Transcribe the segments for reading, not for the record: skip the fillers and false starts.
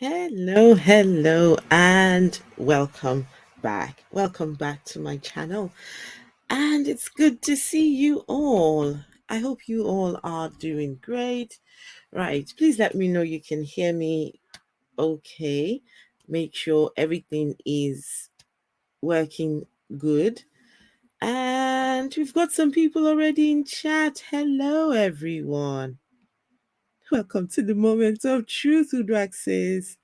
Hello, and welcome back. Welcome back to my channel. And it's good to see you all. I hope you all are doing great. Right, please let me know you can hear me okay. Make sure everything is working good. And we've got some people already in chat. Hello, everyone. Welcome to the moment of truth, Udrak says.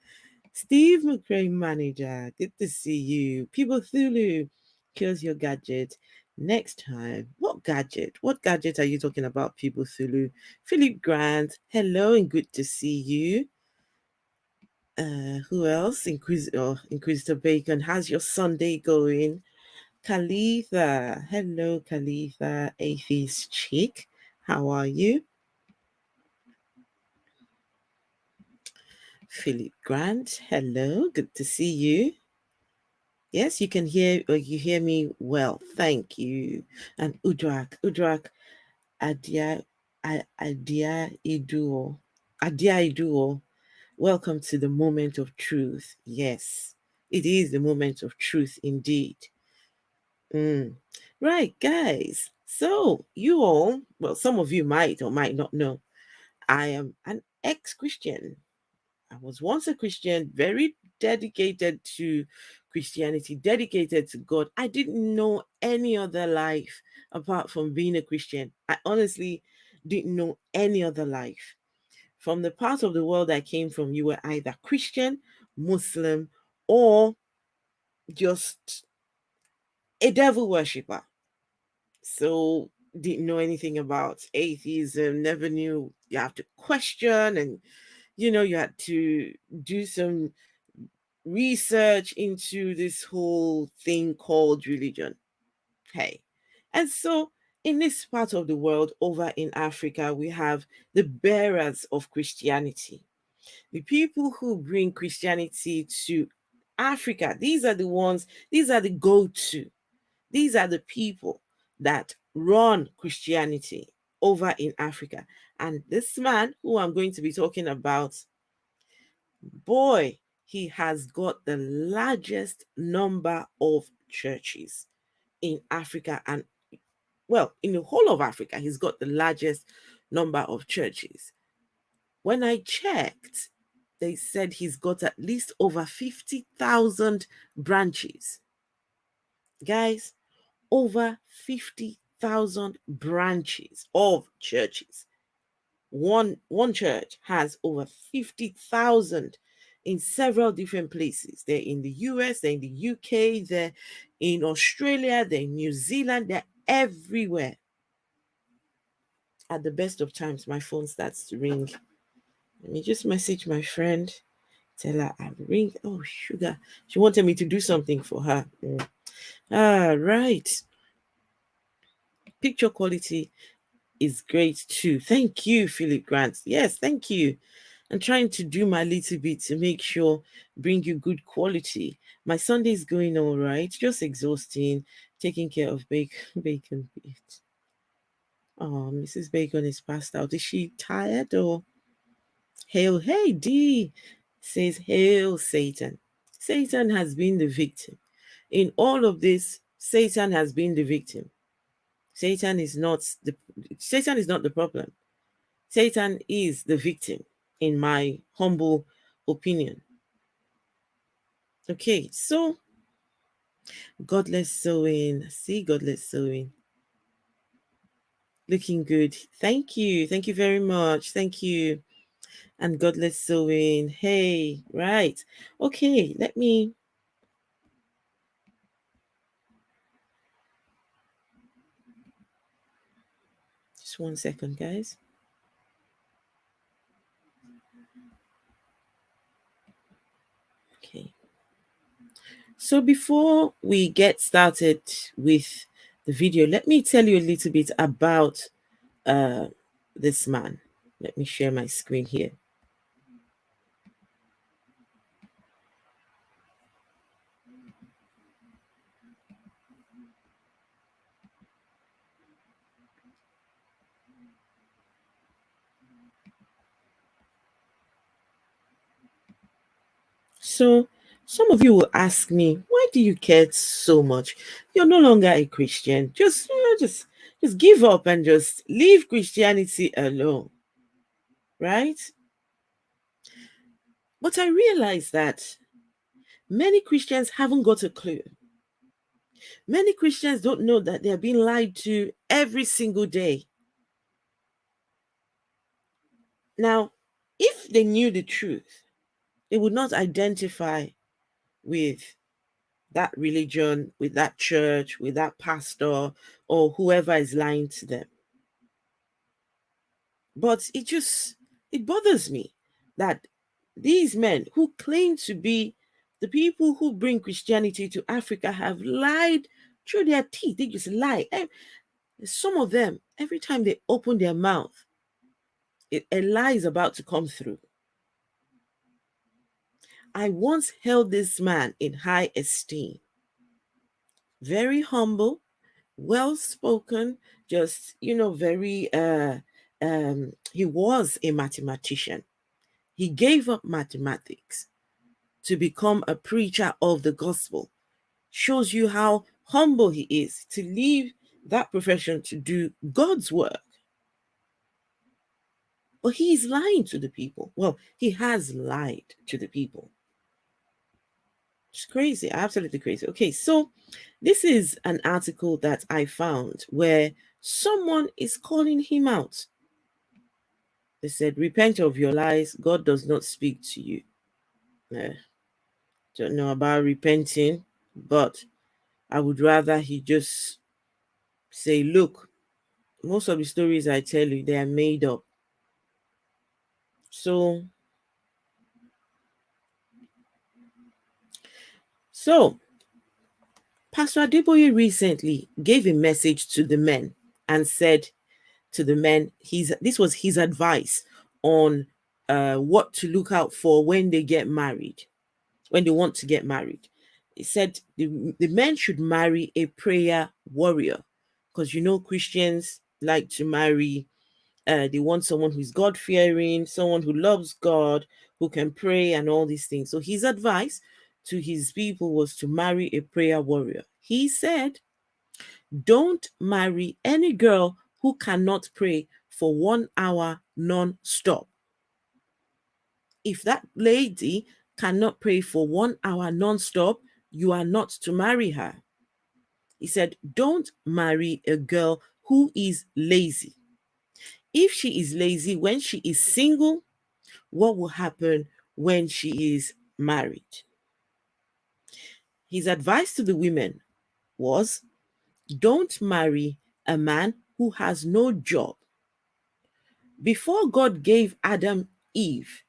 Steve McRae, manager, good to see you. People Thulu, kills your gadget. Next time, what gadget? What gadget are you talking about, People Thulu? Philip Grant, hello and good to see you. Who else? Inquisitor Bacon, how's your Sunday going? Khalitha, hello, Khalitha, atheist chick, how are you? Philip Grant, hello, good to see you. Yes, you can hear you hear me well. Thank you. And Udrak Adia Adia Iduo. Adia Iduo. Welcome to the moment of truth. Yes, it is the moment of truth indeed. Right, guys. So you all, well, some of you might or might not know, I am an ex-Christian. I was once a Christian, very dedicated to Christianity, dedicated to God. I didn't know any other life apart from being a Christian. I honestly didn't know any other life. From the part of the world I came from, you were either Christian, Muslim, or just a devil worshiper. So didn't know anything about atheism, never knew you have to question and you had to do some research into this whole thing called religion. Hey. And so in this part of the world, over in Africa, we have the bearers of Christianity. The people who bring Christianity to Africa, these are the ones, these are the go-to. These are the people that run Christianity over in Africa. And this man who I'm going to be talking about, boy, he has got the largest number of churches in Africa and, well, in the whole of Africa, he's got the largest number of churches. When I checked, they said he's got at least over 50,000 branches. Guys, over 50,000 branches of churches. One church has over 50,000 in several different places. They're in the US, they're in the UK, they're in Australia, they're in New Zealand, they're everywhere. At the best of times, my phone starts to ring. Let me just message my friend, tell her I'm ring. Oh, sugar. She wanted me to do something for her. Right. Picture quality is great too. Thank you, Philip Grant. Yes, thank you. I'm trying to do my little bit to make sure bring you good quality. My Sunday is going all right, just exhausting, taking care of bacon bit. Oh, Mrs. Bacon is passed out. Is she tired or hail? Hey D says hail Satan. Satan has been the victim. In all of this, Satan has been the victim. Satan is not the problem. Satan is the victim, in my humble opinion. Okay, so godless sewing. See, godless sewing. Looking good. Thank you. Thank you very much. Thank you. And godless sewing. Hey, right. Okay, let me. Just 1 second, guys. Okay. So before we get started with the video, let me tell you a little bit about this man. Let me share my screen here. So some of you will ask me, why do you care so much? You're no longer a Christian. Just give up and just leave Christianity alone. Right? But I realize that many Christians haven't got a clue. Many Christians don't know that they're being lied to every single day. Now, if they knew the truth, they would not identify with that religion, with that church, with that pastor, or whoever is lying to them. But it bothers me that these men who claim to be the people who bring Christianity to Africa have lied through their teeth. They just lie. Some of them, every time they open their mouth, a lie is about to come through. I once held this man in high esteem. Very humble, well spoken, just, very, he was a mathematician. He gave up mathematics to become a preacher of the gospel. Shows you how humble he is to leave that profession to do God's work. But he's lying to the people. Well, he has lied to the people. It's crazy, absolutely crazy. Okay, so this is an article that I found where someone is calling him out. They said, repent of your lies. God does not speak to you. Don't know about repenting, but I would rather he just say, look, most of the stories I tell you, they are made up. So Pastor Adeboye recently gave a message to the men and said to the men, this was his advice on what to look out for when they get married, when they want to get married. He said the men should marry a prayer warrior, because Christians like to marry. They want someone who's God-fearing, someone who loves God, who can pray and all these things. So his advice to his people was to marry a prayer warrior. He said, don't marry any girl who cannot pray for 1 hour non-stop. If that lady cannot pray for 1 hour non-stop, you are not to marry her. He said, don't marry a girl who is lazy. If she is lazy when she is single, what will happen when she is married? His advice to the women was, don't marry a man who has no job. Before God gave Adam Eve,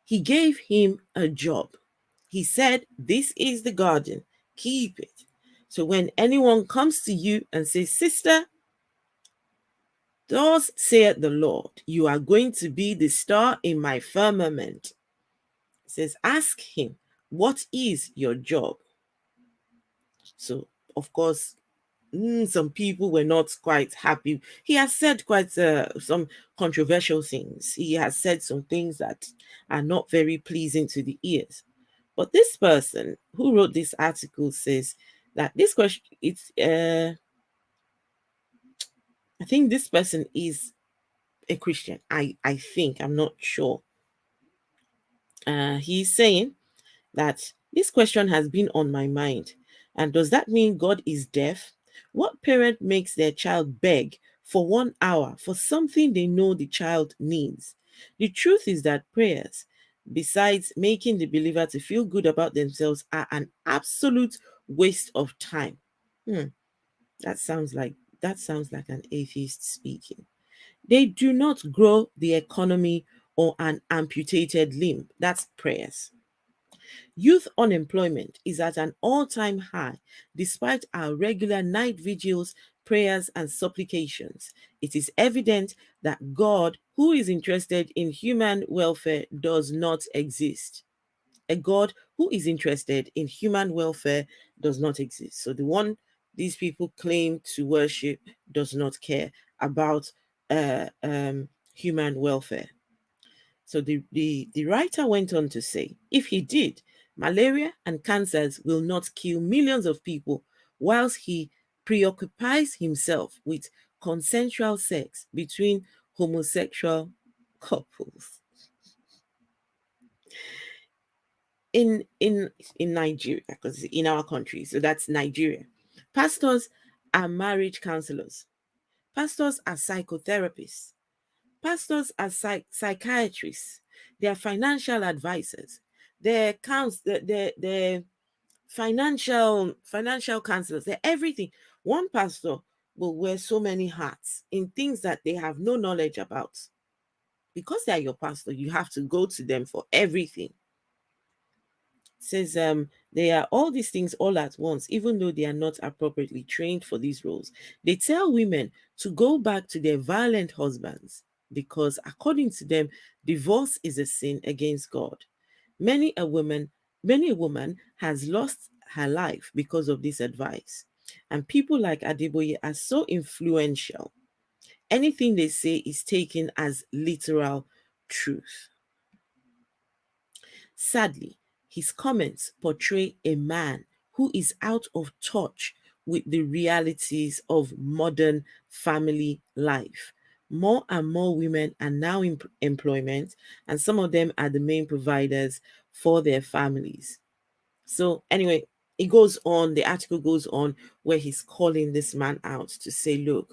he gave him a job. He said, this is the garden, keep it. So when anyone comes to you and says, sister, thus saith the Lord, you are going to be the star in my firmament. He says, ask him, what is your job? So, of course, some people were not quite happy. He has said quite some controversial things. He has said some things that are not very pleasing to the ears. But this person who wrote this article says that this question, I think this person is a Christian. I think, I'm not sure. He's saying that this question has been on my mind. And does that mean God is deaf? What parent makes their child beg for 1 hour for something they know the child needs? The truth is that prayers, besides making the believer to feel good about themselves, are an absolute waste of time. That sounds like an atheist speaking. They do not grow the economy or an amputated limb. That's prayers. Youth unemployment is at an all-time high despite our regular night vigils, prayers, and supplications. It is evident that God, who is interested in human welfare, does not exist. A God who is interested in human welfare does not exist. So the one these people claim to worship does not care about human welfare. So the writer went on to say, if he did, Malaria and cancers will not kill millions of people whilst he preoccupies himself with consensual sex between homosexual couples. In Nigeria, because in our country, so that's Nigeria, pastors are marriage counselors, pastors are psychotherapists, pastors are psychiatrists, they are financial advisors, they're financial counselors, they're everything. One pastor will wear so many hats in things that they have no knowledge about. Because they are your pastor, you have to go to them for everything. Says they are all these things all at once, even though they are not appropriately trained for these roles. They tell women to go back to their violent husbands because, according to them, divorce is a sin against God. Many a woman has lost her life because of this advice. And people like Adeboye are so influential. Anything they say is taken as literal truth. Sadly, his comments portray a man who is out of touch with the realities of modern family life. More and more women are now in employment, and some of them are the main providers for their families. So, anyway, it goes on, the article goes on where he's calling this man out to say, look,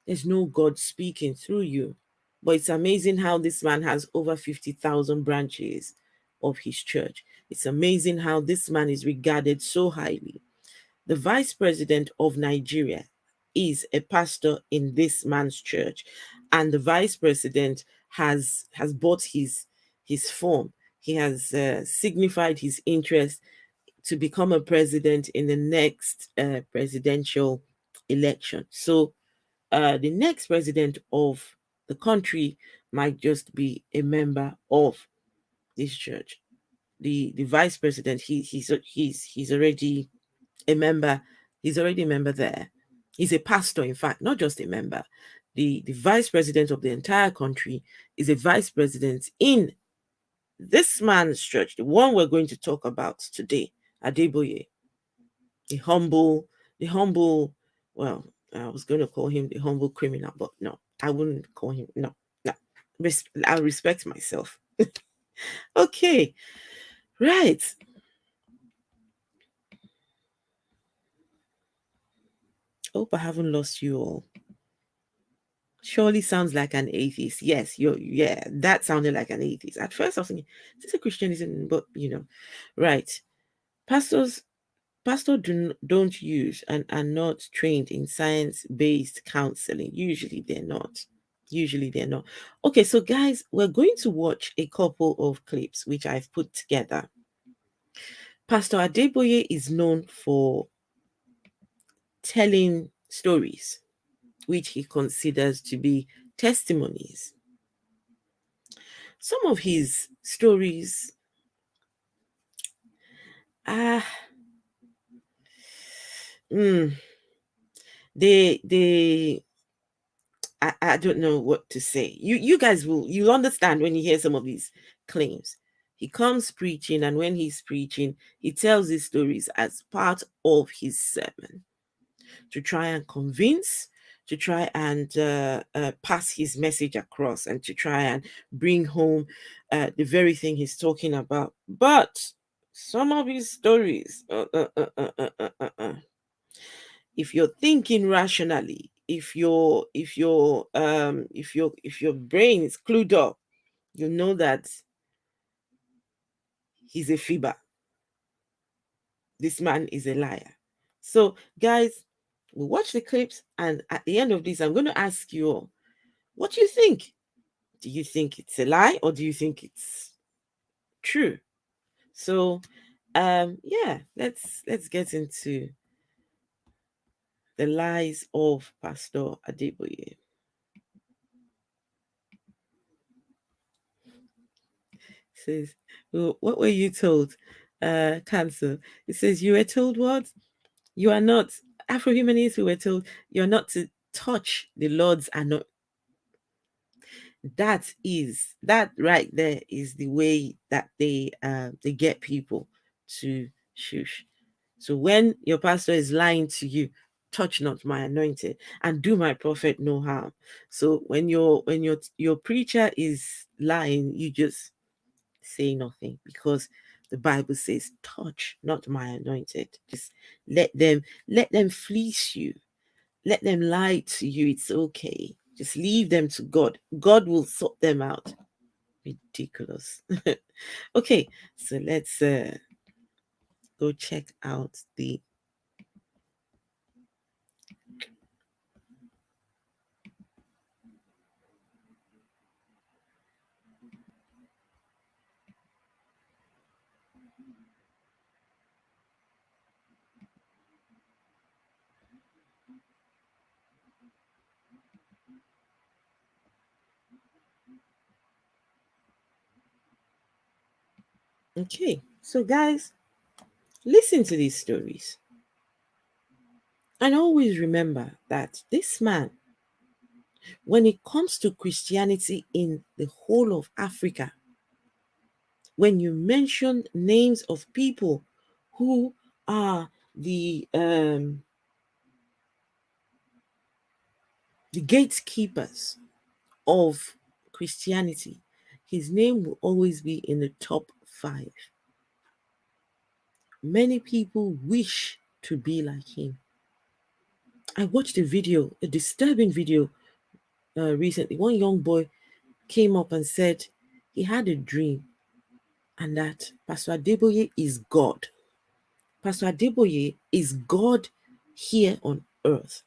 there's no God speaking through you. But it's amazing how this man has over 50,000 branches of his church. It's amazing how this man is regarded so highly. The vice president of Nigeria is a pastor in this man's church, and the vice president has bought his form. He has signified his interest to become a president in the next presidential election. So the next president of the country might just be a member of this church. The vice president, he's already a member. He's already a member there. He's a pastor, in fact, not just a member. The vice president of the entire country is a vice president in this man's church, the one we're going to talk about today, Adeboye. The humble, well, I was going to call him the humble criminal, but no, I wouldn't call him, no, no. I respect myself. Okay, right. Hope I haven't lost you all. Surely sounds like an atheist. Yes, yeah, that sounded like an atheist. At first I was thinking, this is a Christianism, but right. Pastors don't use and are not trained in science-based counseling. Usually they're not. Okay, so guys, we're going to watch a couple of clips which I've put together. Pastor Adeboye is known for telling stories which he considers to be testimonies. Some of his stories are they I don't know what to say. You guys you'll understand when you hear some of these claims. He comes preaching, and when he's preaching, he tells his stories as part of his sermon to try and convince, to try and pass his message across, and to try and bring home the very thing he's talking about. But some of his stories, if you're thinking rationally, if your brain is clued up, you know that he's a fibber. This man is a liar. So, guys, we'll watch the clips, and at the end of this, I'm going to ask you all, what do you think? Do you think it's a lie, or do you think it's true? So, yeah, let's get into the lies of Pastor Adeboye. Says, well, what were you told? Cancer. It says you were told what? You are not Afro-humanists who were told you're not to touch the Lord's That right there is the way that they get people to shush. So when your pastor is lying to you, touch not my anointed and do my prophet no harm. So when your preacher is lying, you just say nothing, because the Bible says, touch not my anointed. Just let them fleece you. Let them lie to you. It's okay. Just leave them to God. God will sort them out. Ridiculous. Okay, so let's go check out the Okay, so guys, listen to these stories. And always remember that this man, when it comes to Christianity in the whole of Africa, when you mention names of people who are the gatekeepers of Christianity, his name will always be in the top 5. Many people wish to be like him. I watched a disturbing video recently. One young boy came up and said he had a dream and that Pastor Adeboye is God. Pastor Adeboye is God here on earth.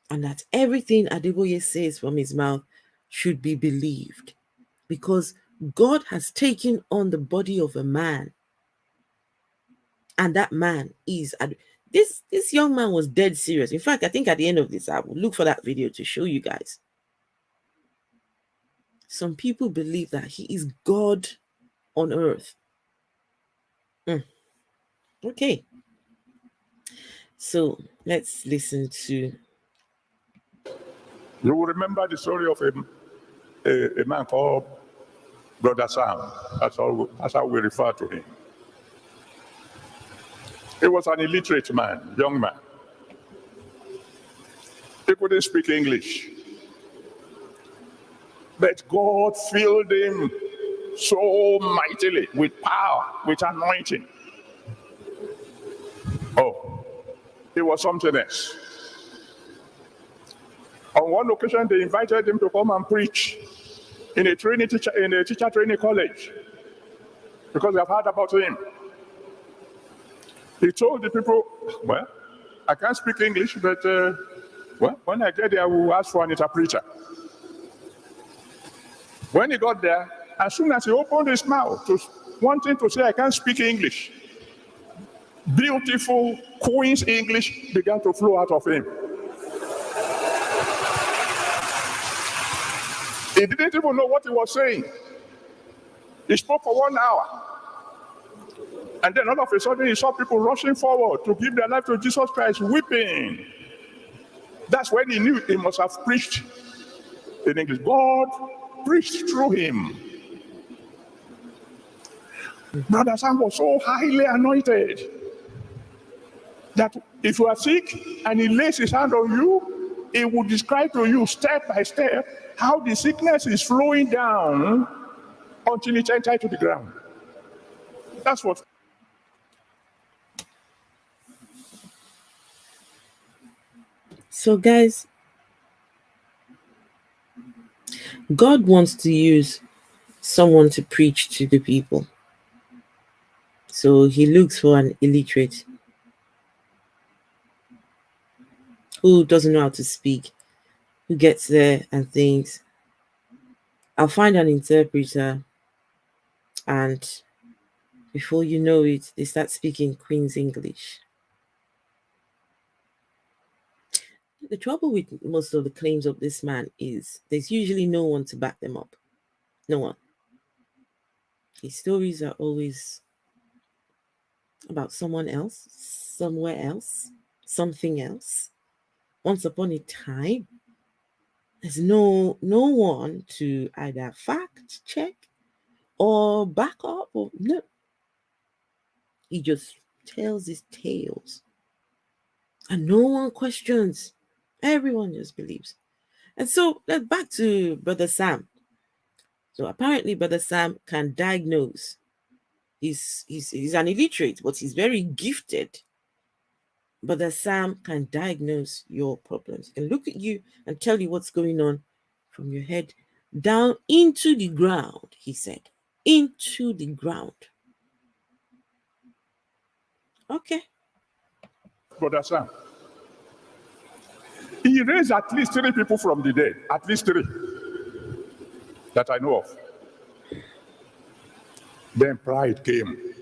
And that everything Adeboye says from his mouth should be believed, because God has taken on the body of a man, and that man is this young man was dead serious. In fact, I think at the end of this, I will look for that video to show you guys. Some people believe that he is God on earth. Okay, so let's listen to. You will remember the story of a man called Brother Sam. That's how we refer to him. He was an illiterate man, young man. He couldn't speak English. But God filled him so mightily with power, with anointing. Oh, it was something else. On one occasion, they invited him to come and preach in a teacher training college, because they have heard about him. He told the people, well, I can't speak English, but well, when I get there, I will ask for an interpreter. When he got there, as soon as he opened his mouth, wanting to say, I can't speak English, beautiful Queen's English began to flow out of him. He didn't even know what he was saying. He spoke for 1 hour. And then all of a sudden, he saw people rushing forward to give their life to Jesus Christ, weeping. That's when he knew he must have preached in English. God preached through him. Brother Sam was so highly anointed that if you are sick and he lays his hand on you, he will describe to you step by step how the sickness is flowing down until it enters to the ground. That's what. So, guys, God wants to use someone to preach to the people. So he looks for an illiterate who doesn't know how to speak, who gets there and thinks, I'll find an interpreter, and before you know it, they start speaking Queen's English. The trouble with most of the claims of this man is there's usually no one to back them up. No one. His stories are always about someone else, somewhere else, something else. Once upon a time, There's no one to either fact check or back up, or no. He just tells his tales. And no one questions. Everyone just believes. And so let's back to Brother Sam. So apparently Brother Sam can diagnose. He's an illiterate, but he's very gifted. Brother Sam can diagnose your problems. He can look at you and tell you what's going on from your head down into the ground, he said. Into the ground. Okay. Brother Sam, he raised at least 3 people from the dead. At least 3 that I know of. Then pride came.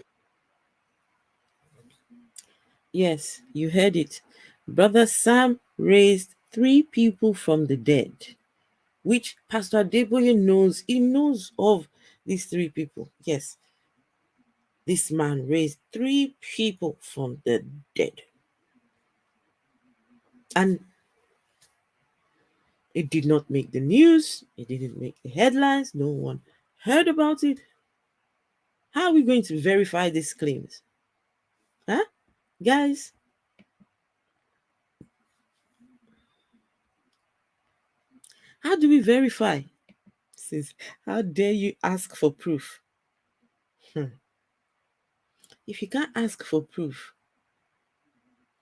Yes, you heard it. Brother Sam raised 3 people from the dead, which Pastor Adeboye knows. He knows of these 3 people. Yes. This man raised 3 people from the dead. And it did not make the news. It didn't make the headlines. No one heard about it. How are we going to verify these claims? Huh? Guys? How do we verify? Says, how dare you ask for proof? If you can't ask for proof,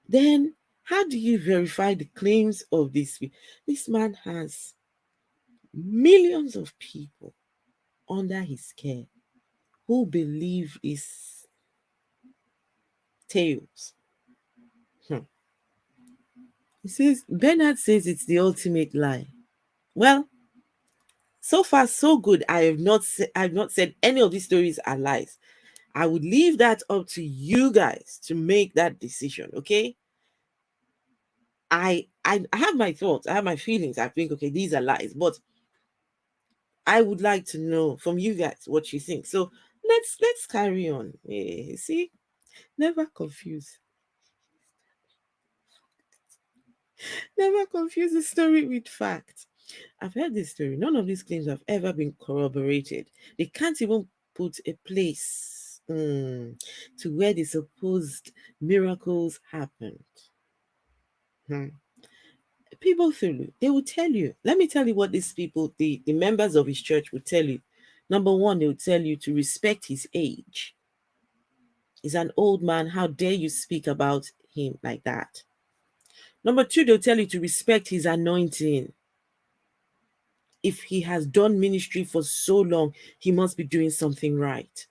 then how do you verify the claims of this? This man has millions of people under his care who believe his tales. He says, Bernard says it's the ultimate lie. Well, so far so good. I have not said any of these stories are lies. I would leave that up to you guys to make that decision, okay? I have my thoughts, I have my feelings. I think, okay, these are lies, but I would like to know from you guys what you think. So let's carry on. See, never confuse. Never confuse the story with fact. I've heard this story. None of these claims have ever been corroborated. They can't even put a place to where the supposed miracles happened. People through, they will tell you. Let me tell you what these people, the members of his church, will tell you. Number one, they will tell you to respect his age. He's an old man. How dare you speak about him like that? Number two, they'll tell you to respect his anointing. If he has done ministry for so long, he must be doing something right.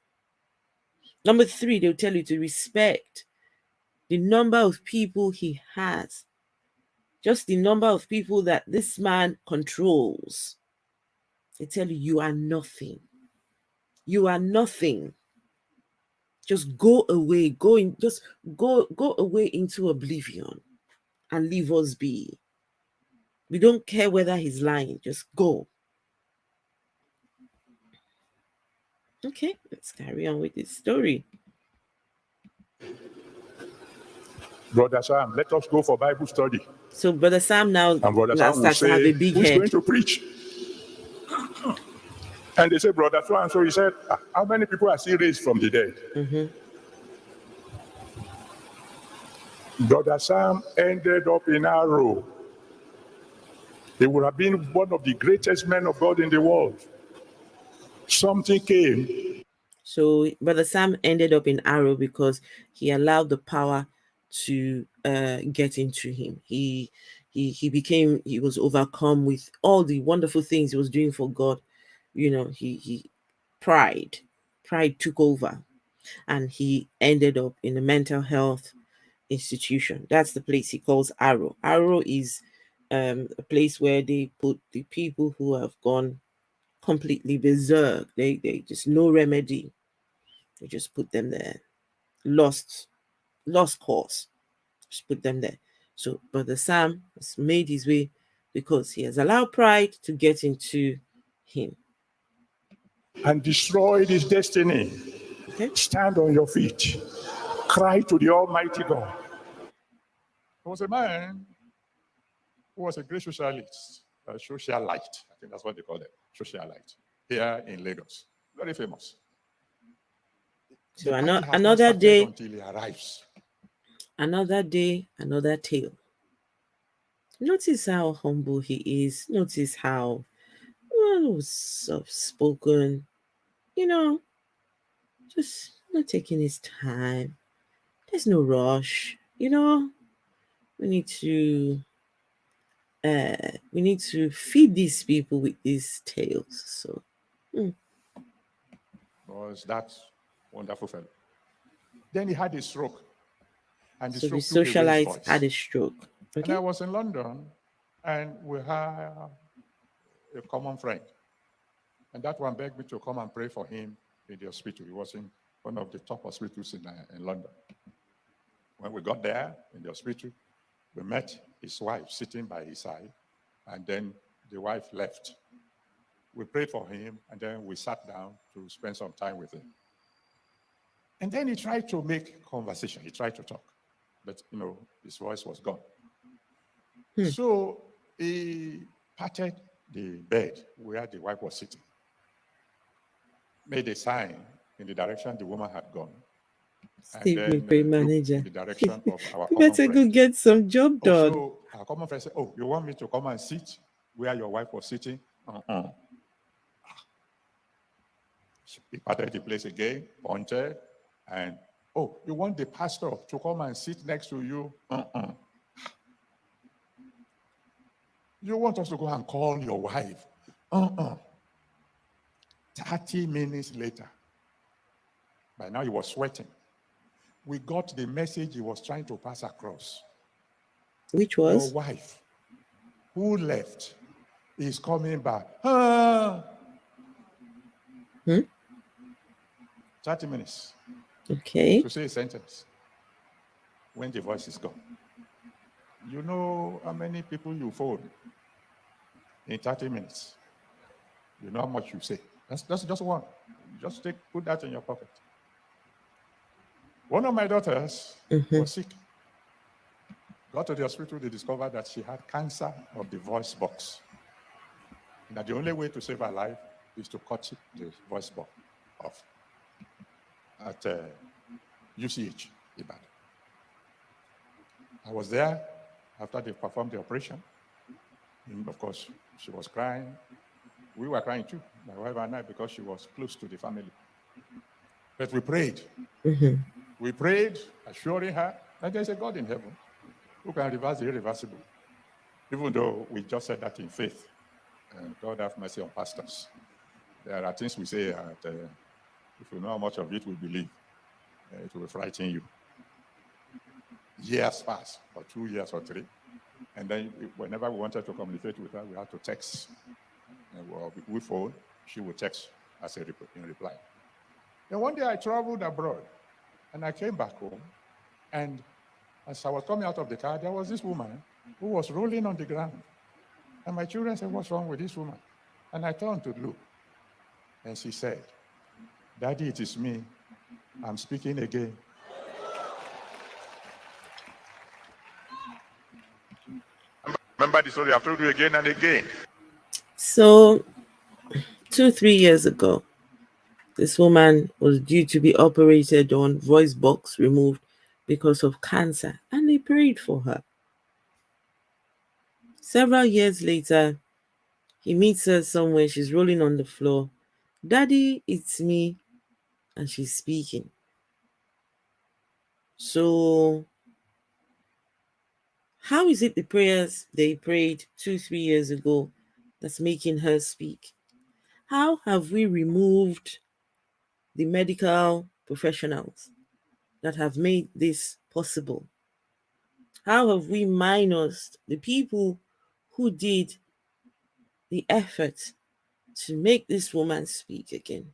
Number three, they'll tell you to respect the number of people he has. Just the number of people that this man controls. They tell you, you are nothing. You are nothing. Just go away. Just go away into oblivion and leave us be. We don't care whether he's lying. Just go. Okay, let's carry on with this story. Brother Sam, let us go for Bible study. So Brother Sam now starts to have a big who's head. going to preach? And they say, Brother so and so, he said, how many people are still raised from the dead? Brother Sam ended up in Arrow. He would have been one of the greatest men of God in the world. Something came. So Brother Sam ended up in Arrow because he allowed the power to get into him. He was overcome with all the wonderful things he was doing for God. You know, pride took over, and he ended up in a mental health institution. That's the place he calls Arrow. Arrow is a place where they put the people who have gone completely berserk. They just no remedy. They just put them there. Lost cause. Just put them there. So Brother Sam has made his way because he has allowed pride to get into him. And destroyed his destiny. Okay. Stand on your feet. Cry to the Almighty God. There was a man who was a great socialist. socialite. I think that's what they call it, socialite, here in Lagos. Very famous. So The party has not another started day, until he arrives. another day, another tale. Notice how humble he is. Notice how soft spoken. Just not taking his time. There's no rush. We need to feed these people with these tales. So Was that wonderful fellow. Then he had a stroke. And the so the stroke took away his socialite voice. had a stroke. And Okay. I was in London, and we had a common friend. And that one begged me to come and pray for him in the hospital. He was in one of the top hospitals in London. When we got there in the hospital, we met his wife sitting by his side, and then the wife left. We prayed for him, and then we sat down to spend some time with him. And then he tried to make conversation. He tried to talk, but his voice was gone. So he patted the bed where the wife was sitting, made a sign in the direction the woman had gone, Steve and McRae then manager. in the direction of our You common better go friend. get some job done. So our common friend said, "Oh, you want me to come and sit where your wife was sitting?" He patted the place again, pointed, and, "Oh, you want the pastor to come and sit next to you?" You want us to go and call your wife? 30 minutes later, by now he was sweating. We got the message he was trying to pass across. Which Your was? wife, who left, is coming back. 30 minutes Okay. to say a sentence when the voice is gone. You know how many people you phone in 30 minutes? You know how much you say. That's just one. Just put that in your pocket. One of my daughters was sick. Got to the hospital, they discovered that she had cancer of the voice box. And that the only way to save her life is to cut the voice box off at UCH, Ibadan. I was there after they performed the operation. And of course, she was crying. We were crying too, my wife and I, because she was close to the family. But we prayed. We prayed, assuring her that there's a God in heaven who can reverse the irreversible. Even though we just said that in faith. God have mercy on pastors. There are things we say that if you know how much of it we believe, it will frighten you. Years pass, or 2 years or 3. And then whenever we wanted to communicate with her, we had to text. And we phone, she would text as in reply. Then one day I traveled abroad, and I came back home, and as I was coming out of the car, there was this woman who was rolling on the ground. And my children said, "What's wrong with this woman?" And I turned to look, and she said, "Daddy, it is me. I'm speaking again." Remember the story I've told you again and again. So 2-3 years ago, this woman was due to be operated on, voice box removed because of cancer, and they prayed for her. Several years later, he meets her somewhere. She's rolling on the floor. "Daddy, it's me." And she's speaking. So, how is it the prayers they prayed 2-3 years ago that's making her speak? How have we removed the medical professionals that have made this possible? How have we minused the people who did the effort to make this woman speak again?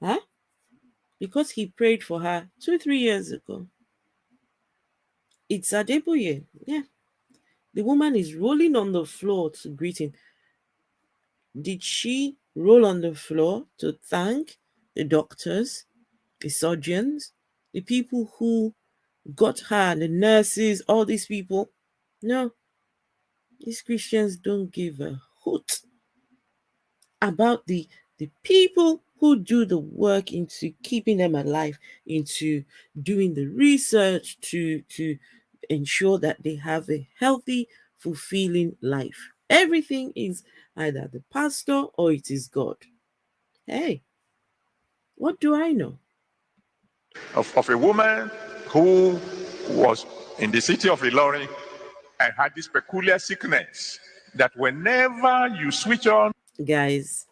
Huh? Because he prayed for her 2-3 years ago. It's Adeboye. Yeah. The woman is rolling on the floor to greet him. Did she roll on the floor to thank the doctors, the surgeons, the people who got her, the nurses, all these people? No. These Christians don't give a hoot about the people who do the work into keeping them alive, into doing the research to ensure that they have a healthy, fulfilling life. Everything is either the pastor or it is God. Hey, what do I know? Of a woman who was in the city of Ilorin and had this peculiar sickness that whenever you switch on, Guys,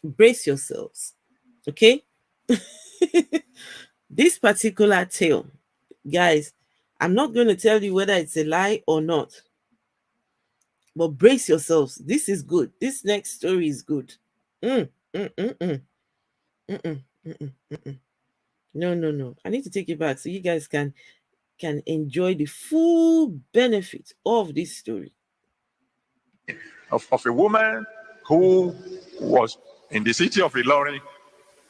brace yourselves, okay? This particular tale, guys, I'm not going to tell you whether it's a lie or not, but brace yourselves. This is good. This next story is good. Mm, mm, mm, mm, mm, mm, mm, mm. No, no, no. I need to take it back so you guys can enjoy the full benefit of this story. of a woman who was in the city of Ilorin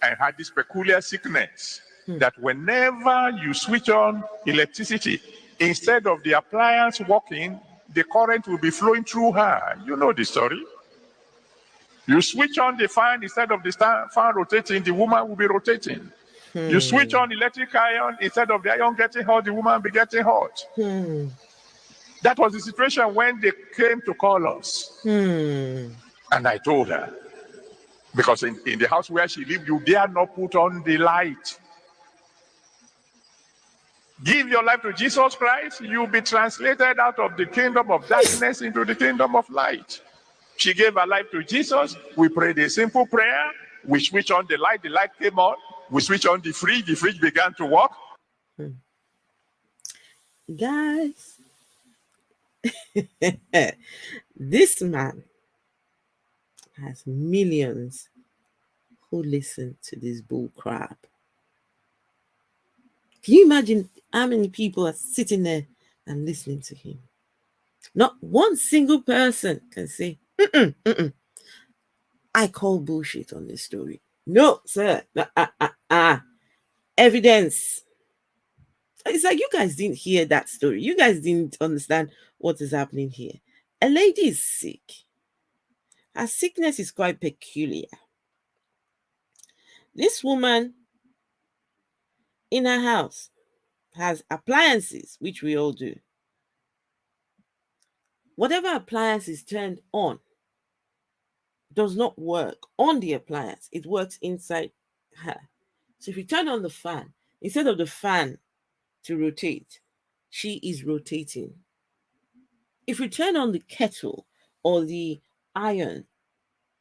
and had this peculiar sickness that whenever you switch on electricity, instead of the appliance working, the current will be flowing through her. You know the story. You switch on the fan, instead of the fan rotating, the woman will be rotating. You switch on electric iron, instead of the iron getting hot, the woman will be getting hot. That was the situation when they came to call us. And I told her, because in the house where she lived, you dare not put on the light. Give your life to Jesus Christ, you'll be translated out of the kingdom of darkness into the kingdom of light. She gave her life to Jesus. We prayed a simple prayer. We switched on the light came on. We switched on the fridge began to work. Guys, this man has millions who listen to this bull crap. Can you imagine how many people are sitting there and listening to him? Not one single person can say, I call bullshit on this story. No, sir. Evidence. It's like you guys didn't hear that story. You guys didn't understand what is happening here. A lady is sick. Her sickness is quite peculiar. This woman in her house has appliances, which we all do. Whatever appliance is turned on does not work on the appliance, it works inside her. So if you turn on the fan, instead of the fan to rotate, she is rotating. If you turn on the kettle or the iron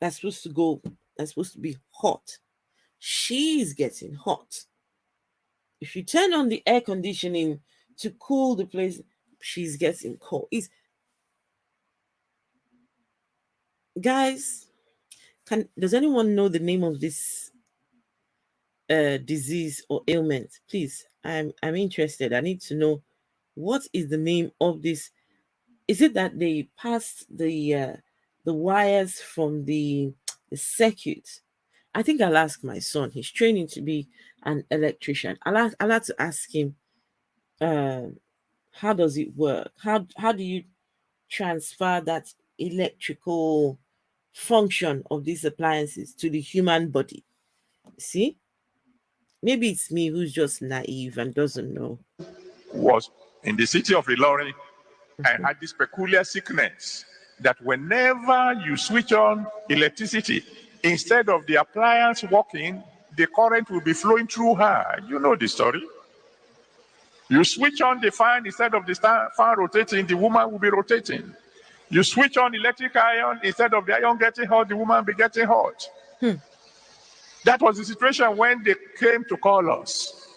that's supposed to be hot, she's getting hot. If you turn on the air conditioning to cool the place, she's getting cold. Guys, does anyone know the name of this disease or ailment? Please, I'm interested. I need to know, what is the name of this. Is it that they passed the wires from the circuit? I think I'll ask my son. He's training to be an electrician. I'll have to ask him, how does it work? How do you transfer that electrical function of these appliances to the human body? See? Maybe it's me who's just naive and doesn't know. Was in the city of Ilorin and had this peculiar sickness that whenever you switch on electricity, instead of the appliance working, the current will be flowing through her. You know the story. You switch on the fan, instead of the fan rotating, the woman will be rotating. You switch on electric iron, instead of the iron getting hot, the woman will be getting hot. That was the situation when they came to call us.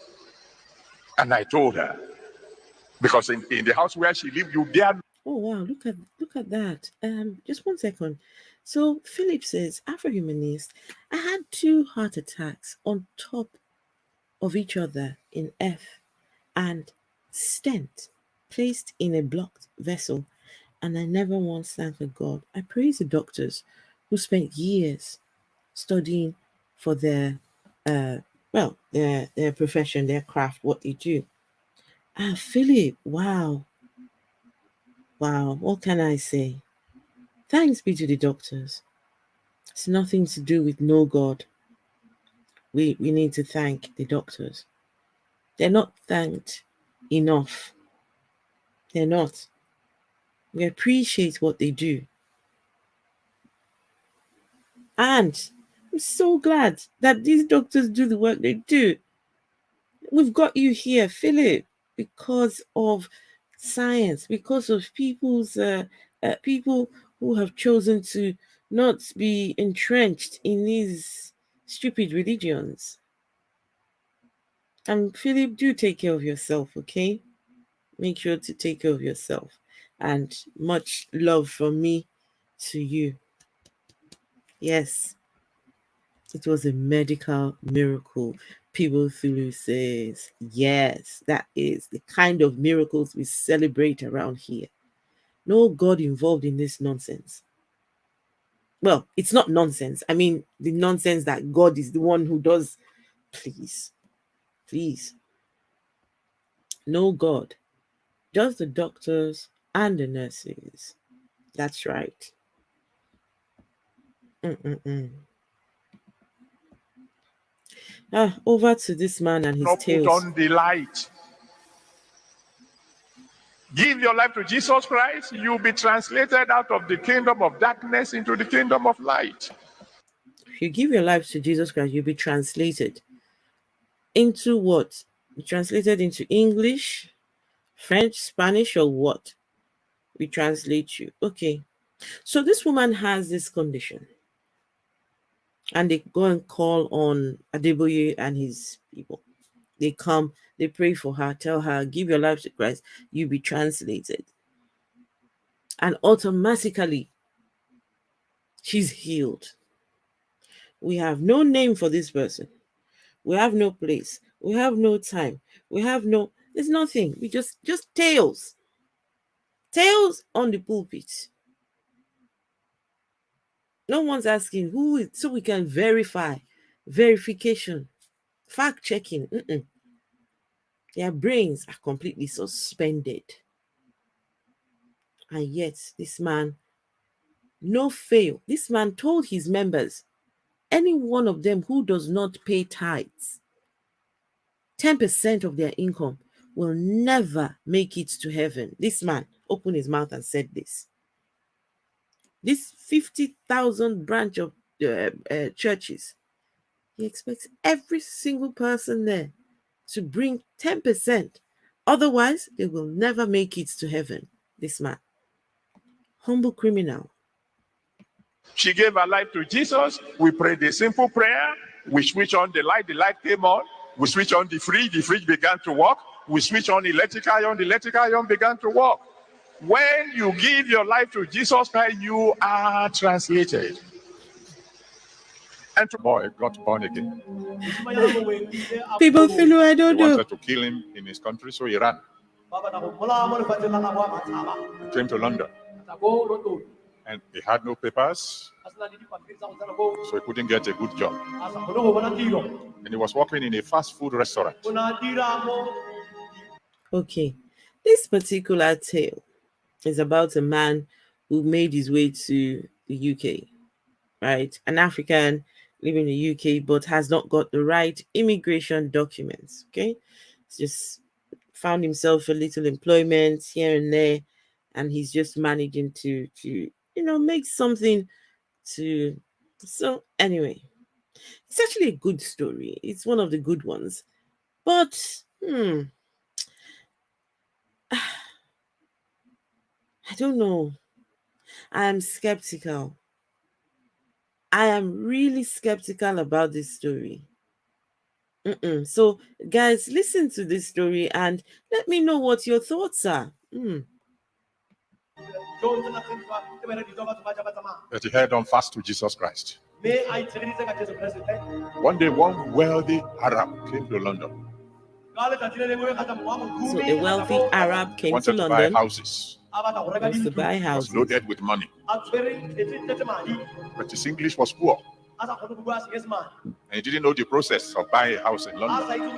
And I told her, because in the house where she lived, you dare. Oh wow, look at that. Just 1 second. So Philip says, Afro-humanist, I had 2 heart attacks on top of each other in F, and stent placed in a blocked vessel, and I never once thanked God. I praise the doctors who spent years studying for their their profession, their craft, what they do. Philip, wow. Wow, what can I say? Thanks be to the doctors. It's nothing to do with no God. We need to thank the doctors. They're not thanked enough. They're not. We appreciate what they do. And I'm so glad that these doctors do the work they do. We've got you here, Philip, because of science, because of people who have chosen to not be entrenched in these stupid religions. And Philip, do take care of yourself, okay? Make sure to take care of yourself. And much love from me to you. Yes, it was a medical miracle. People Thulu says, yes, that is the kind of miracles we celebrate around here. No God involved in this nonsense. Well, it's not nonsense. I mean, the nonsense that God is the one who does. Please, please. No God. Just the doctors and the nurses. That's right. Over to this man and his Not put tales. on the light. Give your life to Jesus Christ, you'll be translated out of the kingdom of darkness into the kingdom of light. If you give your life to Jesus Christ, you'll be translated into what? Translated into English, French, Spanish, or what? We translate you. Okay. So this woman has this condition. And they go and call on Adeboye and his people. They come, they pray for her, tell her, give your life to Christ, you'll be translated. And automatically, she's healed. We have no name for this person. We have no place. We have no time. There's nothing. We just tales. Tales on the pulpit. No one's asking who is, so we can verify. Verification. Fact checking. Their brains are completely suspended. And yet, this man, no fail. This man told his members, any one of them who does not pay tithes, 10% of their income, will never make it to heaven. This man opened his mouth and said this. This 50,000 branch of churches, he expects every single person there to bring 10%. Otherwise, they will never make it to heaven. This man. Humble criminal. She gave her life to Jesus. We prayed a simple prayer. We switched on the light came on. We switched on the fridge began to work. We switched on the electric iron began to work. When you give your life to Jesus Christ, you are translated. And the boy got born again. People feel I don't They know. wanted to kill him in his country, so he ran. He came to London. And he had no papers, so he couldn't get a good job. And he was working in a fast food restaurant. Okay, this particular tale is about a man who made his way to the UK, right? An African living in the UK, but has not got the right immigration documents, okay? He's just found himself a little employment here and there, and he's just managing to make something to. So anyway, it's actually a good story. It's one of the good ones, but I don't know. I am skeptical. I am really skeptical about this story. So, guys, listen to this story and let me know what your thoughts are. That he held on fast to Jesus Christ. One day, one wealthy Arab came to London. So a wealthy Arab came to London. Buy houses. Wants to buy houses. Was loaded with money. But his English was poor. And he didn't know the process of buying a house in London.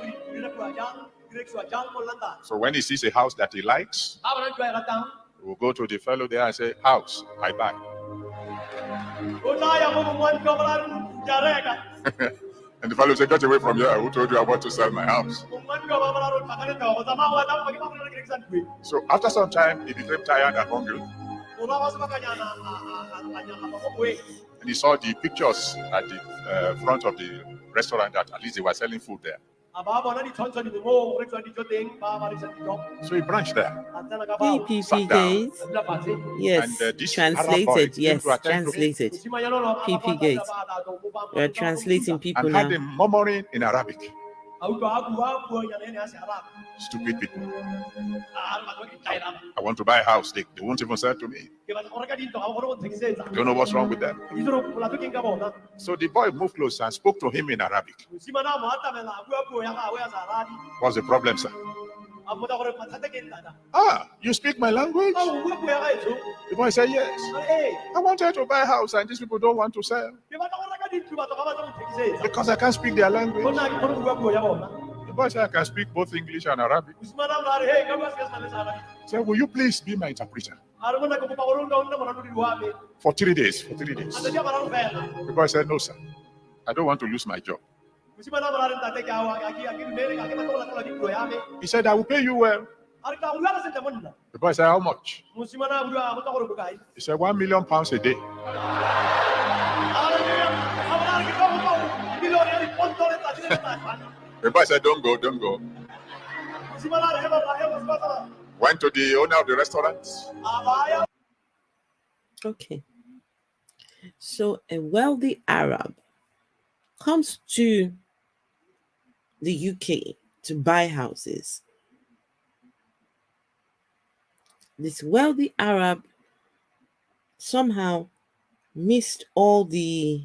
So when he sees a house that he likes, We'll go to the fellow there and say, house, I buy. And the fellow said, get away from here. Who told you I want to sell my house? So after some time, he became tired and hungry. And he saw the pictures at the front of the restaurant that at least they were selling food there. So he branched there. PPP Yes, And this translated. Yes, translated. PP Gates. We're translating people and now. had them murmuring in Arabic. Stupid people. I want to buy a house. They won't even sell to me. Don't know what's wrong with them. So the boy moved close and spoke to him in Arabic. What's the problem, sir? Ah, you speak my language? The boy said, yes. I wanted to buy a house and these people don't want to sell because I can't speak their language. The boy said, I can speak both English and Arabic. So will you please be my interpreter? For 3 days. The boy said, no, sir. I don't want to lose my job. He said, I will pay you well. The boy said, how much? He said, £1 million a day. The boy said, don't go. Went to the owner of the restaurant. Okay. So a wealthy Arab comes to the UK to buy houses. This wealthy Arab somehow missed all the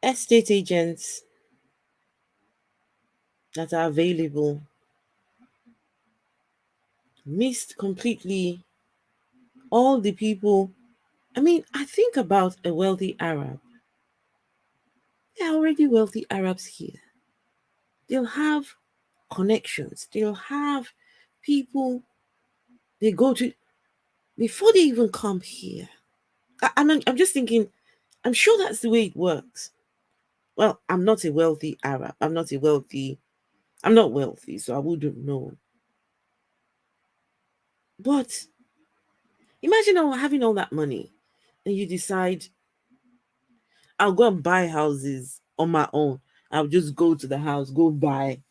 estate agents that are available, missed completely all the people. I mean, I think about a wealthy Arab. There are already wealthy Arabs here. They'll have connections. They'll have people they go to before they even come here. I'm just thinking, I'm sure that's the way it works. Well, I'm not a wealthy Arab. I'm not wealthy, so I wouldn't know. But imagine having all that money and you decide, I'll go and buy houses on my own. I'll just go to the house, go buy.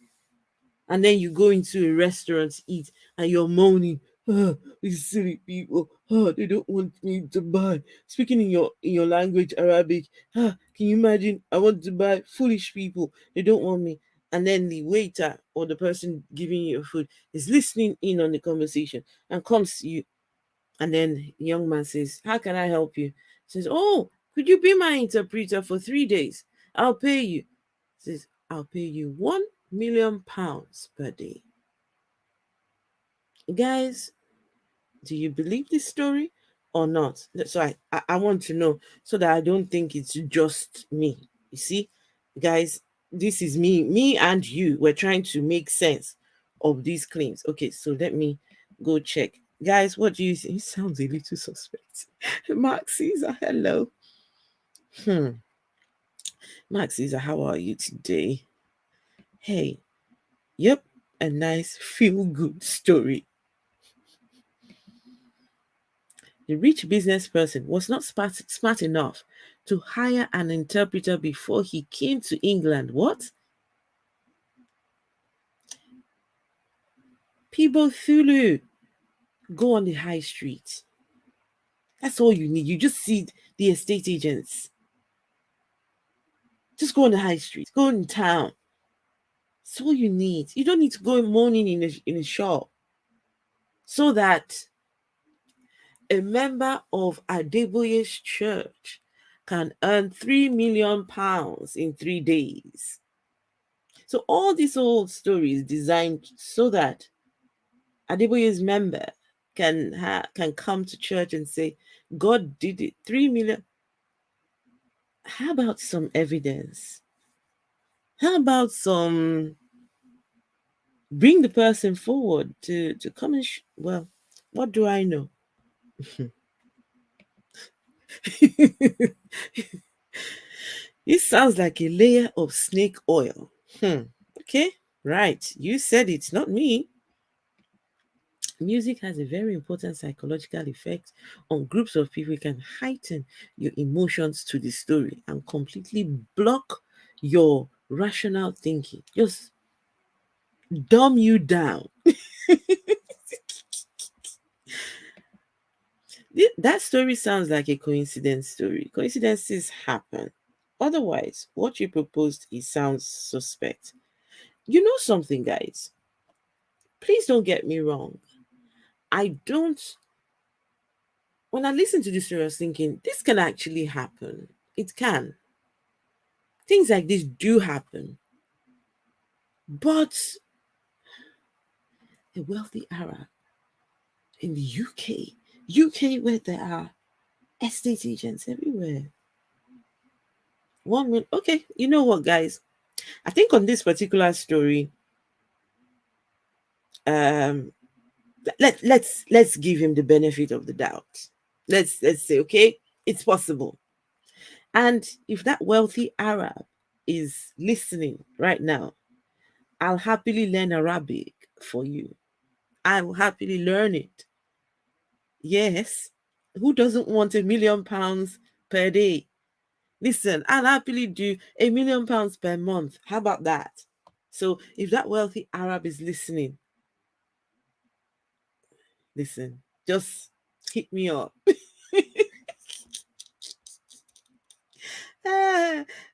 And then you go into a restaurant to eat and you're moaning, these silly people, they don't want me to buy. Speaking in your language, Arabic, can you imagine? I want to buy. Foolish people, they don't want me. And then the waiter or the person giving you your food is listening in on the conversation and comes to you. And then the young man says, how can I help you? Says, oh, could you be my interpreter for 3 days? I'll pay you. Says, I'll pay you £1 million per day. Guys, do you believe this story or not? So I want to know so that I don't think it's just me. You see, guys, this is me and you. We're trying to make sense of these claims. Okay, so let me go check. Guys, what do you think? It sounds a little suspect. Mark Caesar, hello. Mark Caesar, how are you today? Hey, yep, a nice feel-good story. The rich business person was not smart enough to hire an interpreter before he came to England. What? People Thulu, go on the high street. That's all you need. You just see the estate agents. Just go on the high street. Go in town. That's all you need. You don't need to go moaning in a shop. So that a member of Adeboye's church can earn £3 million in 3 days. So all this old story is designed so that Adeboye's member can come to church and say, God did it. 3 million. How about some evidence? How about some bring the person forward to come and well, What do I know? It sounds like a layer of snake oil. Okay, right. You said it's not me. Music has a very important psychological effect on groups of people. It can heighten your emotions to the story and completely block your rational thinking. Just dumb you down. That story sounds like a coincidence story. Coincidences happen. Otherwise, what you proposed it sounds suspect. You know something, guys? Please don't get me wrong. I don't. When I listen to this story, I was thinking this can actually happen. It can. Things like this do happen. But a wealthy Arab in the UK where there are estate agents everywhere. One minute. Okay, you know what, guys? I think on this particular story, um, let's give him the benefit of the doubt. Let's say, okay, it's possible. And if that wealthy Arab is listening right now, I'll happily learn Arabic for you. I will happily learn it. Yes. Who doesn't want £1 million per day? Listen, I'll happily do £1 million per month. How about that? So if that wealthy Arab is listening, listen, just hit me up.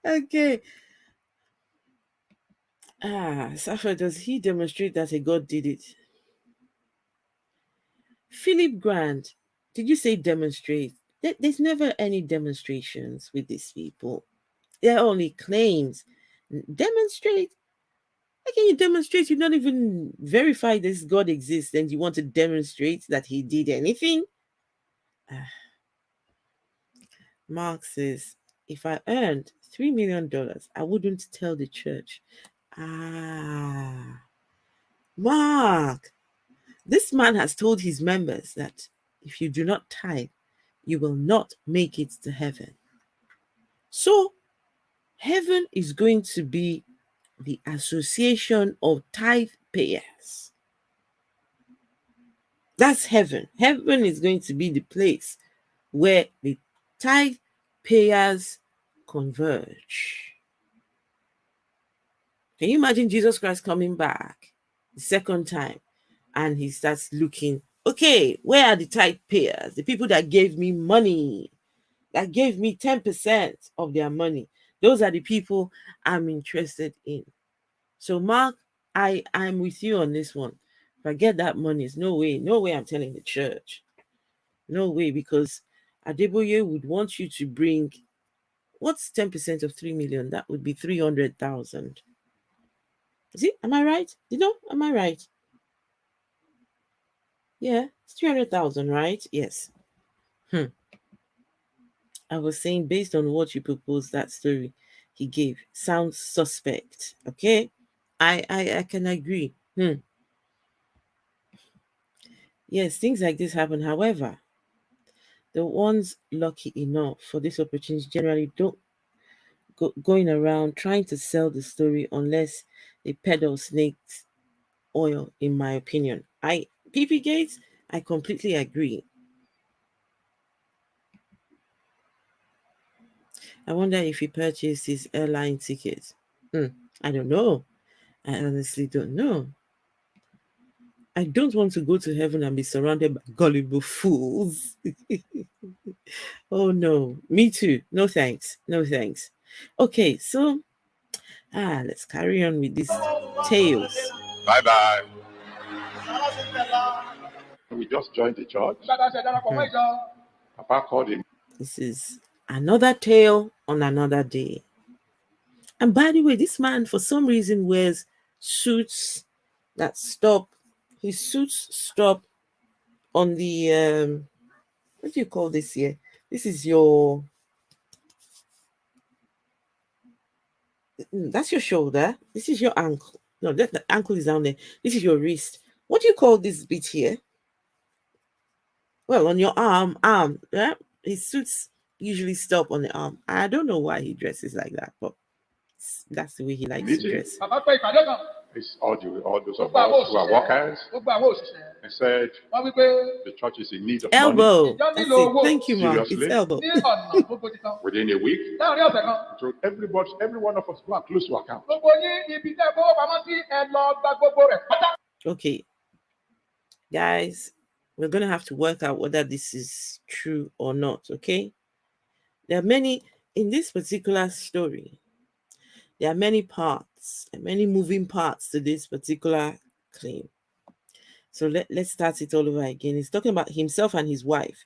Okay. Safa, does he demonstrate that a God did it? Philip Grant, did you say demonstrate? There's never any demonstrations with these people. They're only claims. Demonstrate? How can you demonstrate? You don't even verify this God exists and you want to demonstrate that he did anything? Mark says, if I earned $3 million, I wouldn't tell the church. Mark, this man has told his members that if you do not tithe, you will not make it to heaven. So, heaven is going to be the association of tithe payers. That's heaven. Heaven is going to be the place where the tithe payers converge. Can you imagine Jesus Christ coming back the second time and he starts looking, okay, where are the tithe payers? The people that gave me money, that gave me 10% of their money. Those are the people I'm interested in. So, Mark, I'm with you on this one. If I get that money, it's no way I'm telling the church. No way, because Adeboye would want you to bring, what's 10% of 3 million? That would be 300,000. Is it? Am I right? Am I right? Yeah, it's 300,000, right? Yes. I was saying, based on what you proposed, that story he gave sounds suspect. Okay, I can agree. Yes, things like this happen. However, the ones lucky enough for this opportunity generally don't going around trying to sell the story unless they peddle snakes oil. In my opinion, PP Gates, I completely agree. I wonder if he purchased his airline ticket. I don't know. I honestly don't know. I don't want to go to heaven and be surrounded by gullible fools. Oh no, me too. No thanks. No thanks. Okay, so let's carry on with these tales. Bye bye. We just joined the church. Papa called him. This is another tale on another day. And by the way, this man for some reason wears suits that stop. His suits stop on the what do you call this here? This is your that's your shoulder. This is your ankle. No, the ankle is down there. This is your wrist. What do you call this bit here? well, on your arm, yeah. His suits usually stop on the arm. I don't know why he dresses like that, but that's the way he likes to dress. It's all those of us who are workers. I said the church is in need of Elbow. money. That's it. Thank you, Mark. It's Seriously? elbow. Within a week, so every one of us go and close your account. Okay, guys, we're gonna have to work out whether this is true or not. Okay, there are many in this particular story. There are many parts and many moving parts to this particular claim. So let's start it all over again. He's talking about himself and his wife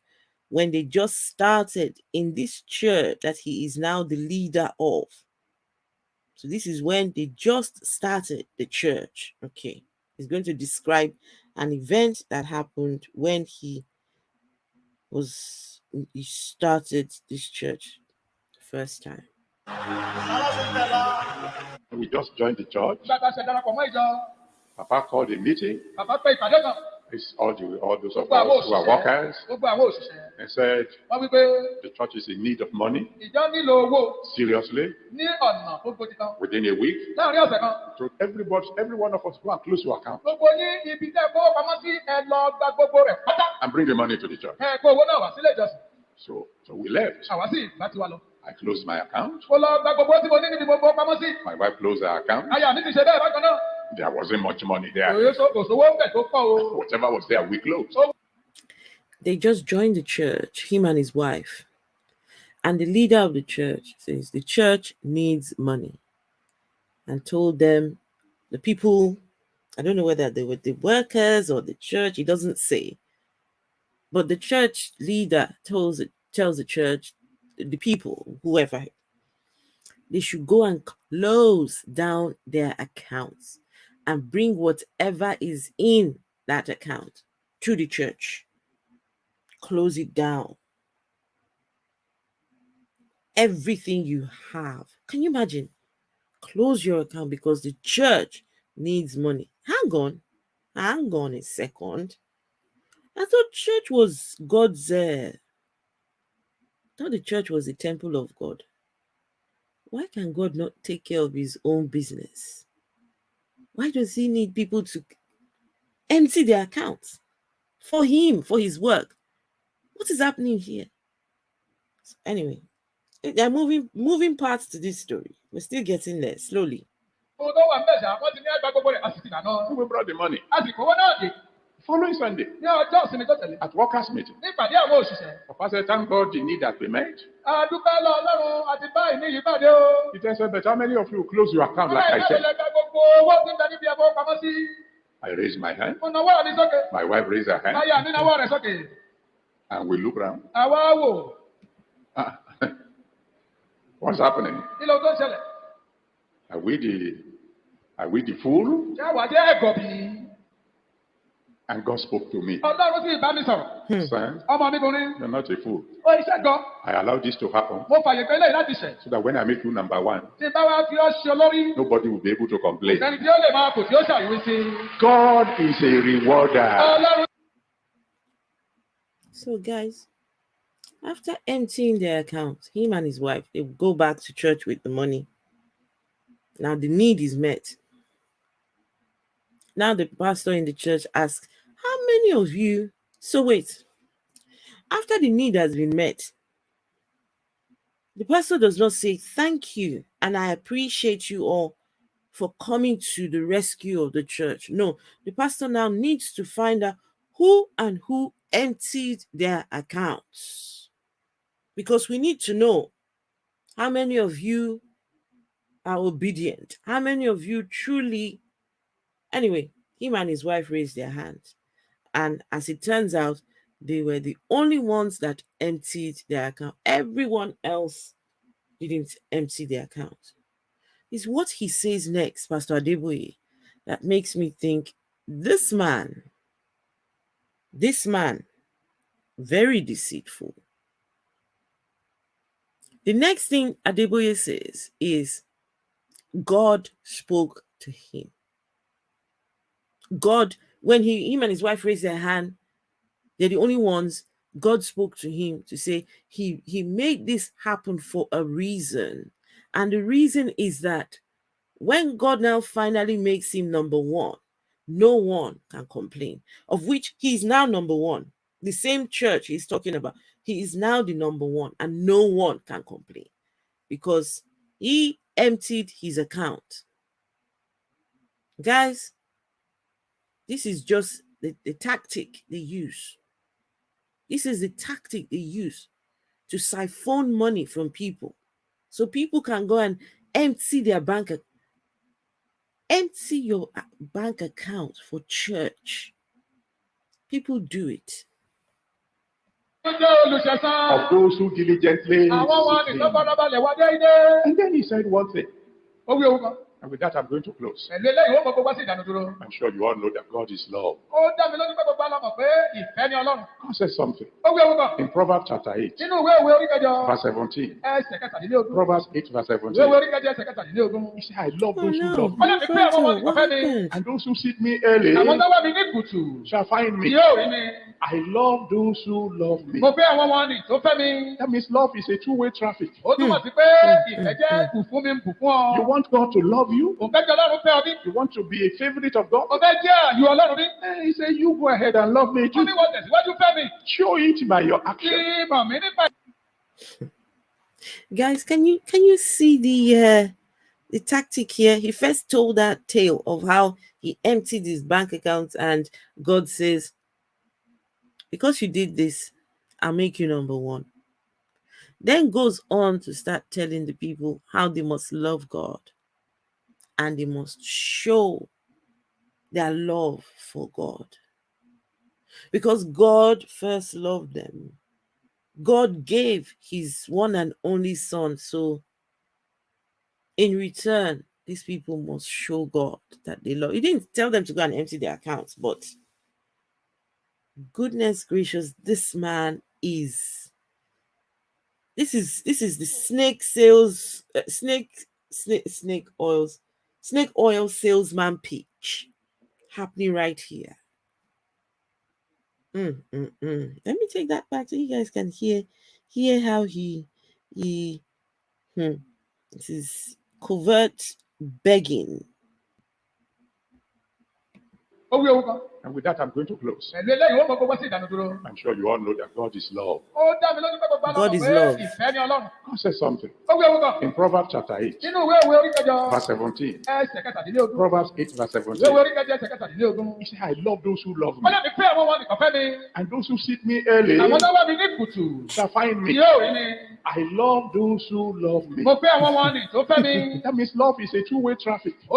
when they just started in this church that he is now the leader of. So this is when they just started the church. Okay. He's going to describe an event that happened when he started this church the first time. We just joined the church. Papa called a meeting. It's all those of us who are workers. I said the church is in need of money. Seriously? Within a week? So every one of us go and close your account and bring the money to the church. So we left. I closed my account. My wife closed her account. There wasn't much money there. Whatever was there, we closed. They just joined the church, him and his wife. And the leader of the church says the church needs money. And told them, the people, I don't know whether they were the workers or the church, he doesn't say. But the church leader tells the church, the people, whoever, they should go and close down their accounts and bring whatever is in that account to the church. Close it down. Everything you have. Can you imagine? Close your account because the church needs money. Hang on a second. I thought church was God's. I thought the church was the temple of God. Why can God not take care of his own business? Why does he need people to empty their accounts for him, for his work? What is happening here? So anyway, there are moving parts to this story. We're still getting there slowly. Who brought the money? Following Sunday, at workers' meeting, Papa said, thank God the need that we met. He said, but how many of you close your account like I said? I raised my hand. My wife raised her hand. And we look around. What's happening? Are we the fool? And God spoke to me. Son, you're not a fool. I allowed this to happen so that when I make you number one, nobody will be able to complain. God is a rewarder. So guys, after emptying their account, him and his wife, they go back to church with the money. Now the need is met. Now the pastor in the church asks, how many of you? So wait, after the need has been met, the pastor does not say thank you and I appreciate you all for coming to the rescue of the church. No, the pastor now needs to find out who emptied their accounts. Because we need to know how many of you are obedient, how many of you truly. Anyway, him and his wife raised their hands. And as it turns out, they were the only ones that emptied their account. Everyone else didn't empty their account. It's what he says next, Pastor Adeboye, that makes me think this man, very deceitful. The next thing Adeboye says is God spoke to him. God, when him and his wife raised their hand, they're the only ones God spoke to him to say he made this happen for a reason. And the reason is that when God now finally makes him number one, no one can complain, of which he is now number one. The same church he's talking about, he is now the number one, and no one can complain because he emptied his account. Guys, this is just the tactic they use. This is the tactic they use to siphon money from people. So people can go and empty their empty your bank account for church. People do it. Of those who diligently. And then he said one thing. And with that, I'm going to close. I'm sure you all know that God is love. God says something in Proverbs chapter 8, verse 17. Proverbs 8, verse 17. He said, I love those who love me. What happened? And those who seek me early shall find me. I love those who love me. That means love is a two-way traffic. You want God to love you? You want to be a favorite of God? He said, you go ahead and love me too. Show it by your action. Guys, can you see the tactic here? He first told that tale of how he emptied his bank account, and God says, because you did this, I'll make you number one. Then goes on to start telling the people how they must love God and they must show their love for God. Because God first loved them. God gave his one and only son. So in return, these people must show God that they love. He didn't tell them to go and empty their accounts, but goodness gracious, this man is. This is the snake oil salesman pitch happening right here. Let me take that back so you guys can hear how he this is covert begging. And with that, I'm going to close. I'm sure you all know that God is love. God is love. God says something in Proverbs chapter 8, verse 17. Proverbs 8, verse 17. He said, I love those who love me. And those who seek me early shall find me. I love those who love me. That means love is a two-way traffic. You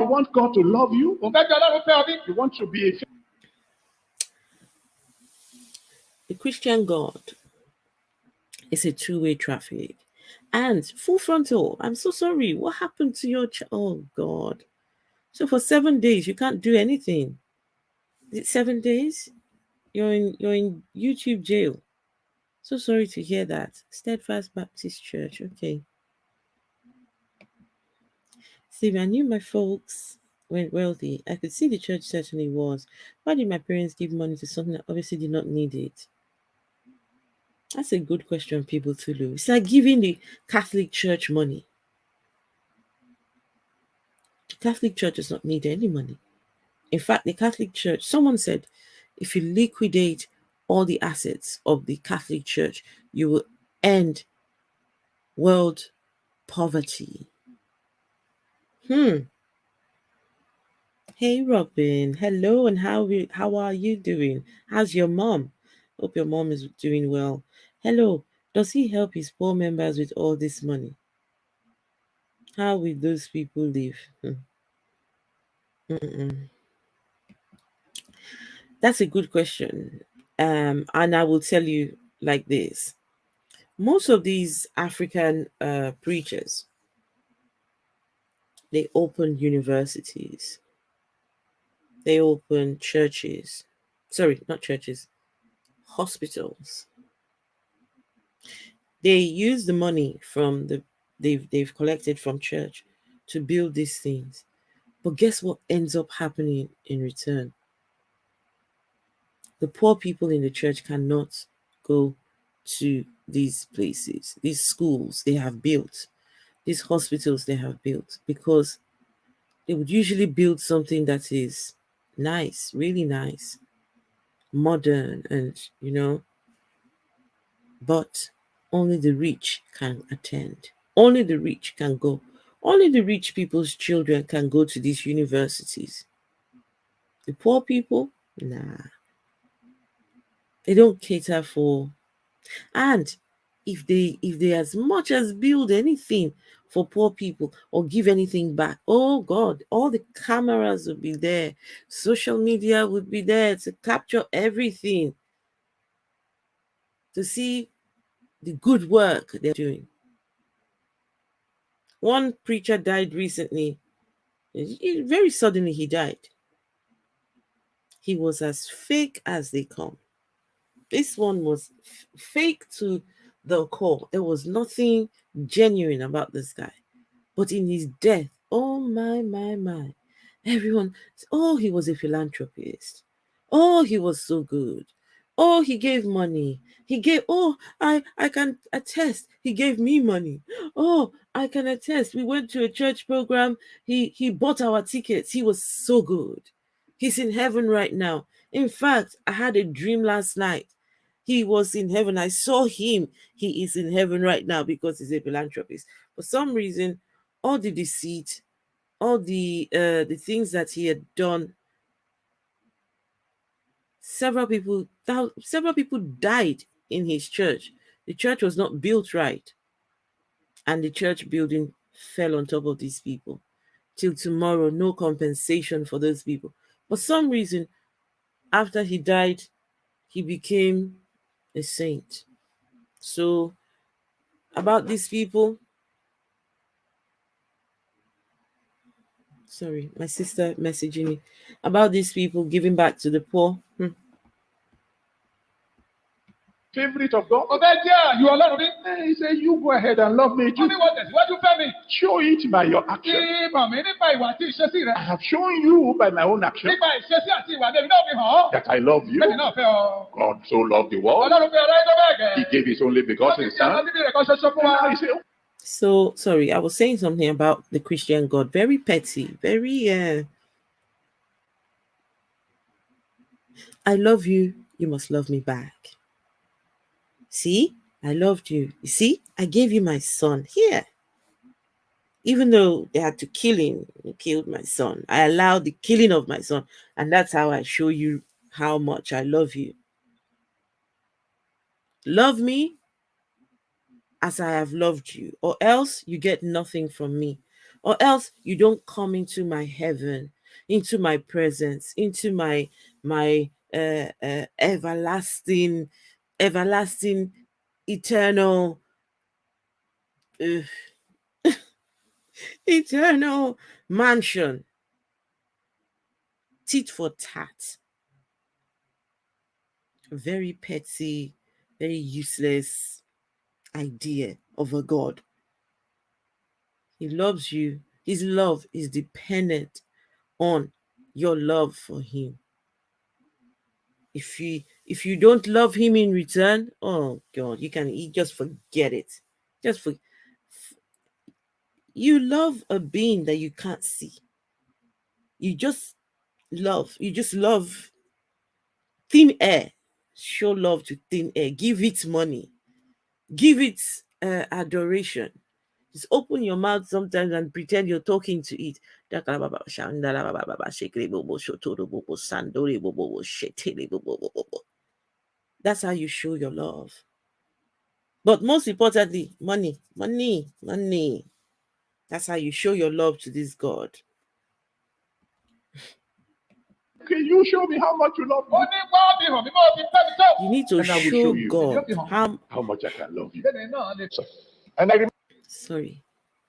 want God to love you? You want to be a... The Christian God is a two-way traffic. And full frontal. I'm so sorry. What happened to your oh God. So for 7 days you can't do anything. Is it 7 days? You're in YouTube jail. So sorry to hear that. Steadfast Baptist Church. Okay. See, I knew my folks weren't wealthy. I could see the church certainly was. Why did my parents give money to something that obviously did not need it? That's a good question, people, to lose. It's like giving the Catholic Church money. The Catholic Church does not need any money. In fact, the Catholic Church, someone said, if you liquidate all the assets of the Catholic Church, you will end world poverty. Hey Robin, hello, and how are you doing? How's your mom? Hope your mom is doing well. Hello, does he help his poor members with all this money? How will those people live? That's a good question. And I will tell you like this. Most of these African preachers, they open universities. They open churches. Sorry, not churches. Hospitals. They use the money from they've collected from church to build these things. But guess what ends up happening in return? The poor people in the church cannot go to these places, these schools they have built, these hospitals they have built, because they would usually build something that is nice, really nice, modern, and but only the rich can attend. Only the rich can go. Only the rich people's children can go to these universities. The poor people, nah, they don't cater for. And if they as much as build anything for poor people or give anything back, oh God, all the cameras would be there, social media would be there to capture everything, to see the good work they're doing. One preacher died recently. Very suddenly he died. He was as fake as they come. This one was fake to the core. There was nothing genuine about this guy. But in his death, oh my, everyone, oh, he was a philanthropist. Oh, he was so good. Oh, he gave money. He gave, oh, I can attest, he gave me money. Oh, I can attest. We went to a church program. He bought our tickets. He was so good. He's in heaven right now. In fact, I had a dream last night. He was in heaven. I saw him. He is in heaven right now because he's a philanthropist. For some reason, all the deceit, all the things that he had done, several people died in his church. The church was not built right, and the church building fell on top of these people. Till tomorrow, no compensation for those people. For some reason, after he died, he became a saint. So about these people, sorry, my sister messaging me about these people giving back to the poor. Favorite of God. You are Lord. He said, you go ahead and love me. Show it by your action. I have shown you by my own action that I love you. God so loved the world. He gave his only begotten son. So sorry, I was saying something about the Christian God. Very petty, very I love you, you must love me back. See, I loved you. You see, I gave you my son. Here. Even though they had to kill him, they killed my son. I allowed the killing of my son. And that's how I show you how much I love you. Love me as I have loved you, or else you get nothing from me, or else you don't come into my heaven, into my presence, into my everlasting, eternal, uh, eternal mansion. Tit for tat. Very petty, very useless idea of a God. He loves you. His love is dependent on your love for him. If you don't love him in return, oh God, you just forget it. Just for you love a being that you can't see. You just love thin air. Show love to thin air. Give it money. Give it adoration. Just open your mouth sometimes and pretend you're talking to it. That's how you show your love. But most importantly, money, money, money. That's how you show your love to this God. Can you show me how much you love me? You need to show God how much I can love you. And I sorry.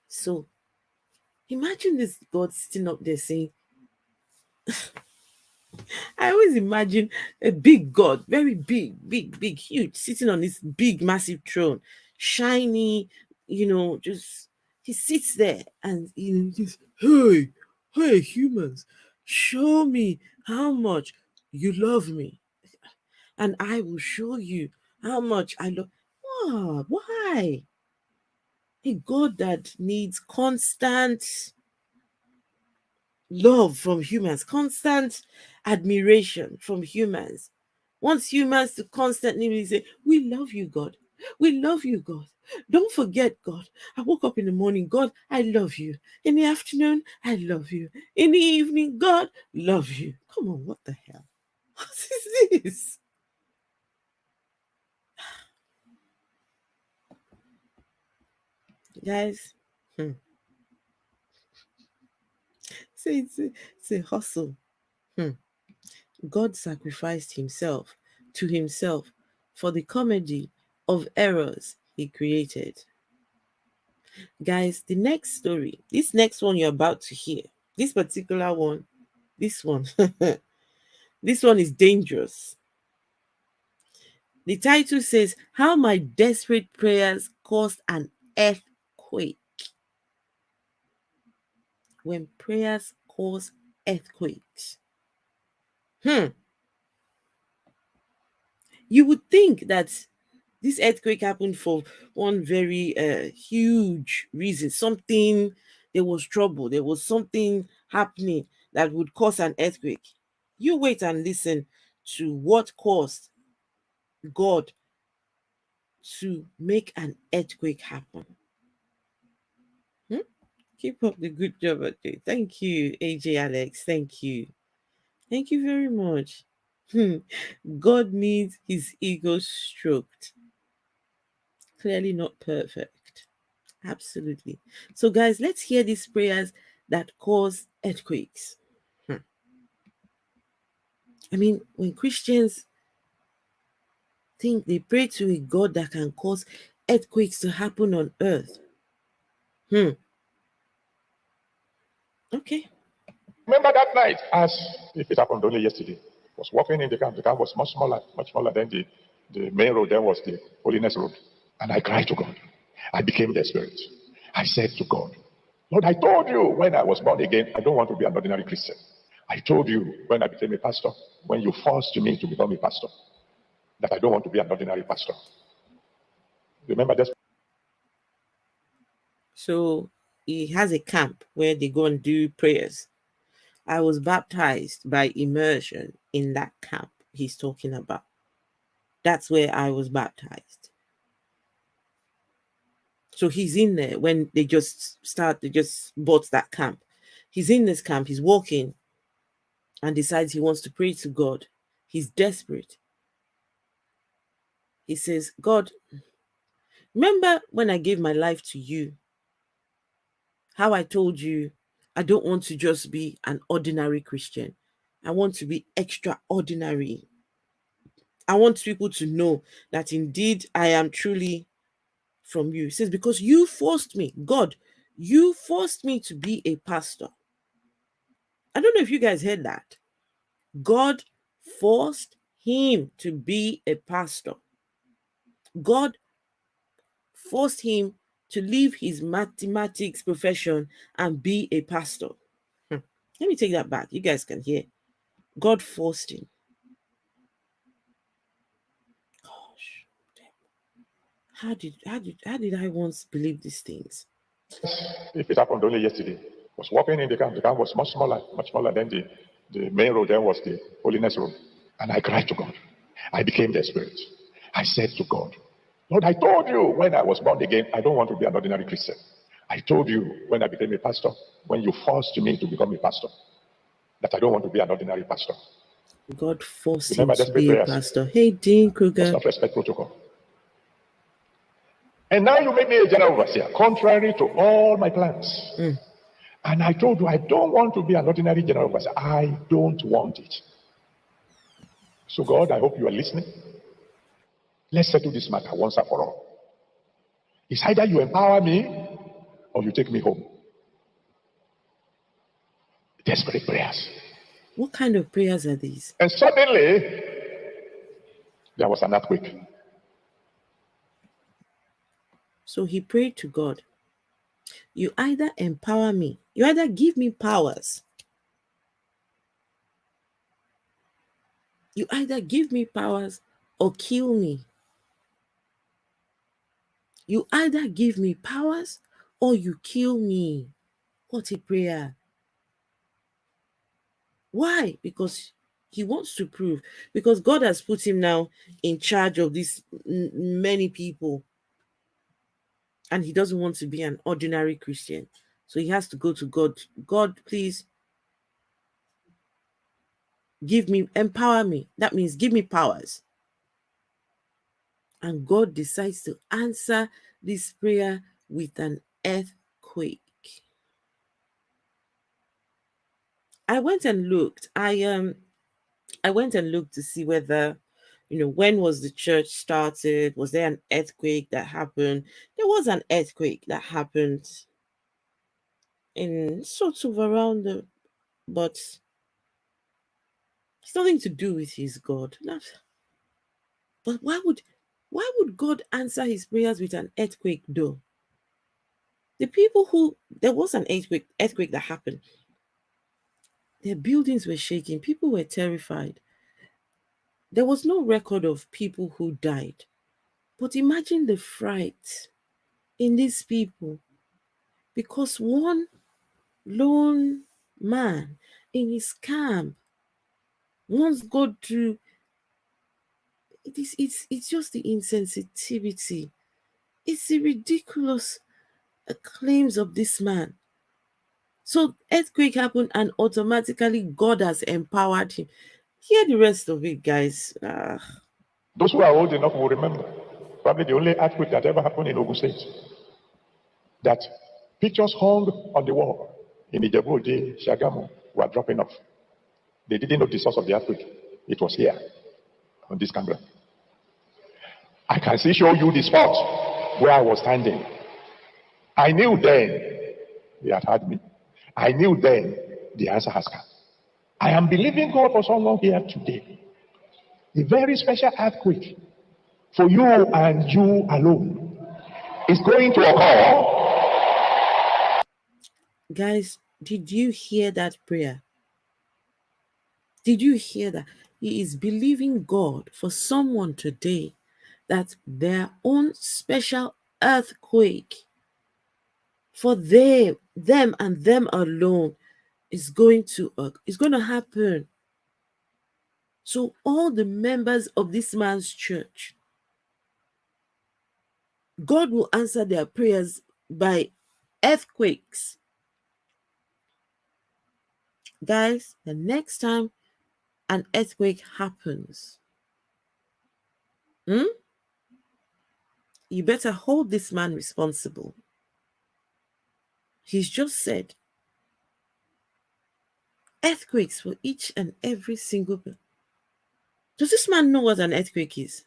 So imagine this God sitting up there saying, I always imagine a big God, very big, huge, sitting on this big, massive throne, shiny, just he sits there and just, hey, humans, show me how much you love me. and I will show you how much I love. Oh, why? A God that needs constant love from humans, constant admiration from humans, wants humans to constantly say, "We love you, God. We love you, God. Don't forget, God. I woke up in the morning, God, I love you. In the afternoon, I love you. In the evening, God, love you." Come on, what the hell? What is this? Guys, so it's a hustle. Hmm. God sacrificed himself for the comedy of errors he created. Guys, the next story, this next one you're about to hear, this particular one, this one, this one is dangerous. The title says, How My Desperate Prayers Caused an Earthquake. When prayers cause earthquakes. You would think that this earthquake happened for one very huge reason. There was trouble, there was something happening that would cause an earthquake. You wait and listen to what caused God to make an earthquake happen. Keep up the good job at it. Thank you, AJ Alex. Thank you. Thank you very much. God needs his ego stroked. Clearly not perfect. Absolutely. So, guys, let's hear these prayers that cause earthquakes. I mean, when Christians think they pray to a God that can cause earthquakes to happen on earth. Okay. Remember that night, as if it happened only yesterday. I was walking in the camp. The camp was much smaller than the main road. There was the holiness road. And I cried to God. I became desperate. I said to God, Lord, I told you when I was born again, I don't want to be an ordinary Christian. I told you when I became a pastor, when you forced me to become a pastor, that I don't want to be an ordinary pastor. Remember this? So he has a camp where they go and do prayers. I was baptized by immersion in that camp he's talking about. That's where I was baptized. So he's in there when they just bought that camp. He's in this camp, he's walking and decides he wants to pray to God. He's desperate. He says, God, remember when I gave my life to you? How I told you I don't want to just be an ordinary Christian. I want to be extraordinary. I want people to know that indeed I am truly from you. He says, because you forced me, God, you forced me to be a pastor. I don't know if you guys heard that. God forced him to be a pastor. God forced him to leave his mathematics profession and be a pastor. Let me take that back. You guys can hear. God forced him. Gosh, how did I once believe these things? If it happened only yesterday, I was walking in the camp. The camp was much smaller than the main road. There was the holiness road. And I cried to God. I became desperate. I said to God, Lord, I told you when I was born again, I don't want to be an ordinary Christian. I told you when I became a pastor, when you forced me to become a pastor, that I don't want to be an ordinary pastor. God forced Remember him to desperate be a prayers. pastor. Hey, Dean Must Kruger. not respect protocol. And now you make me a general overseer, contrary to all my plans. And I told you I don't want to be an ordinary general overseer. I don't want it. So God, I hope you are listening. Let's settle this matter once and for all. It's either you empower me or you take me home. Desperate prayers. What kind of prayers are these? And suddenly, there was an earthquake. So he prayed to God. You either empower me, you either give me powers. You either give me powers or kill me. You either give me powers or you kill me. What a prayer. Why? Because he wants to prove. Because God has put him now in charge of these many people. And he doesn't want to be an ordinary Christian. So he has to go to God. God, please empower me. That means give me powers. And God decides to answer this prayer with an earthquake. I went and looked. I went and looked to see whether, when was the church started? Was there an earthquake that happened? There was an earthquake that happened in sort of around but it's nothing to do with his God. But why would God answer his prayers with an earthquake though? There was an earthquake that happened. Their buildings were shaking. People were terrified. There was no record of people who died. But imagine the fright in these people because one lone man in his camp wants God to. It's just the insensitivity. It's the ridiculous claims of this man. So earthquake happened and automatically God has empowered him. Hear the rest of it, guys. Those who are old enough will remember. Probably the only earthquake that ever happened in Ogun State. That pictures hung on the wall in Ijebu-Ode, Shagamu were dropping off. They didn't know the source of the earthquake. It was here on this camera. I can still show you the spot where I was standing. I knew then he had heard me. I knew then the answer has come. I am believing God for someone here today. A very special earthquake for you and you alone is going to occur. Guys, did you hear that prayer? Did you hear that? He is believing God for someone today that their own special earthquake for them and them alone is going to happen. So all the members of this man's church, God will answer their prayers by earthquakes. Guys, the next time an earthquake happens, you better hold this man responsible. He's just said earthquakes for each and every single person. Does this man know what an earthquake is?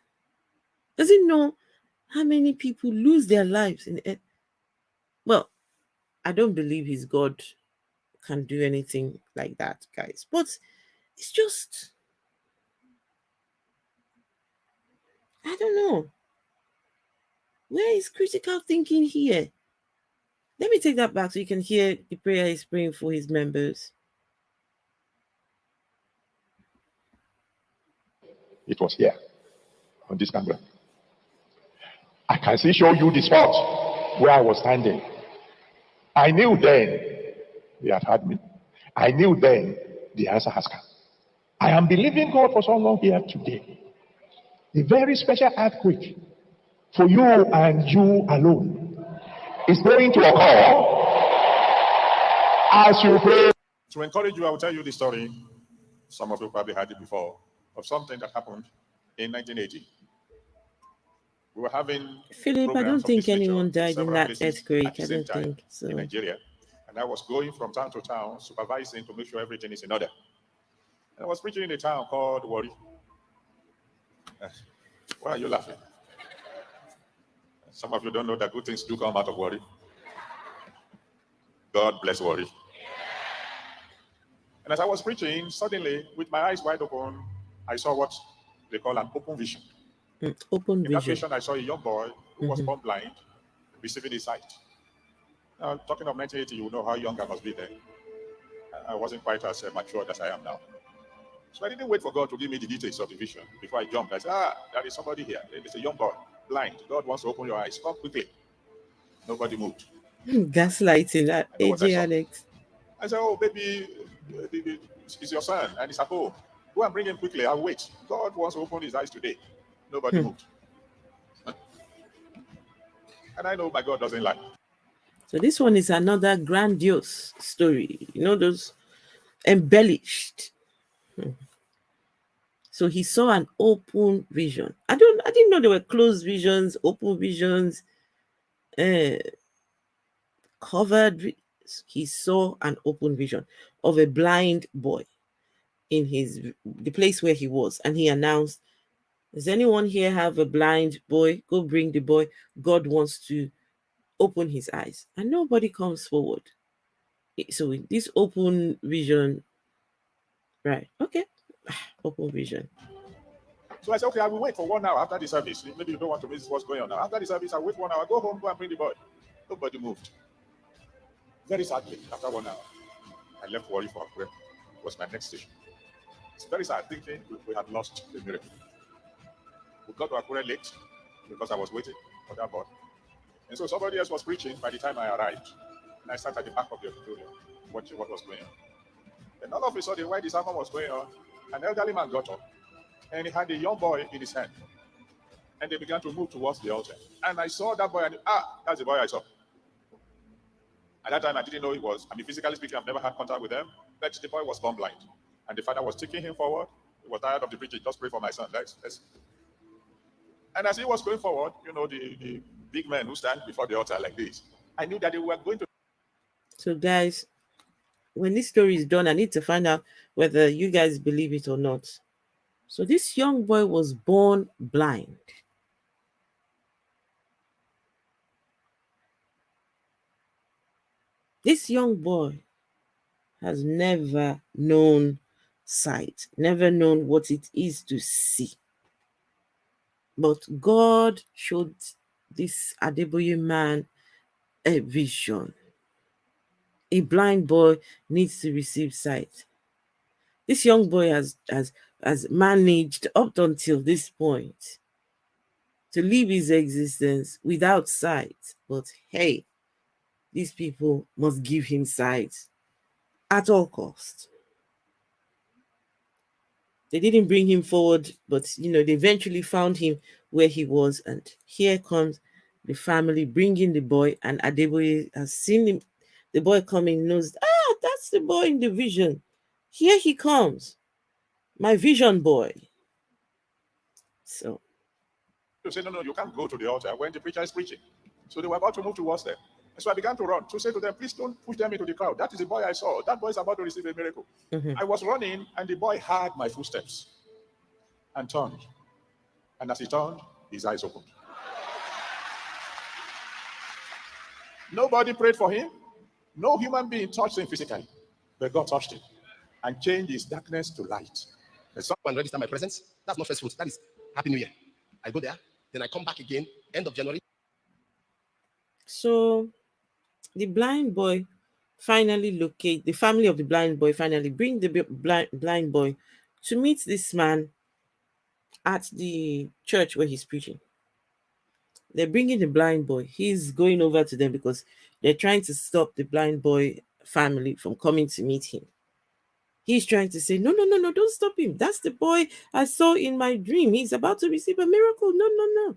Does he know how many people lose their lives in it? Well, I don't believe his God can do anything like that, guys. But it's just, I don't know. Where is critical thinking here? Let me take that back so you can hear the prayer he's praying for his members. It was here on this camera. I can still show you the spot where I was standing. I knew then he had heard me. I knew then the answer has come. I am believing God for someone here today. A very special earthquake for you and you alone is going to occur as you pray. To encourage you, I will tell you the story. Some of you probably heard it before, of something that happened in 1980. We were having Philip, I don't think anyone died in that earthquake. I don't think so. In Nigeria. And I was going from town to town, supervising to make sure everything is in order. And I was preaching in a town called Warri. Why are you laughing? Some of you don't know that good things do come out of Warri. God bless Warri. And as I was preaching, suddenly, with my eyes wide open, I saw what they call an open vision. Open vision. In that vision, I saw a young boy who was born blind, receiving his sight. Now, talking of 1980, you know how young I must be then. I wasn't quite as mature as I am now. So I didn't wait for God to give me the details of the vision before I jumped. I said, there is somebody here. There's a young boy, blind. God wants to open your eyes. Come quickly. Nobody moved. Gaslighting that I know what I AJ saw. Alex. I said, oh, baby, it's your son, and he's at home. Go and bring him quickly. I'll wait. God wants to open his eyes today. Nobody moved. And I know my God doesn't lie. So this one is another grandiose story. You know, those embellished. So he saw an open vision. I didn't know there were closed visions, open visions, covered. He saw an open vision of a blind boy in the place where he was, and he announced, does anyone here have a blind boy? Go bring the boy. God wants to open his eyes. And nobody comes forward. So in this open vision, right? Okay. Open vision. So I said, okay, I will wait for 1 hour after the service. Maybe you don't want to miss what's going on now. After the service, I'll wait 1 hour. Go home, go and bring the boy. Nobody moved. Very sadly, after 1 hour, I left worry for Akure. It was my next station. It's very sad thinking we had lost the miracle. We got to Akure late because I was waiting for that boy. And so somebody else was preaching by the time I arrived. And I sat at the back of the auditorium watching what was going on. And all of a sudden, while the sermon was going on, an elderly man got up and he had a young boy in his hand. And they began to move towards the altar. And I saw that boy and that's the boy I saw. At that time, I didn't know he was. Physically speaking, I've never had contact with him. But the boy was born blind. And the father was taking him forward. He was tired of the preaching. Just pray for my son. Let's. And as he was going forward, the big men who stand before the altar like this, I knew that they were going to. So, guys, when this story is done, I need to find out whether you guys believe it or not. So, this young boy was born blind. This young boy has never known sight, never known what it is to see. But God showed this Adeboye man a vision. A blind boy needs to receive sight. This young boy has managed up until this point to live his existence without sight. But hey, these people must give him sight at all costs. They didn't bring him forward, but they eventually found him where he was. And here comes the family bringing the boy, and Adeboye has seen him. The boy coming, knows, that's the boy in the vision. Here he comes, my vision boy. So To say, no, you can't go to the altar when the preacher is preaching. So they were about to move towards them. And so I began to run to say to them, please don't push them into the crowd. That is the boy I saw. That boy is about to receive a miracle. I was running, and the boy heard my footsteps and turned. And as he turned, his eyes opened. Nobody prayed for him. No human being touched him physically. But God touched him and changed his darkness to light. And someone register my presence. That's not first fruits. That is Happy New Year. I go there, then I come back again, end of January. So the blind boy finally locate the family of the blind boy, finally bring the blind boy to meet this man at the church where he's preaching. They're bringing the blind boy. He's going over to them because they're trying to stop the blind boy family from coming to meet him. He's trying to say, no, don't stop him. That's the boy I saw in my dream. He's about to receive a miracle. No.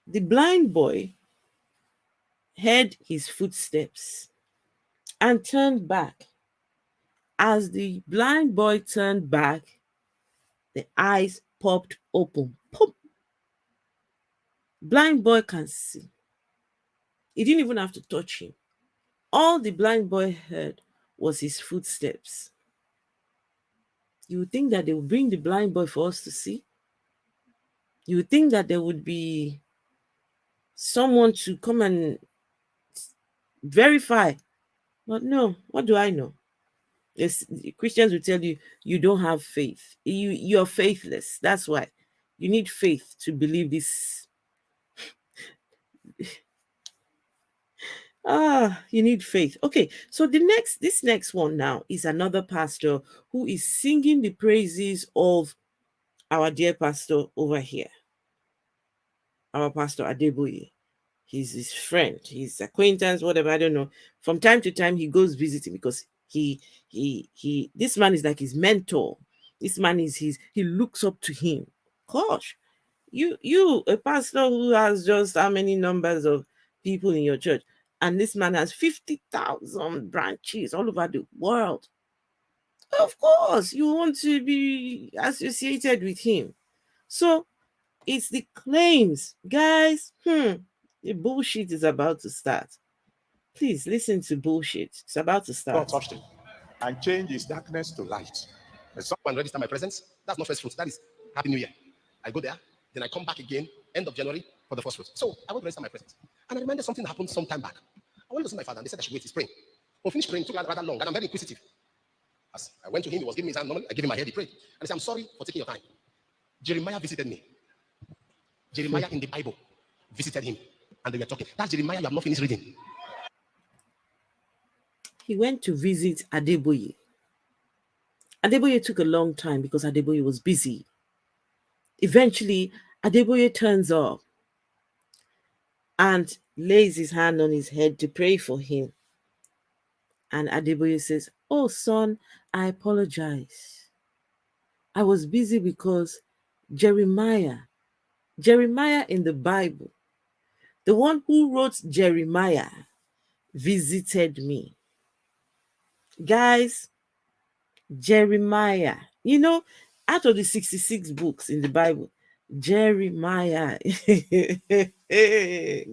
The blind boy heard his footsteps and turned back. As the blind boy turned back, the eyes popped open. Pop. Blind boy can see. He didn't even have to touch him. All the blind boy heard was his footsteps. You would think that they would bring the blind boy for us to see. You would think that there would be someone to come and verify. But no, what do I know? Christians will tell you, you don't have faith. You're faithless. That's why. You need faith to believe this. You need faith. Okay, so this next one now is another pastor who is singing the praises of our dear pastor over here, our Pastor Adeboye. He's his friend, his acquaintance, whatever, I don't know. From time to time, he goes visiting because this man is like his mentor. This man is he looks up to him. Gosh, you a pastor who has just how many numbers of people in your church, and this man has 50,000 branches all over the world. Of course, you want to be associated with him. So it's the claims, guys. The bullshit is about to start. Please listen to bullshit. It's about to God start. touched him and changed his darkness to light. Someone register my presence. That's not first fruit. That is Happy New Year. I go there, then I come back again, end of January for the first fruit. So I went to register my presence. And I remember something happened some time back. I went to see my father and they said I should wait. He's praying. We finished praying, it took rather long, and I'm very inquisitive. As I went to him, he was giving me his hand. Normally, I gave him my head, he prayed. And he said, I'm sorry for taking your time. Jeremiah visited me. Jeremiah in the Bible visited him. And they were talking. That's Jeremiah you have not finished reading. He went to visit Adeboye. Adeboye took a long time because Adeboye was busy. Eventually, Adeboye turns up and lays his hand on his head to pray for him. And Adeboye says, "Oh, son, I apologize. I was busy because Jeremiah in the Bible, the one who wrote Jeremiah, visited me." Guys, Jeremiah, out of the 66 books in the Bible, Jeremiah,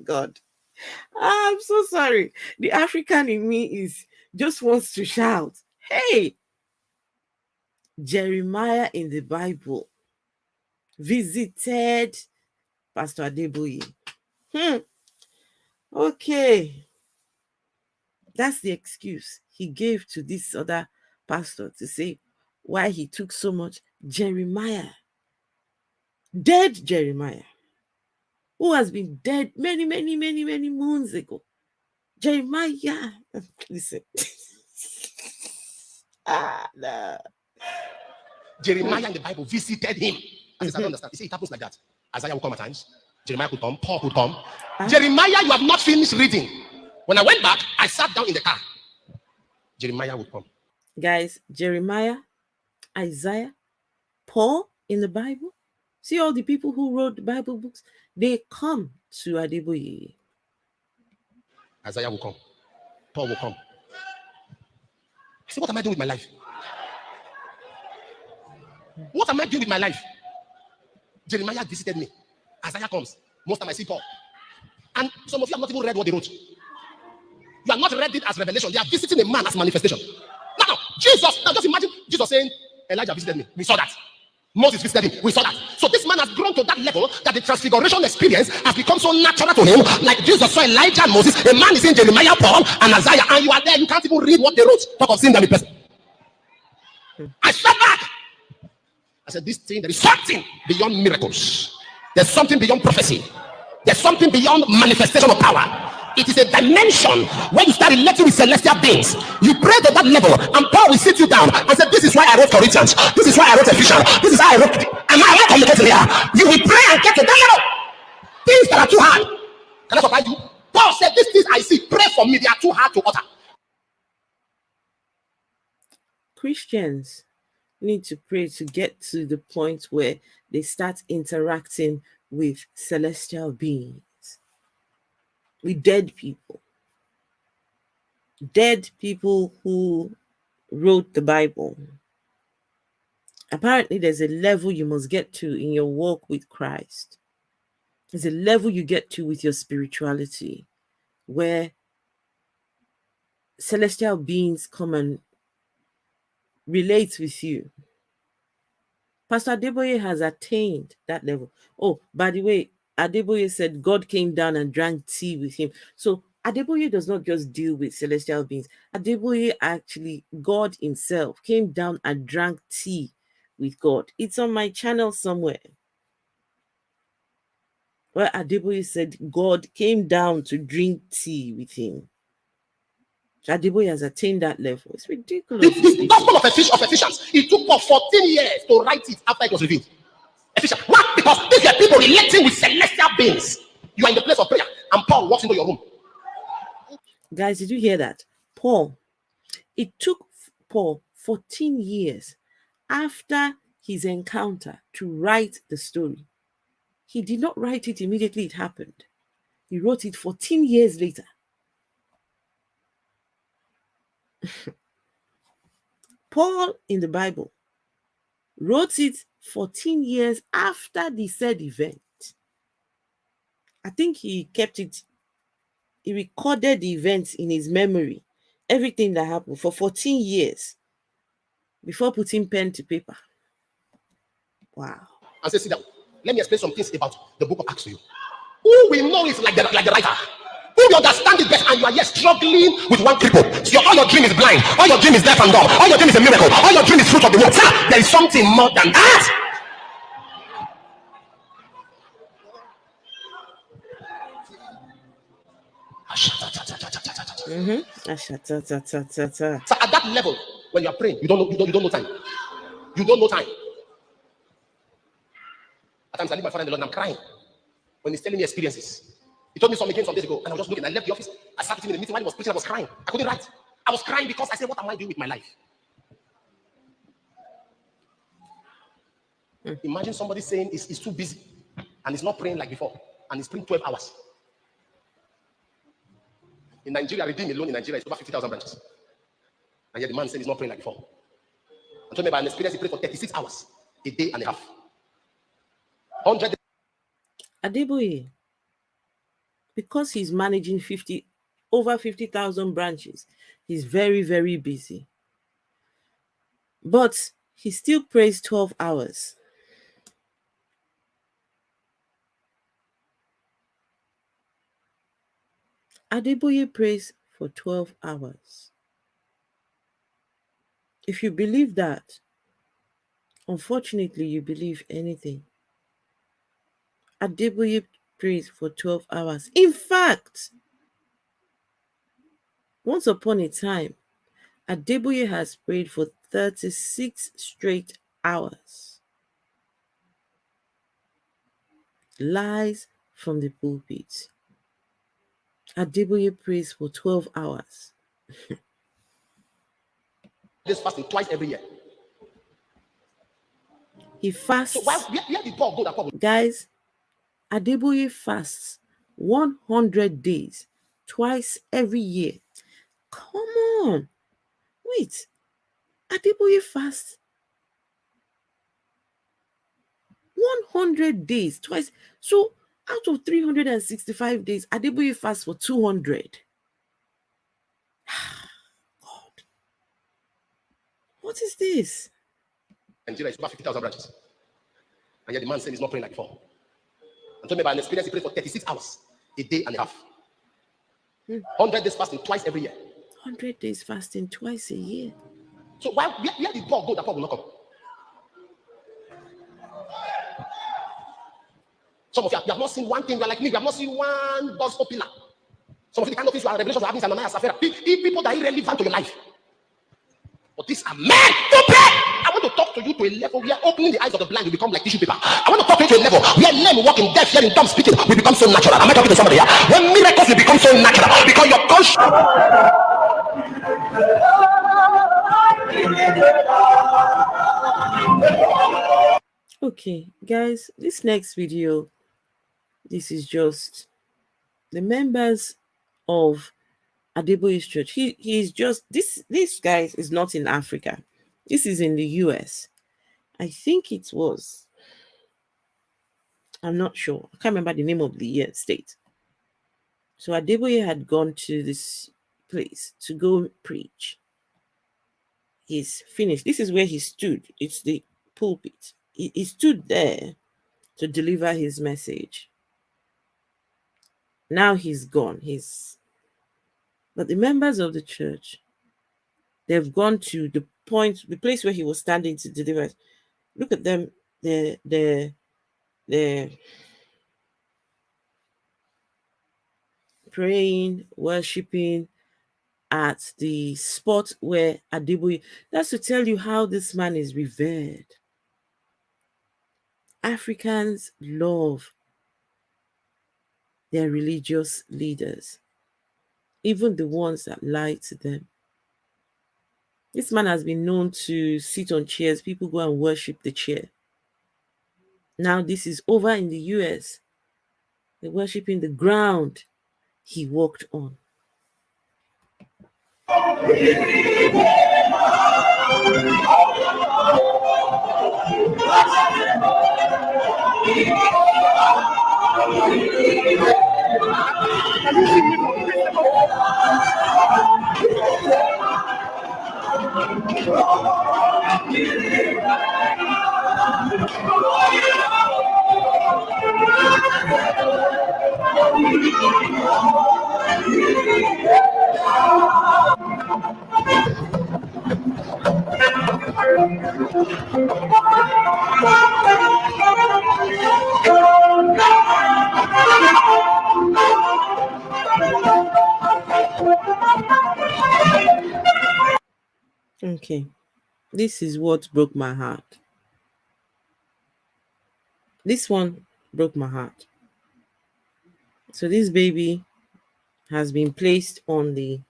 God, I'm so sorry. The African in me just wants to shout, hey, Jeremiah in the Bible visited Pastor Adeboye. Okay. That's the excuse he gave to this other pastor to say why he took so much. Jeremiah, dead Jeremiah, who has been dead many, many, many, many moons ago. Jeremiah, listen. No. Jeremiah in the Bible visited him. I said, I don't understand. You see, it happens like that. Isaiah will come at times. Jeremiah could come. Paul could come. Jeremiah, you have not finished reading. When I went back, I sat down in the car. Jeremiah would come. Guys, Jeremiah, Isaiah, Paul in the Bible. See all the people who wrote the Bible books, they come to Adeboye. Isaiah will come. Paul will come. I said, what am I doing with my life? What am I doing with my life? Jeremiah visited me. Isaiah comes. Most time I see Paul. And some of you have not even read what they wrote. You have not read it as revelation. They are visiting a man as manifestation. No. Jesus. Now just imagine Jesus saying, Elijah visited me. We saw that. Moses visited him. We saw that. So this man has grown to that level that the transfiguration experience has become so natural to him. Like Jesus saw Elijah and Moses. A man is in Jeremiah, Paul, and Isaiah. And you are there. You can't even read what they wrote. Talk of seeing them in person. I sat back. I said, this thing, there is something beyond miracles. There's something beyond prophecy. There's something beyond manifestation of power. It is a dimension where you start relating with celestial beings. You pray to that level, and Paul will sit you down and say, this is why I wrote Corinthians. This is why I wrote Ephesians. This is how I wrote. Am I communicating here? You will pray and get to that level. Things that are too hard. Can I surprise you? Paul said, these things I see, pray for me. They are too hard to utter. Christians need to pray to get to the point where they start interacting with celestial beings, with dead people who wrote the Bible. Apparently, there's a level you must get to in your walk with Christ. There's a level you get to with your spirituality where celestial beings come and relate with you. Pastor Adeboye has attained that level. Oh, by the way, Adeboye said God came down and drank tea with him. So Adeboye does not just deal with celestial beings. Adeboye actually, God himself came down and drank tea with God. It's on my channel somewhere, where Adeboye said God came down to drink tea with him. Adeboye has attained that level. It's ridiculous. The gospel of Ephesians, it took Paul 14 years to write it after it was revealed. Ephesians. Why? Because these are people relating with celestial beings. You are in the place of prayer, and Paul walks into your room. Guys, did you hear that? It took Paul 14 years after his encounter to write the story. He did not write it immediately it happened. He wrote it 14 years later. Paul in the Bible wrote it 14 years after the said event. I think he recorded the events in his memory, everything that happened for 14 years before putting pen to paper. Wow. And say, sit down. Let me explain some things about the book of Acts to you. Who will know it like the writer? Who will understand it best? And you are yet struggling with one cripple. All your dream is blind. All your dream is deaf and dumb. All your dream is a miracle. All your dream is fruit of the womb. Sir, there is something more than that. So at that level, when you are praying, you don't know time. You don't know time. At times I leave my father in the Lord and I'm crying when he's telling me experiences. He told me something some days ago, and I was just looking. I left the office. I sat with him in the meeting while he was preaching. I was crying. I couldn't write. I was crying because I said, what am I doing with my life? Imagine somebody saying he's too busy and he's not praying like before, and he's praying 12 hours. In Nigeria, Redeem alone in Nigeria is over 50,000 branches. And yet the man said he's not praying like before. And told me by an experience, he prayed for 36 hours, a day and a half. 100. Adeboye, because he's managing over 50,000 branches, he's very, very busy. But he still prays 12 hours. Adeboye prays for 12 hours. If you believe that, unfortunately, you believe anything. Adeboye prays for 12 hours. In fact, once upon a time, Adeboye has prayed for 36 straight hours. Lies from the pulpit. Adeboye prays for 12 hours. This fasting twice every year. He fasts. So where did Paul go that Paul? Guys, Adeboye fasts 100 days, twice every year. Come on. Wait. Adeboye fasts 100 days, twice. So out of 365 days, Adeboye fasts for 200. God. What is this? Nigeria is over 50,000 branches. And yet the man said he's not praying like before. And told me by an experience, he prayed for 36 hours, a day and a half. 100 days fasting twice every year. 100 days fasting twice a year. So where did Paul go that Paul will not come? Some of you have not seen one thing. You are like me. You have not seen one gospel pillar. Some of you, the kind of things you are revelations are happening in Ananias Sapphira. People that are irrelevant to your life. But these are men to pray. I want to talk to you to a level where opening the eyes of the blind will become like tissue paper. I want to talk to you to a level where lame walking, deaf, hearing, dumb, speaking will become so natural. Am I talking to somebody here? When miracles will become so natural because your conscience. Okay, guys, this next video, this is just the members of Adeboye's church. He's just this guy is not in Africa. This is in the US. I think it was. I'm not sure. I can't remember the name of the state. So Adeboye had gone to this place to go preach. He's finished. This is where he stood. It's the pulpit. He stood there to deliver his message. Now he's gone. But the members of the church, they've gone to the place where he was standing to deliver. Look at them. They're praying, worshiping. at the spot where Adeboye, that's to tell you how this man is revered. Africans love their religious leaders, even the ones that lie to them. This man has been known to sit on chairs. People go and worship the chair. Now this is over in the US. They're worshiping the ground he walked on. Okay, this is what broke my heart. This one broke my heart. So this baby has been placed on the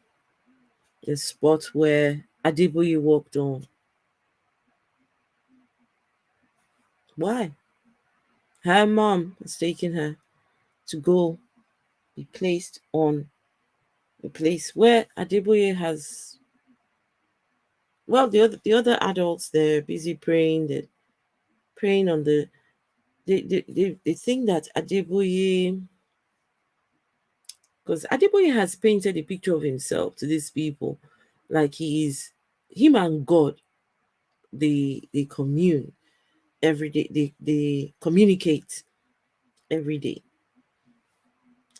spot where Adeboye walked on. Why? Her mom has taken her to go be placed on the place where Adeboye has, well, the other adults, they're busy praying. They're praying on the, they think that Adeboye, because Adeboye has painted a picture of himself to these people, like he is, him and God, they commune every day, they communicate every day.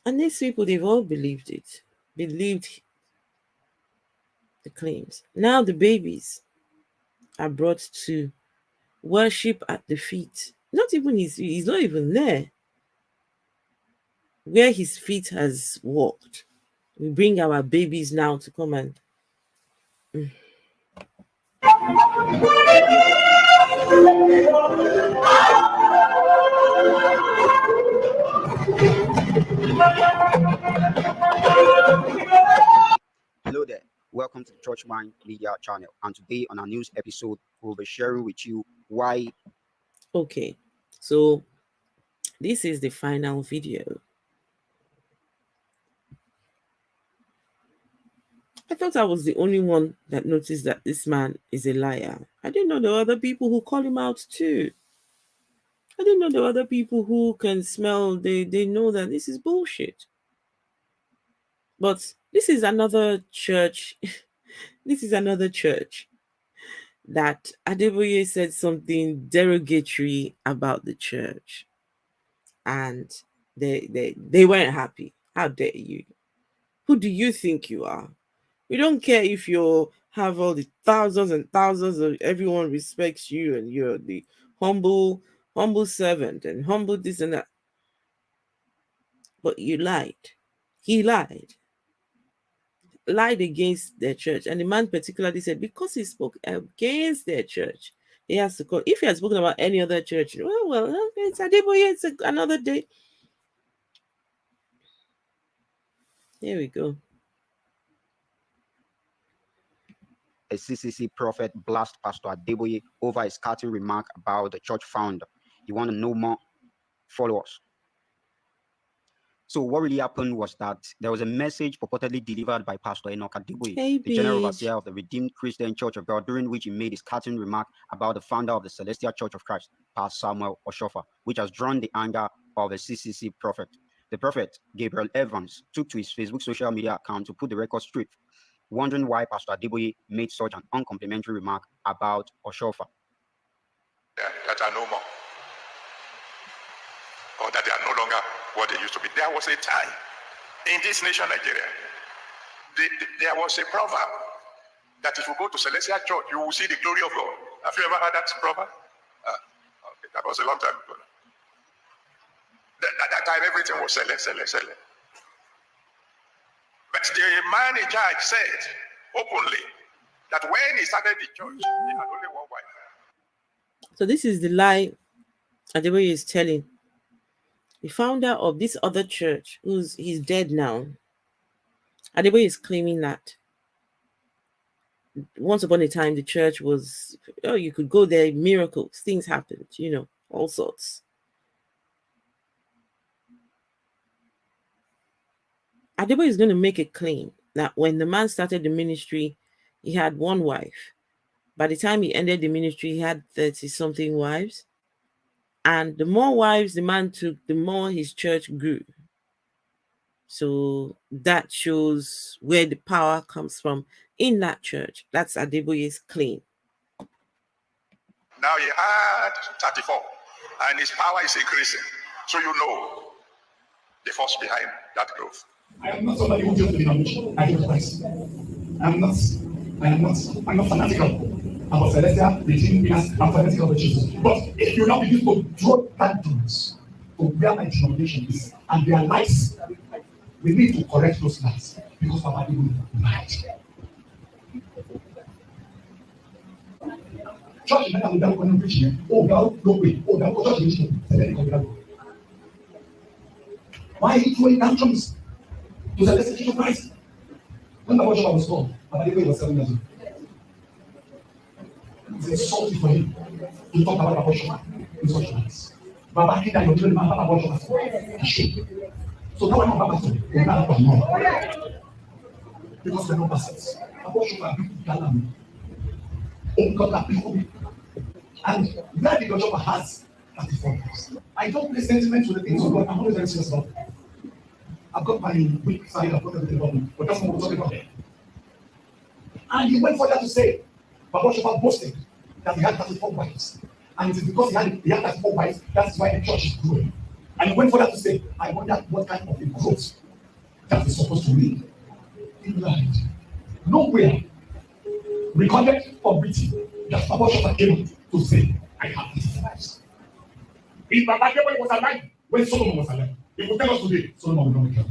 And these people, they've all believed it, believed the claims. Now the babies are brought to worship at the feet. Not even he's not even there where his feet has walked. We bring our babies now to come and Hello there. Welcome to the Church Mind Media channel. And today on our news episode, we'll be sharing with you why. Okay, so this is the final video. I thought I was the only one that noticed that this man is a liar. I didn't know there were other people who call him out too. I didn't know there were other people who can smell, they know that this is bullshit. But this is another church. This is another church that Adeboye said something derogatory about the church. And they weren't happy. How dare you? Who do you think you are? We don't care if you have all the thousands and thousands of everyone respects you and you're the humble servant and humble this and that. But you lied. He lied against their church. And the man particularly said because he spoke against their church, he has to call. If he had spoken about any other church, well, it's Adeboye, it's another day. Here we go. A CCC prophet blast Pastor Adeboye over a scathing remark about the church founder. You want to know more? Follow us. So what really happened was that there was a message purportedly delivered by Pastor Enoch Adeboye, the general overseer of the Redeemed Christian Church of God, during which he made a scathing remark about the founder of the Celestial Church of Christ, Pastor Samuel Oshofa, which has drawn the anger of the CCC prophet. The prophet, Gabriel Evans, took to his Facebook social media account to put the record straight, wondering why Pastor Adeboye made such an uncomplimentary remark about Oshofa. That are no more, or that they are no longer what they used to be. There was a time in this nation, Nigeria, there was a proverb that if you go to Celestial Church, you will see the glory of God. Have you ever heard that proverb? Okay, that was a long time ago. At that time, everything was selling. But the man in charge said openly that when he started the church, he had only one wife. So this is the lie Adeboye is telling. The founder of this other church, he's dead now, Adeboye is claiming that once upon a time the church was, you could go there, miracles, things happened, all sorts. Adeboye is going to make a claim that when the man started the ministry, he had one wife. By the time he ended the ministry, he had 30-something wives. And the more wives the man took, the more his church grew. So that shows where the power comes from in that church. That's Adeboye's claim. Now he had 34, and his power is increasing. So you know the force behind that growth. I am not somebody who deals with denomination. I deal with Christ. I'm not fanatical about celestial, between winners, I'm fanatical about Jesus. But if you now begin to draw that truths to where my denomination is and their lies, we need to correct those lies because of our people lied. Church men are going to preach here. Oh, God, no way. Oh, God, church preaching. Why are you throwing tantrums to the destination of Christ? When the worship was called, Adeboye was 7 years old. It's insulting for him to talk about abortion in such ways. Baba Kida, you're telling me about abortion. So now I'm about to go down for more. Because we're not pastors. Abortion are people gathering. Oh, God, that people. And that the church has 34 years. I don't play sentiment to the things of God. I'm always very serious about it. I've got my weak side, I've got everything about me, but that's not what we're talking about. And he went further to say, Baba Shofar boasted that he had 34 wives. And it is because he had 34 wives, that's why the church is growing. And he went further to say, I wonder what kind of a growth that is supposed to mean. He lied. Nowhere recorded or written that Baba Shofar came to say, I have 34 wives. If Baba Adeboye was alive when Solomon was alive, he would tell us today, Solomon will not be killed.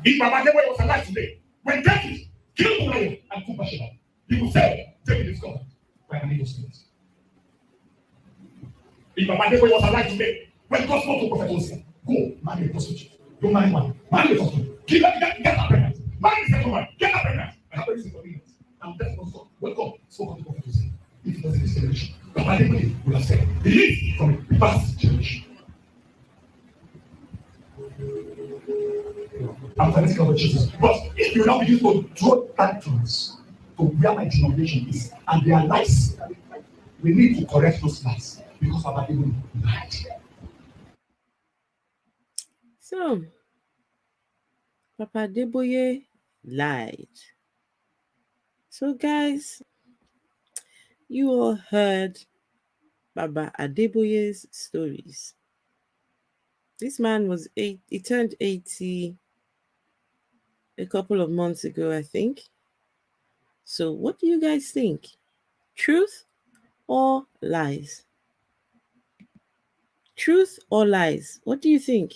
If Baba Adeboye was alive today, when David killed Goliath and took Bathsheba, he would say, David is God by an evil spirit. If Baba Adeboye was alive today, when God spoke to Prophet Hosea, go marry a prostitute. Don't marry one, marry a prostitute. Get her pregnant. Marry the second one, get her pregnant. I have everything for me. And that's what God spoke to Prophet Hosea. If it was in this generation, Baba Adeboye would have said, he lives from a past generation. I'm fanatical about Jesus. But if you now begin to draw that truths to where my denomination is and their lies, we need to correct those lies because Papa Adeboye lied. So, Papa Adeboye lied. So, guys, you all heard Baba Adeboye's stories. This man he turned 80 a couple of months ago, I think. So what do you guys think? Truth or lies? Truth or lies? What do you think?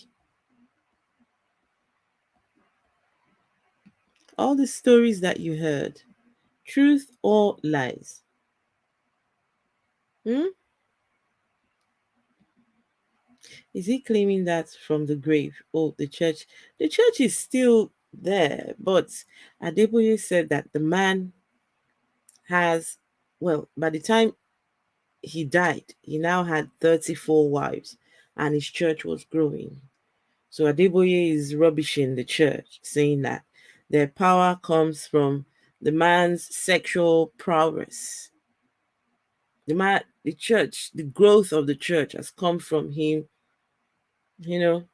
All the stories that you heard, truth or lies? Is he claiming that from the grave? Oh, the church is still there, but Adeboye said that the man has, by the time he died, he now had 34 wives and his church was growing. So Adeboye is rubbishing the church, saying that their power comes from the man's sexual prowess. The church, the growth of the church has come from him,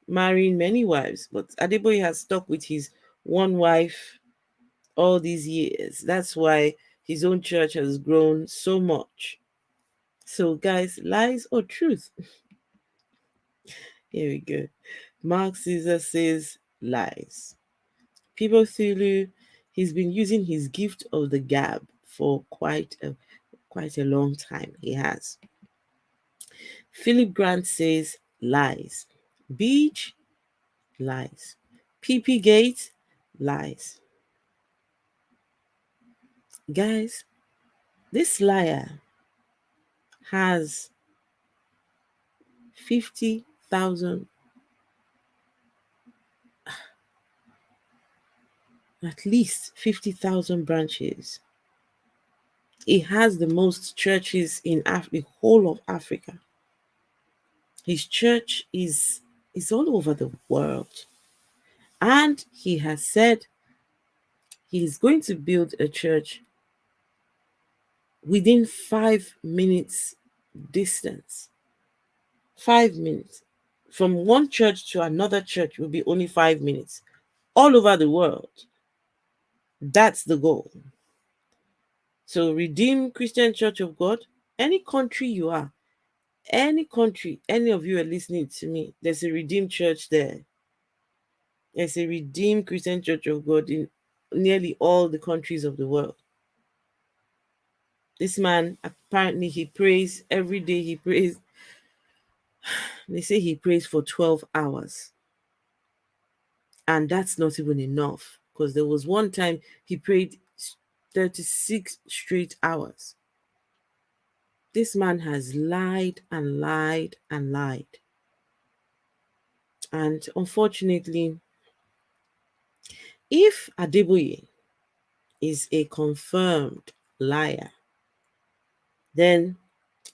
marrying many wives. But Adeboye has stuck with his one wife all these years. That's why his own church has grown so much. So, guys, lies or truth? Here we go. Mark Caesar says lies. People Thulu, he's been using his gift of the gab for quite a long time. He has. Philip Grant says lies. Beach, lies. PP Gate, lies. Guys, this liar has 50,000, at least 50,000 branches. He has the most churches in the whole of Africa. His church is all over the world. And he has said he is going to build a church within 5 minutes distance. 5 minutes. From one church to another church will be only 5 minutes. All over the world. That's the goal. So, Redeemed Christian Church of God, any country you are, any country, any of you are listening to me, there's a Redeemed Church there. There's a Redeemed Christian Church of God in nearly all the countries of the world. This man, apparently, he prays every day. He prays. They say he prays for 12 hours. And that's not even enough. Because there was one time he prayed 36 straight hours. This man has lied and lied and lied. And unfortunately, if Adeboye is a confirmed liar, then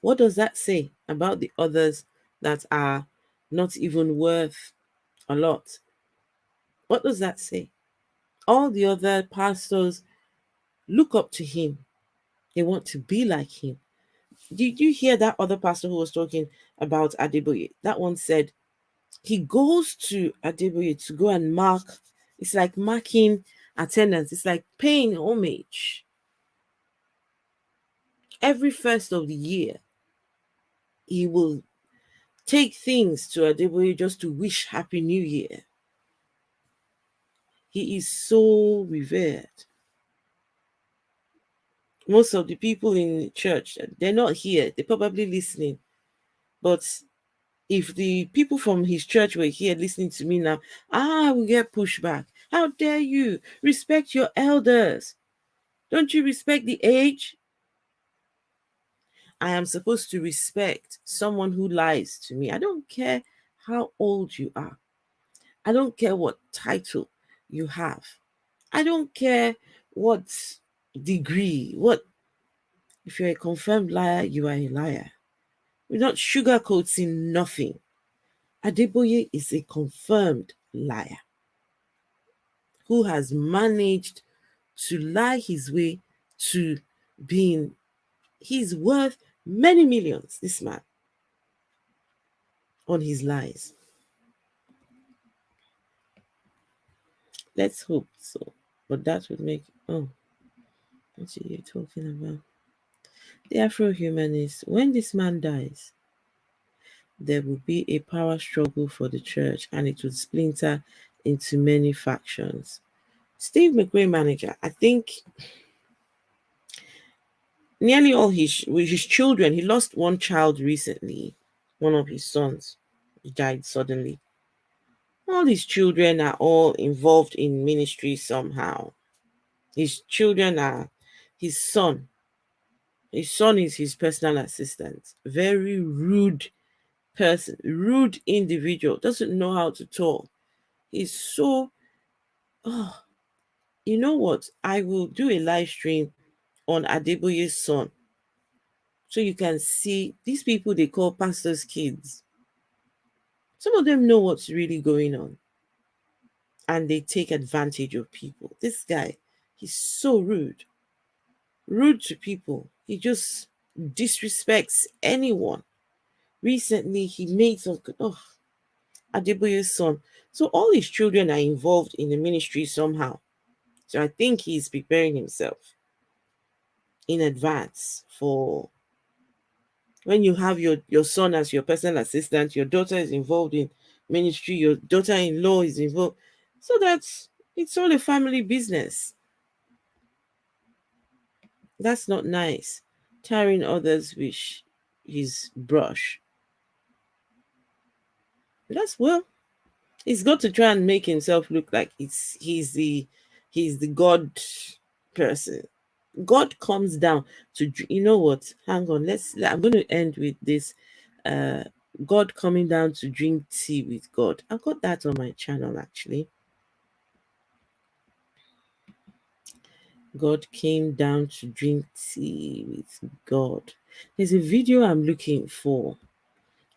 what does that say about the others that are not even worth a lot? What does that say? All the other pastors look up to him. They want to be like him. Did you hear that other pastor who was talking about Adeboye? That one said he goes to Adeboye to go and mark. It's like marking attendance. It's like paying homage. Every first of the year, he will take things to Adeboye just to wish Happy New Year. He is so revered. Most of the people in the church, they're not here. They're probably listening. But if the people from his church were here listening to me now, we get pushback. How dare you respect your elders? Don't you respect the age? I am supposed to respect someone who lies to me. I don't care how old you are. I don't care what title you have. I don't care what degree. If you're a confirmed liar, you are a liar. We're not sugarcoating nothing. Adeboye is a confirmed liar who has managed to lie his way to being, he's worth many millions, this man, on his lies. Let's hope so. But that would make, what are you talking about? The Afro-humanists, when this man dies, there will be a power struggle for the church and it will splinter into many factions. Steve McRae manager, I think nearly all his children, he lost one child recently. One of his sons died suddenly. All his children are all involved in ministry somehow. His children are his son. His son is his personal assistant. Very rude person, rude individual, doesn't know how to talk. He's so, you know what? I will do a live stream on Adeboye's son. So you can see these people they call pastors' kids. Some of them know what's really going on. And they take advantage of people. This guy, he's so rude. Rude to people. He just disrespects anyone. Recently, he made some, Adeboye's son. So all his children are involved in the ministry somehow. So I think he's preparing himself in advance for when you have your son as your personal assistant, your daughter is involved in ministry, your daughter-in-law is involved. So that's it's all a family business. That's not nice. Tearing others with his brush. That's well. He's got to try and make himself look like he's the God person. God comes down to, you know what? Hang on, I'm going to end with this. God coming down to drink tea with God. I've got that on my channel actually. God came down to drink tea with God. There's a video I'm looking for,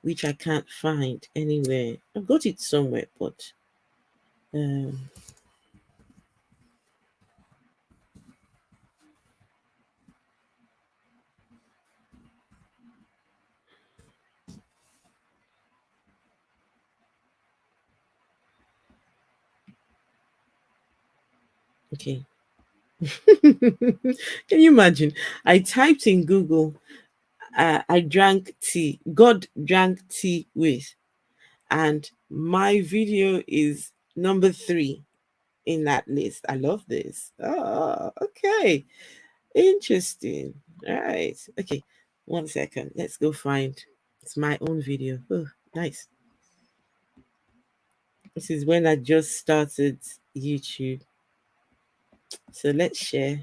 which I can't find anywhere. I've got it somewhere, but okay. Can you imagine? I typed in Google, I drank tea. God drank tea with, and my video is number 3 in that list. I love this. Oh, okay. Interesting. All right. Okay. 1 second. Let's go find. It's my own video. Oh, nice. This is when I just started YouTube. So let's share.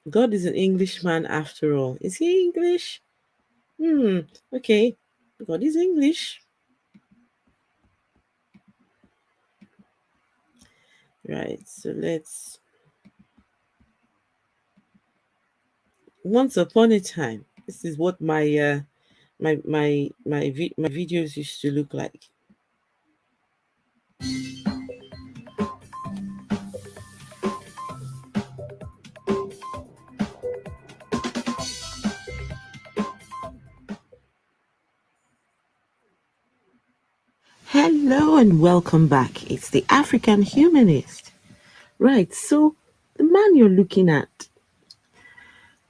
God is an Englishman after all. Is he English? Okay. God is English. Right. So let's. Once upon a time, this is what my my videos used to look like. Hello and welcome back. It's the African Humanist. Right, so the man you're looking at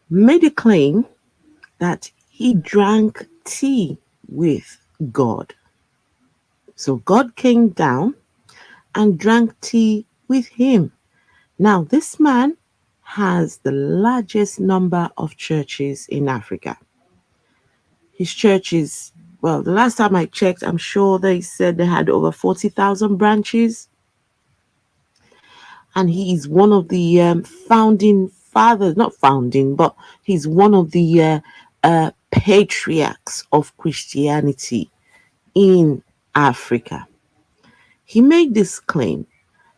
made a claim that he drank tea with God. So God came down and drank tea with him. Now, this man has the largest number of churches in Africa. His church is, well, the last time I checked, I'm sure they said they had over 40,000 branches. And he is one of the founding fathers, not founding, but he's one of the patriarchs of Christianity in Africa. He made this claim.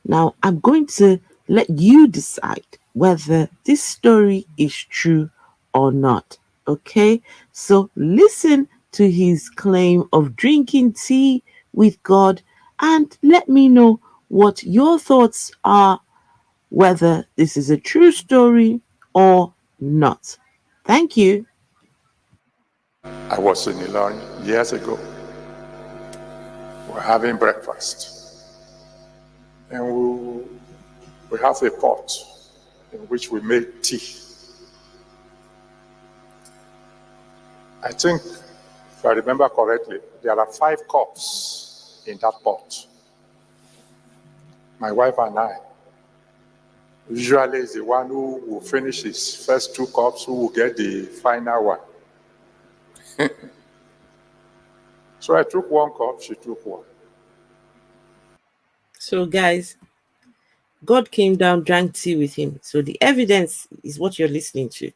Now, I'm going to let you decide whether this story is true or not. Okay? So listen to his claim of drinking tea with God and let me know what your thoughts are, whether this is a true story or not. Thank you. I was in Ilorin years ago. We're having breakfast. And we have a pot in which we make tea. I think, if I remember correctly, there are 5 cups in that pot. My wife and I, usually is the one who will finish his first 2 cups, who will get the final one. So I took 1 cup, she took 1. So, guys, God came down, drank tea with him. So the evidence is what you're listening to.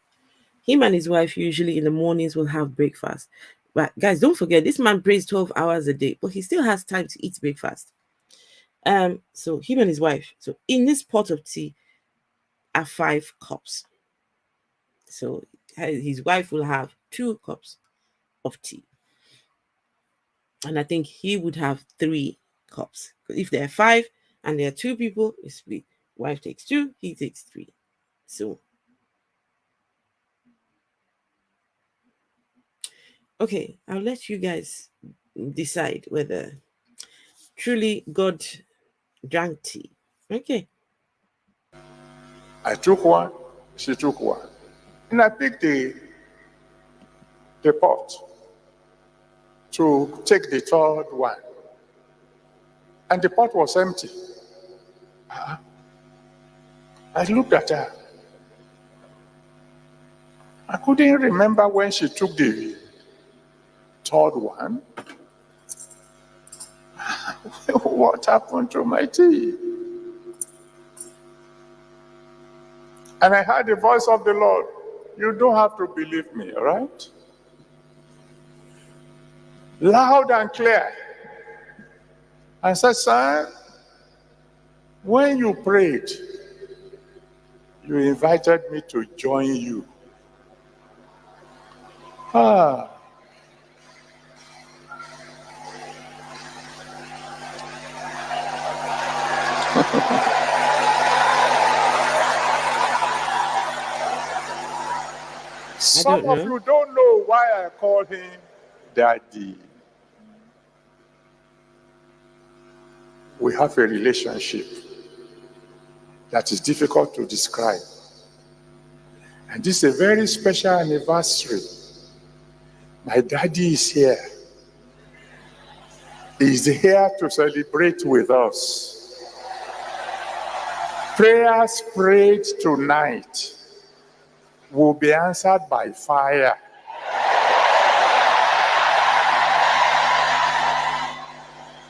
Him and his wife usually in the mornings will have breakfast. But guys, don't forget, this man prays 12 hours a day, but he still has time to eat breakfast. So him and his wife. So in this pot of tea are 5 cups. So his wife will have 2 cups of tea. And I think he would have 3 cups. Because if there are 5 and there are 2 people, it's split. Wife takes 2, he takes 3. So okay, I'll let you guys decide whether truly God drank tea. Okay. I took 1, she took 1. And I picked the pot to take the 3rd one. And the pot was empty. I looked at her. I couldn't remember when she took the third one. What happened to my tea? And I heard the voice of the Lord. You don't have to believe me, all right? Loud and clear. I said, son, when you prayed, you invited me to join you. Ah. Some of you don't know why I call him Daddy. We have a relationship that is difficult to describe. And this is a very special anniversary. My daddy is here. He's here to celebrate with us. Prayers prayed tonight will be answered by fire.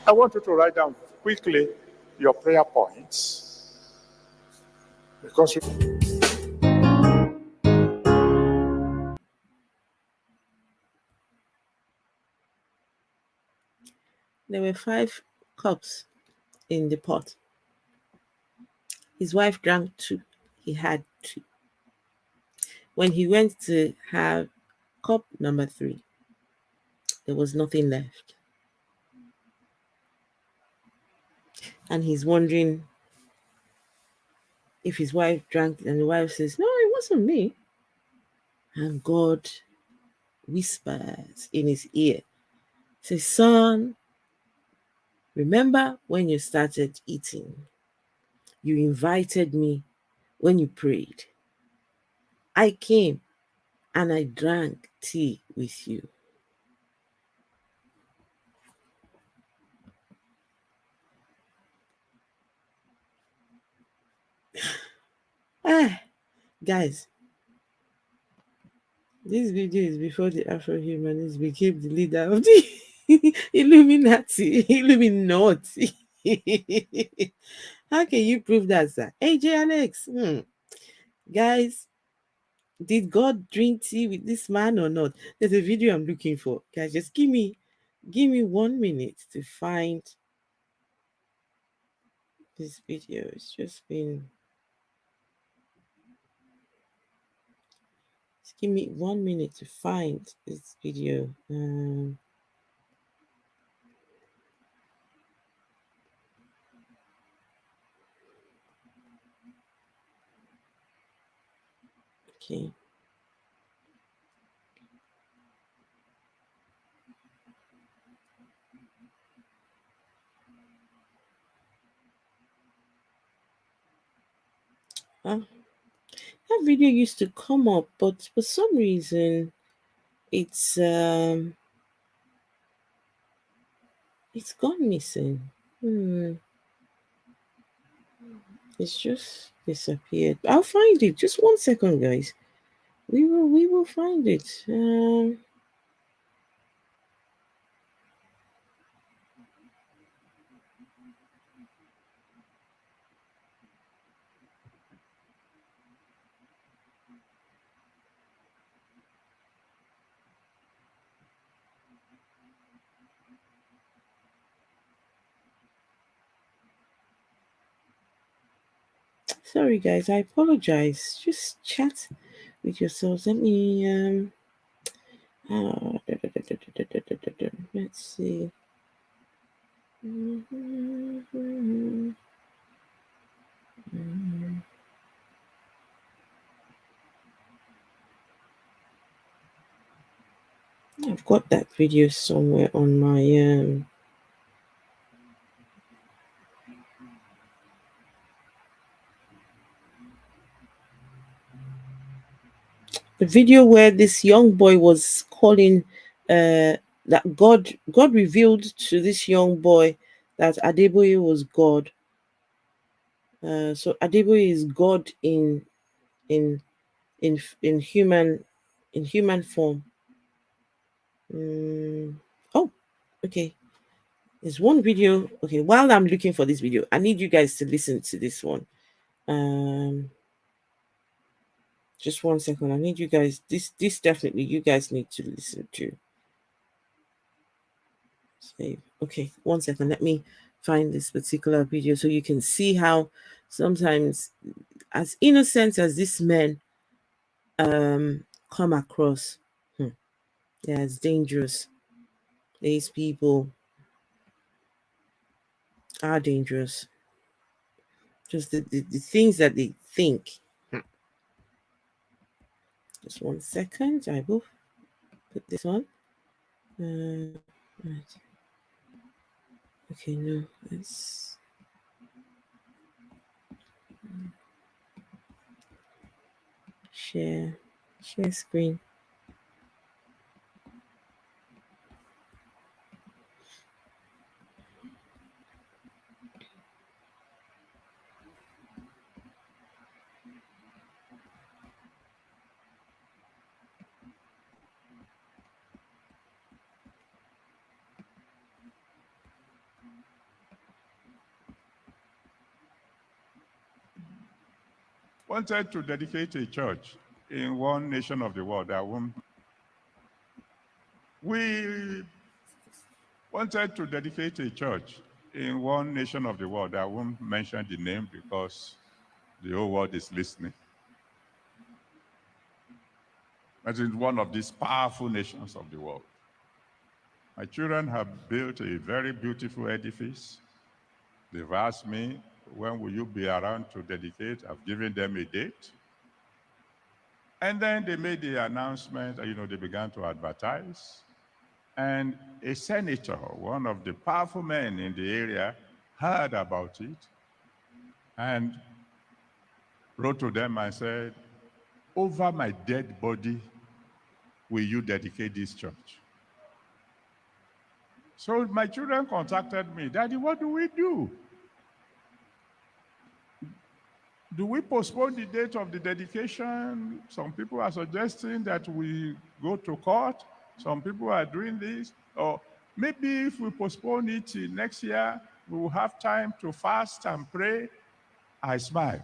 I want you to write down quickly your prayer points. Because there were 5 cups in the pot. His wife drank 2. He had 2. When he went to have cup number 3, there was nothing left. And he's wondering if his wife drank, and the wife says, no, it wasn't me. And God whispers in his ear, says, son, remember when you started eating? You invited me when you prayed. I came and I drank tea with you. Guys, this video is before the Afro-humanists became the leader of the Illuminati. How can you prove that, sir? AJ Alex, guys, did God drink tea with this man or not? There's a video I'm looking for. Guys, just give me 1 minute to find this video. It's just been... Just give me 1 minute to find this video. Okay. That video used to come up, but for some reason it's gone missing. It's just disappeared. I'll find it. Just 1 second, guys. We will find it. Sorry, guys. I apologize. Just chat with yourselves. Let me let's see. I've got that video somewhere on my the video where this young boy was calling that God revealed to this young boy that Adeboye was God. So Adeboye is God in human in human form. Oh, okay. There's one video. Okay, while I'm looking for this video, I need you guys to listen to this one. Just 1 second. I need you guys. This definitely you guys need to listen to. Save. Okay, 1 second. Let me find this particular video so you can see how sometimes, as innocent as these men come across, yeah, it's dangerous. These people are dangerous. Just the things that they think. Just 1 second. I will put this on. Right. Okay, no, let's share screen. Wanted to dedicate a church in one nation of the world that won't. We wanted to dedicate a church in one nation of the world. I won't mention the name because the whole world is listening. But in one of these powerful nations of the world. My children have built a very beautiful edifice. They've asked me, when will you be around to dedicate? I've given them a date. And then they made the announcement, they began to advertise. And a senator, one of the powerful men in the area, heard about it and wrote to them and said, over my dead body, will you dedicate this church? So my children contacted me, Daddy, what do we do? Do we postpone the date of the dedication? Some people are suggesting that we go to court. Some people are doing this. Or maybe if we postpone it till next year, we will have time to fast and pray. I smiled.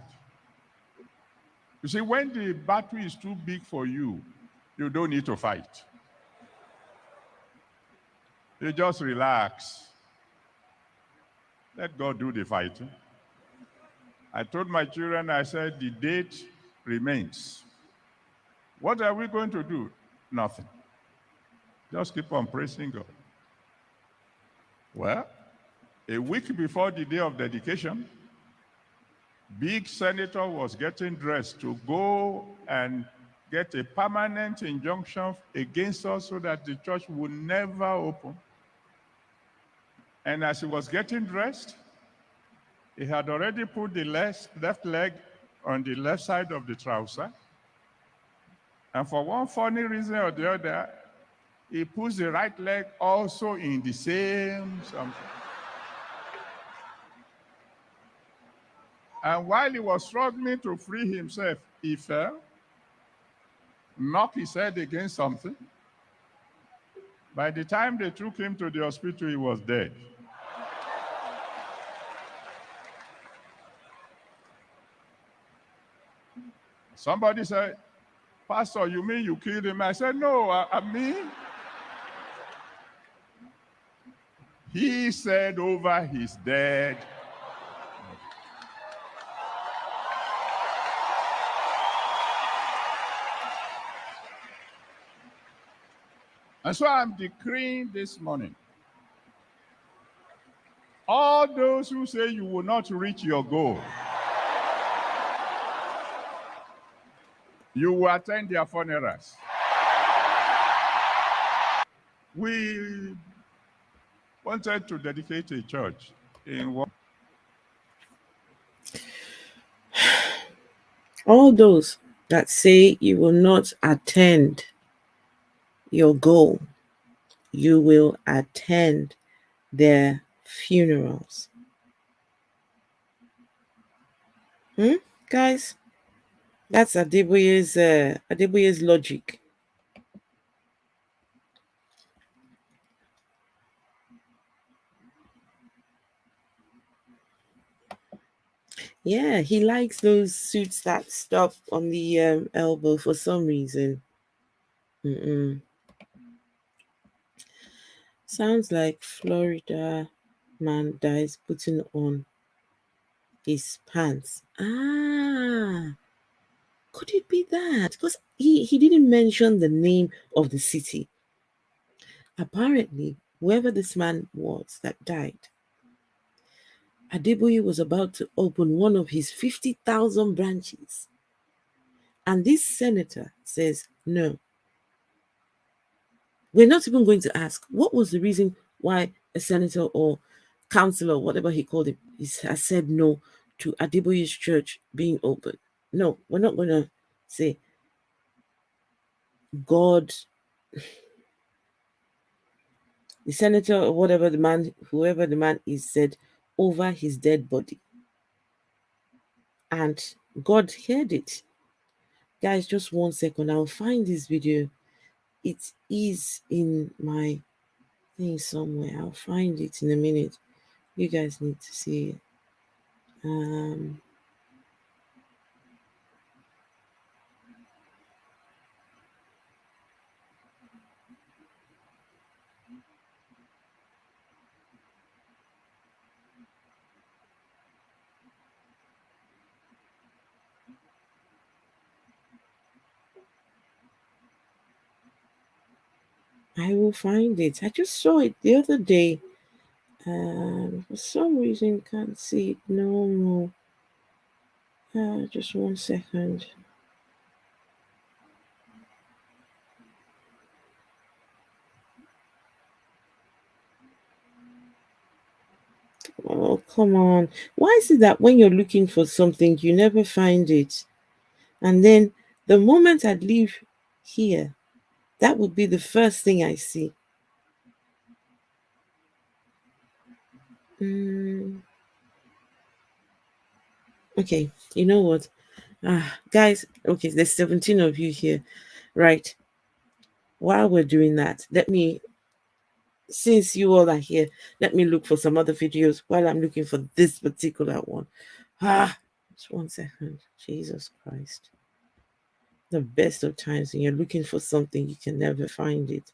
You see, when the battle is too big for you, you don't need to fight. You just relax. Let God do the fighting. I told my children, I said, the date remains. What are we going to do? Nothing. Just keep on praising God. Well, a week before the day of dedication, big senator was getting dressed to go and get a permanent injunction against us so that the church would never open. And as he was getting dressed, he had already put the left leg on the left side of the trouser. And for one funny reason or the other, he puts the right leg also in the same something. And while he was struggling to free himself, he fell, knocked his head against something. By the time they took him to the hospital, he was dead. Somebody said, Pastor, you mean you killed him? I said, no, I mean, he said over his dead. And so I'm decreeing this morning, all those who say you will not reach your goal, you will attend their funerals. We wanted to dedicate a church in one. All those that say you will not attend your goal, you will attend their funerals. Guys, that's Adeboye's logic. Yeah, he likes those suits that stop on the elbow for some reason. Sounds like Florida man dies putting on his pants. Could it be that? Because he didn't mention the name of the city. Apparently, whoever this man was that died, Adeboye was about to open one of his 50,000 branches. And this senator says, no, we're not even going to ask. What was the reason why a senator or councillor, whatever he called it, has said no to Adeboye's church being open? No, we're not going to say, God, the senator or whatever the man, whoever the man is, said over his dead body. And God heard it. Guys, just 1 second. I'll find this video. It is in my thing somewhere. I'll find it in a minute. You guys need to see it. I will find it. I just saw it the other day. For some reason, can't see it no more. Just 1 second. Oh, come on. Why is it that when you're looking for something, you never find it? And then the moment I leave here, that would be the first thing I see. Okay, you know what? Guys, okay, there's 17 of you here. Right. While we're doing that, since you all are here, let me look for some other videos while I'm looking for this particular one. Just 1 second. Jesus Christ. The best of times when you're looking for something, you can never find it.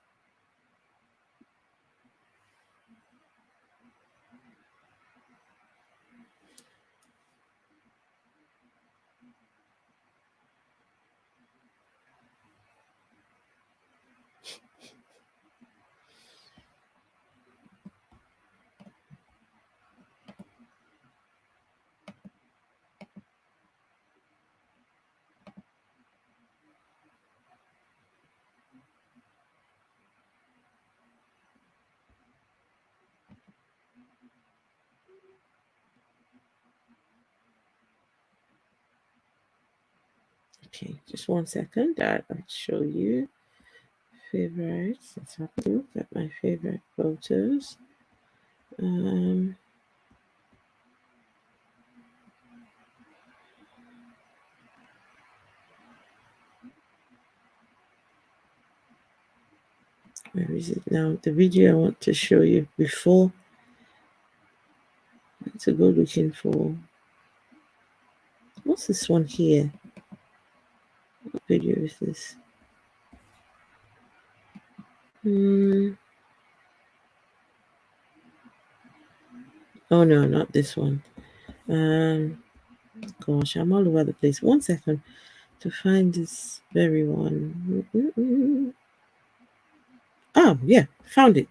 Okay, just 1 second. I'll show you favorites. Let's have a look at my favorite photos. Where is it now? The video I want to show you before. I have to go looking for. What's this one here? What video is this? Oh no, not this one. Gosh, I'm all over the place. 1 second to find this very one. Oh yeah, found it.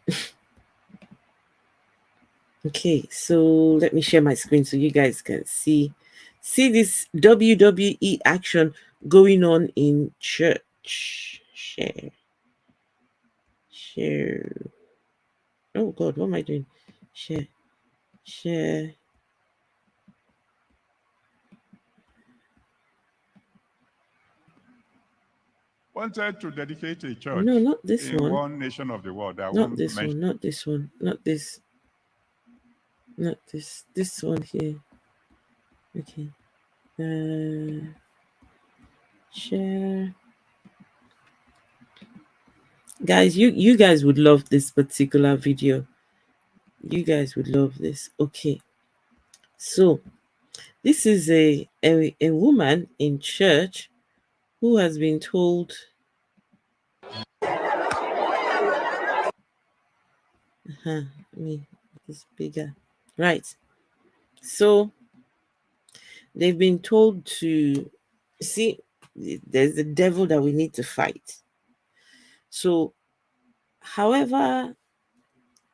Okay, so let me share my screen so you guys can see this WWE action going on in church. Share. Oh God, what am I doing? Share. Wanted to dedicate a church. No, not this in one. one nation of the world. Not this one. Not this one. Not this. Not this. This one here. Okay. Share. Guys, you guys would love this particular video. You guys would love this. Okay. So This is a woman in church who has been told, let me make this bigger. Right. So they've been told to see, there's the devil that we need to fight. So, however,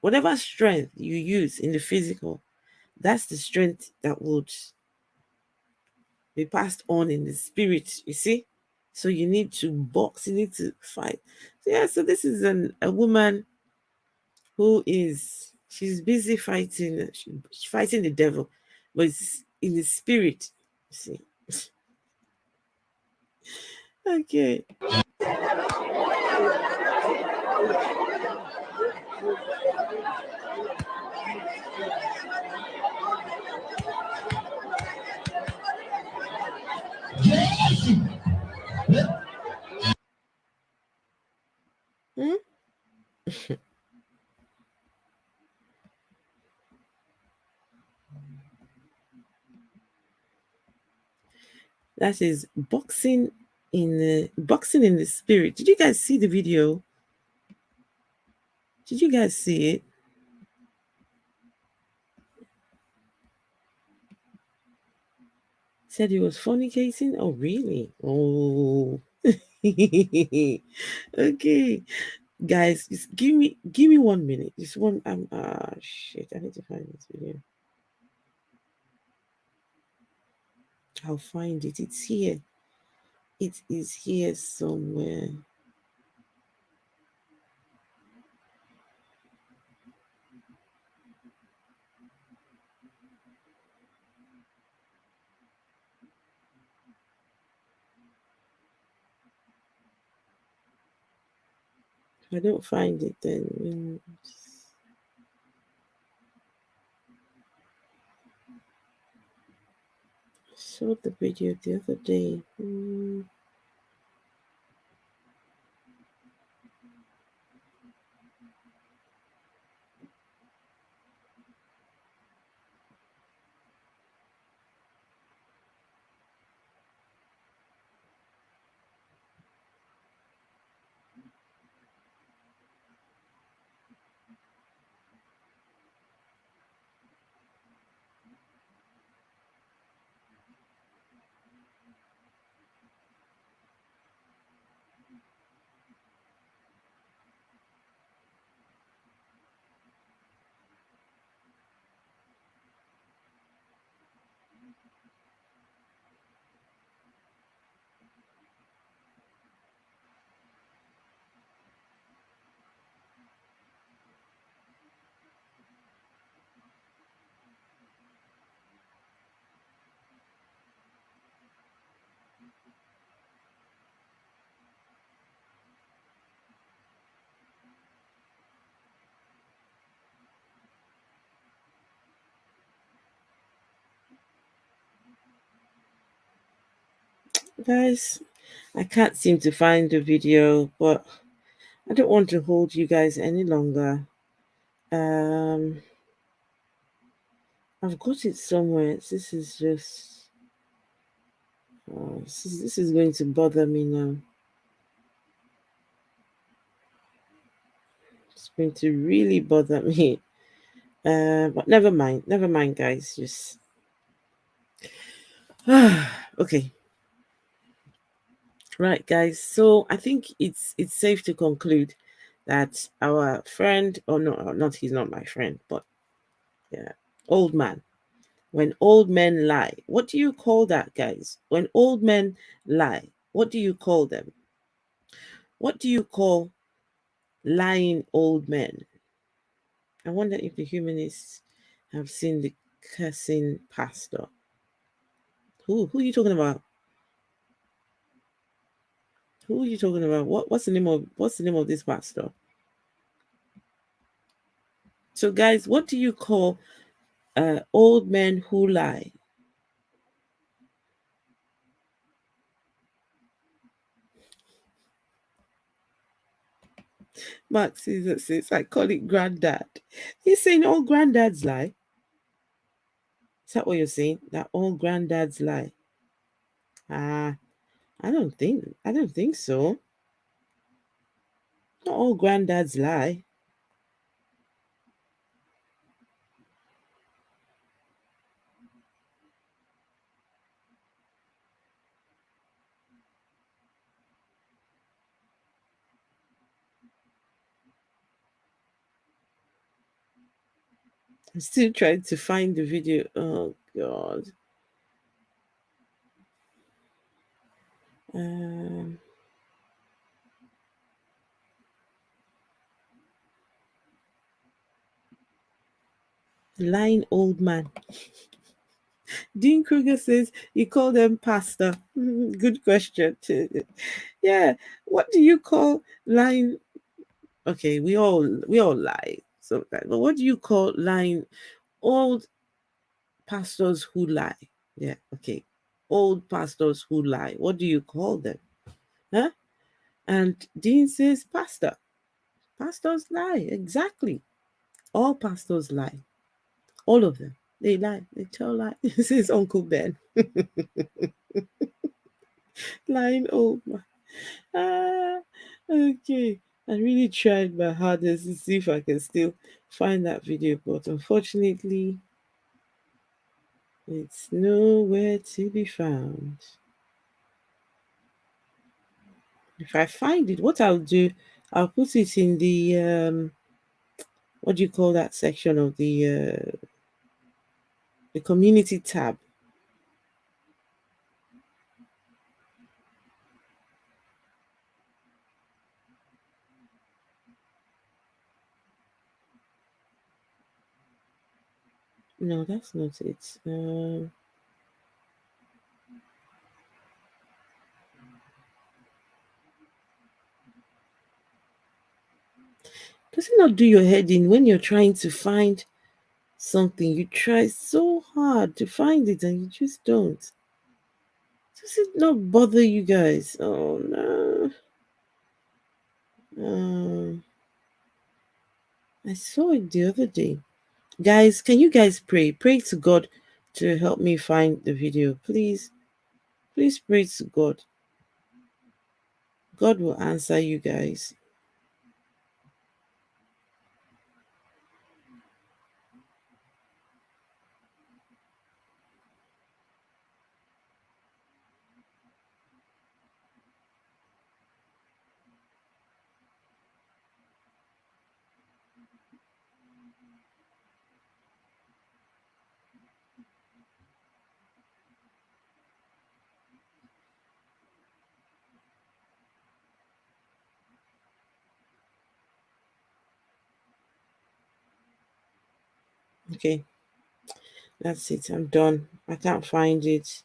whatever strength you use in the physical, that's the strength that would be passed on in the spirit, you see? So you need to box, you need to fight. So yeah, so this is a woman who is, she's busy fighting, she's fighting the devil, but it's in the spirit, you see. Okay. Hmm? That is boxing in the spirit. Did you guys see the video? Did you guys see it? Said he was fornicating? Oh, really? Oh. Okay. Guys, just give me 1 minute. Just one shit, I need to find this video. I'll find it. It's here. It is here somewhere. If I don't find it, then I saw the video the other day. Guys, I can't seem to find the video, but I don't want to hold you guys any longer. I've got it somewhere. This is just this is going to bother me now. It's going to really bother me. But never mind, guys. Just okay. Right, guys. So I think it's safe to conclude that our friend, or no, not he's not my friend, but yeah, old man. When old men lie, what do you call that, guys? When old men lie, what do you call them? What do you call lying old men? I wonder if the humanists have seen the cursing pastor. Who are you talking about? Who are you talking about? What's the name of this pastor? So guys, what do you call old men who lie? Mark says I call it granddad. He's saying all granddads lie. Is that what you're saying? That all granddads lie? Ah, I don't think so. Not all granddads lie. I'm still trying to find the video. Oh God. Um, lying old man. Dean Kruger says you call them pastor. Good question. Yeah. What do you call lying? Okay, we all lie sometimes. But what do you call lying old pastors who lie? Yeah. Okay. Old pastors who lie. What do you call them? Huh? And Dean says pastor. Pastors lie. Exactly. All pastors lie. All of them. They lie. They tell lies. This is Uncle Ben. Lying old man. Ah, okay. I really tried my hardest to see if I can still find that video, but unfortunately, it's nowhere to be found. If I find it, what I'll do, I'll put it in the what do you call that section of the community tab. No, that's not it. Does it not do your head in when you're trying to find something? You try so hard to find it and you just don't. Does it not bother you guys? Oh no. I saw it the other day. Guys, can you guys pray? Pray to God to help me find the video. Please. Please pray to God. God will answer you guys. Okay, that's it. I'm done. I can't find it.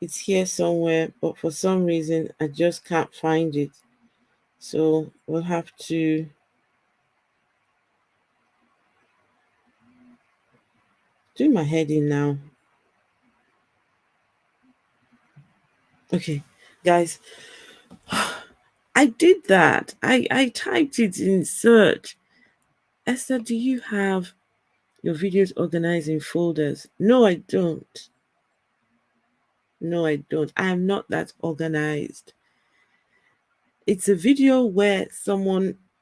It's here somewhere, but for some reason, I just can't find it. So we'll have to do my heading now. Okay, guys, I did that. I typed it in search. Esther, do you have your videos organized in folders? No, I don't. No, I don't. I am not that organized. It's a video where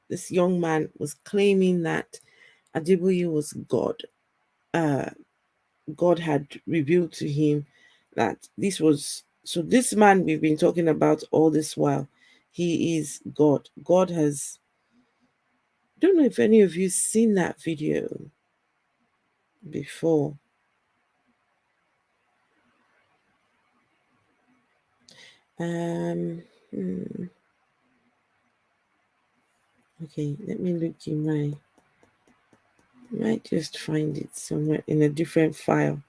this young man, was claiming that Adeboye was God. Uh, God had revealed to him that this man we've been talking about all this while, he is God. God has, don't know if any of you seen that video before. Um, hmm, okay, let me look in might just find it somewhere in a different file.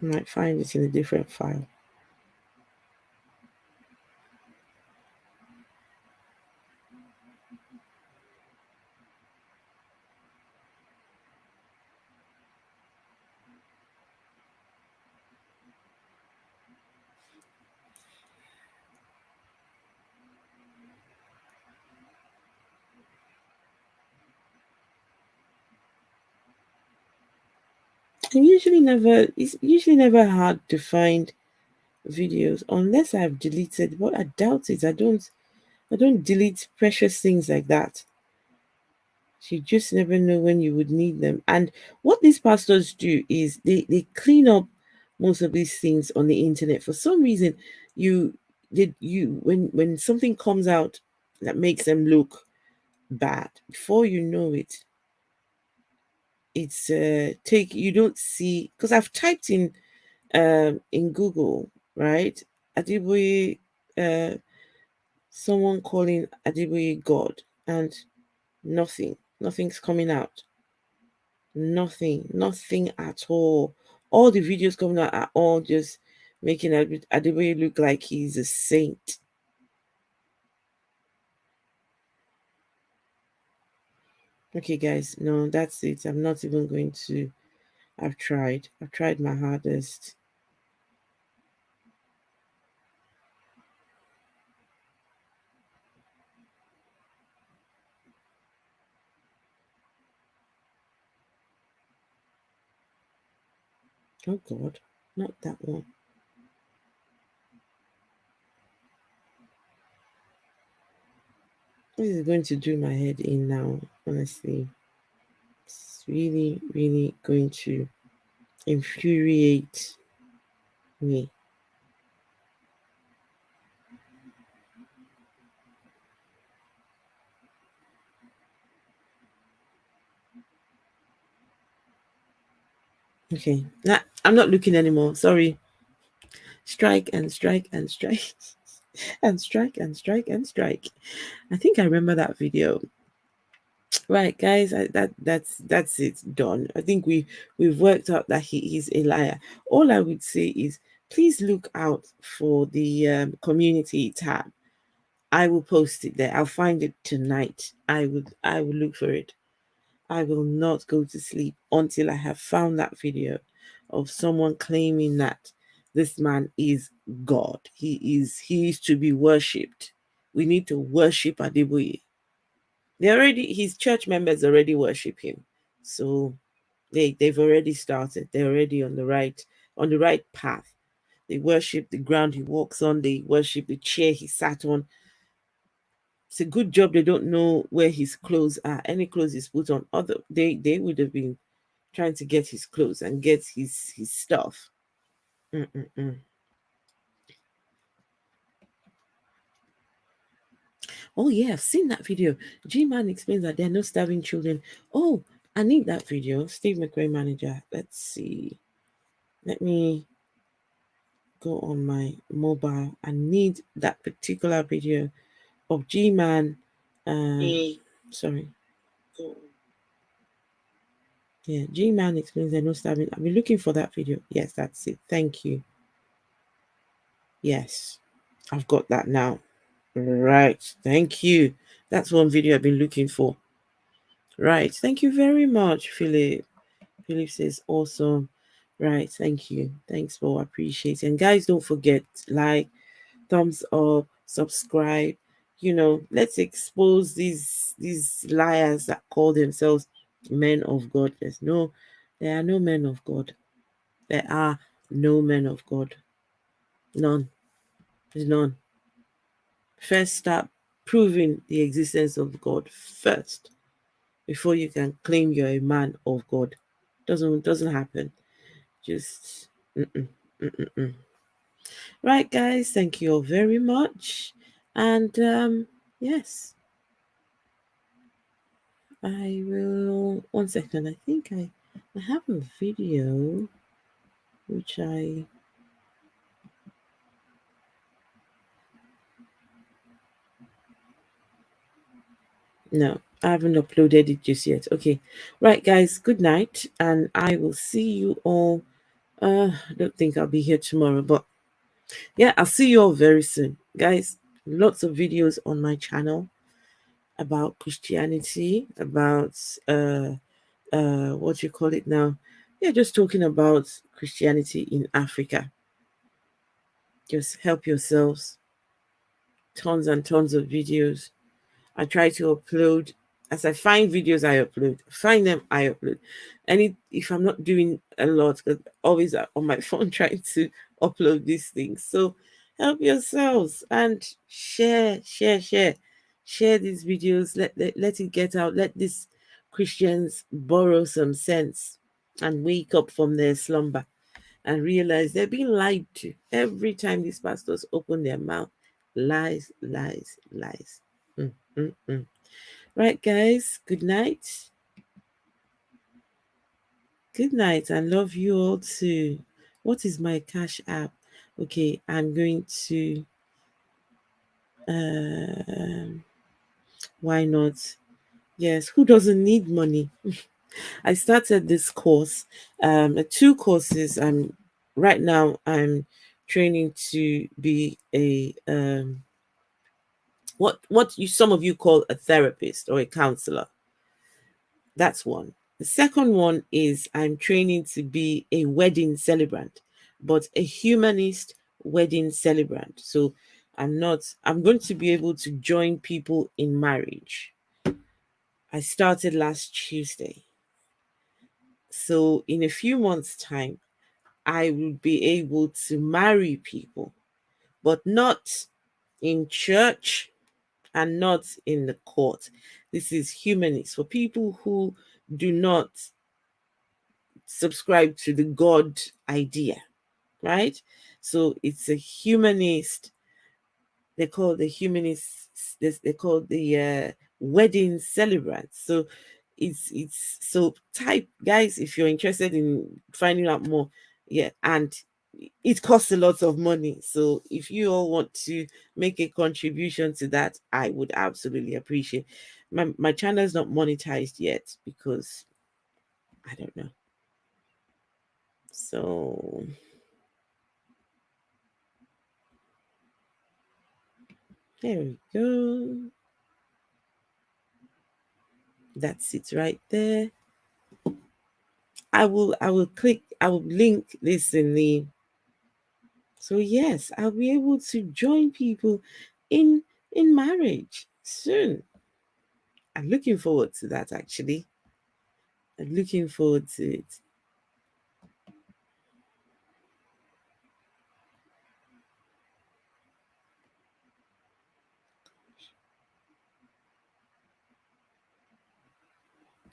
I might find it in a different file. It's usually never hard to find videos unless I've deleted, but I doubt it. I don't delete precious things like that. You just never know when you would need them. And what these pastors do is they clean up most of these things on the internet. For some reason, when something comes out that makes them look bad, before you know it, it's take you don't see, because I've typed in Google, right? Adeboye, someone calling Adeboye God, and nothing's coming out. Nothing at all. All the videos coming out are all just making Adeboye look like he's a saint. Okay, guys, no, that's it. I'm not even going to. I've tried my hardest. Oh God, not that one. This is going to do my head in now, honestly. It's really going to infuriate me. Okay, I'm not looking anymore. Sorry. Strike and strike and strike and strike and strike and strike. I think I remember that video. Right, guys, that's it, done. I think we've worked out that he is a liar. All I would say is please look out for the community tab. I will post it there. I'll find it tonight. I will look for it. I will not go to sleep until I have found that video of someone claiming that this man is God. He is to be worshipped. We need to worship Adeboye. His church members already worship him. So they've already started. They're already on the right path. They worship the ground he walks on, they worship the chair he sat on. It's a good job they don't know where his clothes are. Any clothes he's put on, they would have been trying to get his clothes and get his stuff. Mm-mm-mm. Oh yeah, I've seen that video. G-Man explains that there are no starving children. Oh, I need that video. Steve McRae manager. Let's see. Let me go on my mobile. I need that particular video of G-Man. Sorry. Yeah, G-Man explains there are no starving. I've been looking for that video. Yes, that's it. Thank you. Yes, I've got that now. Right. Thank you. That's one video I've been looking for. Right. Thank you very much, Philip. Philip says awesome. Right. Thank you. Thanks for appreciating. And guys, don't forget, like, thumbs up, subscribe. Let's expose these liars that call themselves men of God. There are no men of God. There are no men of God. None. There's none. First, start proving the existence of God first before you can claim you're a man of God. Doesn't happen. Just right, guys. Thank you all very much. And yes, I will. 1 second. I think I have a video which I. No, I haven't uploaded it just yet. Okay. Right, guys. Good night. And I will see you all. I don't think I'll be here tomorrow, but yeah, I'll see you all very soon. Guys, lots of videos on my channel about Christianity, about what you call it now. Yeah, just talking about Christianity in Africa. Just help yourselves. Tons and tons of videos. I try to upload As I find videos, I upload. Find them, I upload. And if I'm not doing a lot, because always on my phone trying to upload these things. So help yourselves and share these videos. Let it get out. Let these Christians borrow some sense and wake up from their slumber and realize they're being lied to every time these pastors open their mouth. Lies, lies, lies. Mm, mm, mm. Right, guys, good night. Good night. I love you all too. What is my cash app? Okay, I'm going to why not? Yes, who doesn't need money? I started this course, 2 courses. I'm right now I'm training to be a what you some of you call a therapist or a counselor. That's one. The second one is I'm training to be a wedding celebrant, but a humanist wedding celebrant. So I'm going to be able to join people in marriage. I started last Tuesday. So in a few months' time, I will be able to marry people, but not in church and not in the court. This is humanist for people who do not subscribe to the God idea, right? So it's a humanist. They call the humanists. They call the wedding celebrants. So it's so type guys if you're interested in finding out more. Yeah, and it costs a lot of money. So if you all want to make a contribution to that, I would absolutely appreciate. My channel is not monetized yet because I don't know. So there we go. That's it right there. I will link this in the so yes, I'll be able to join people in marriage soon. I'm looking forward to that actually. I'm looking forward to it.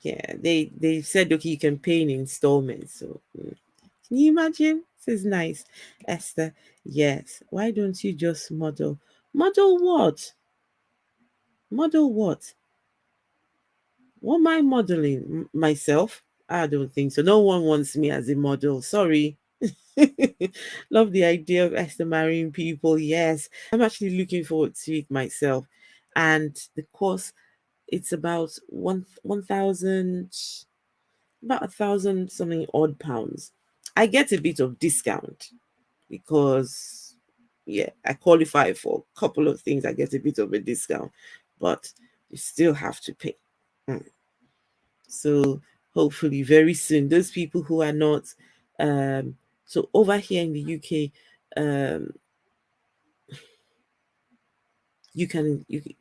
Yeah, they said okay, you can pay in installments. So can you imagine? This is nice. Esther, yes. Why don't you just model? Model what? Model what? What am I modeling? Myself? I don't think so. No one wants me as a model. Sorry. Love the idea of Esther marrying people. Yes. I'm actually looking forward to it myself. And the course, it's about 1,000, about 1,000 something odd pounds. I get a bit of discount because yeah, I qualify for a couple of things. I get a bit of a discount, but you still have to pay. So hopefully very soon, those people who are not so over here in the UK,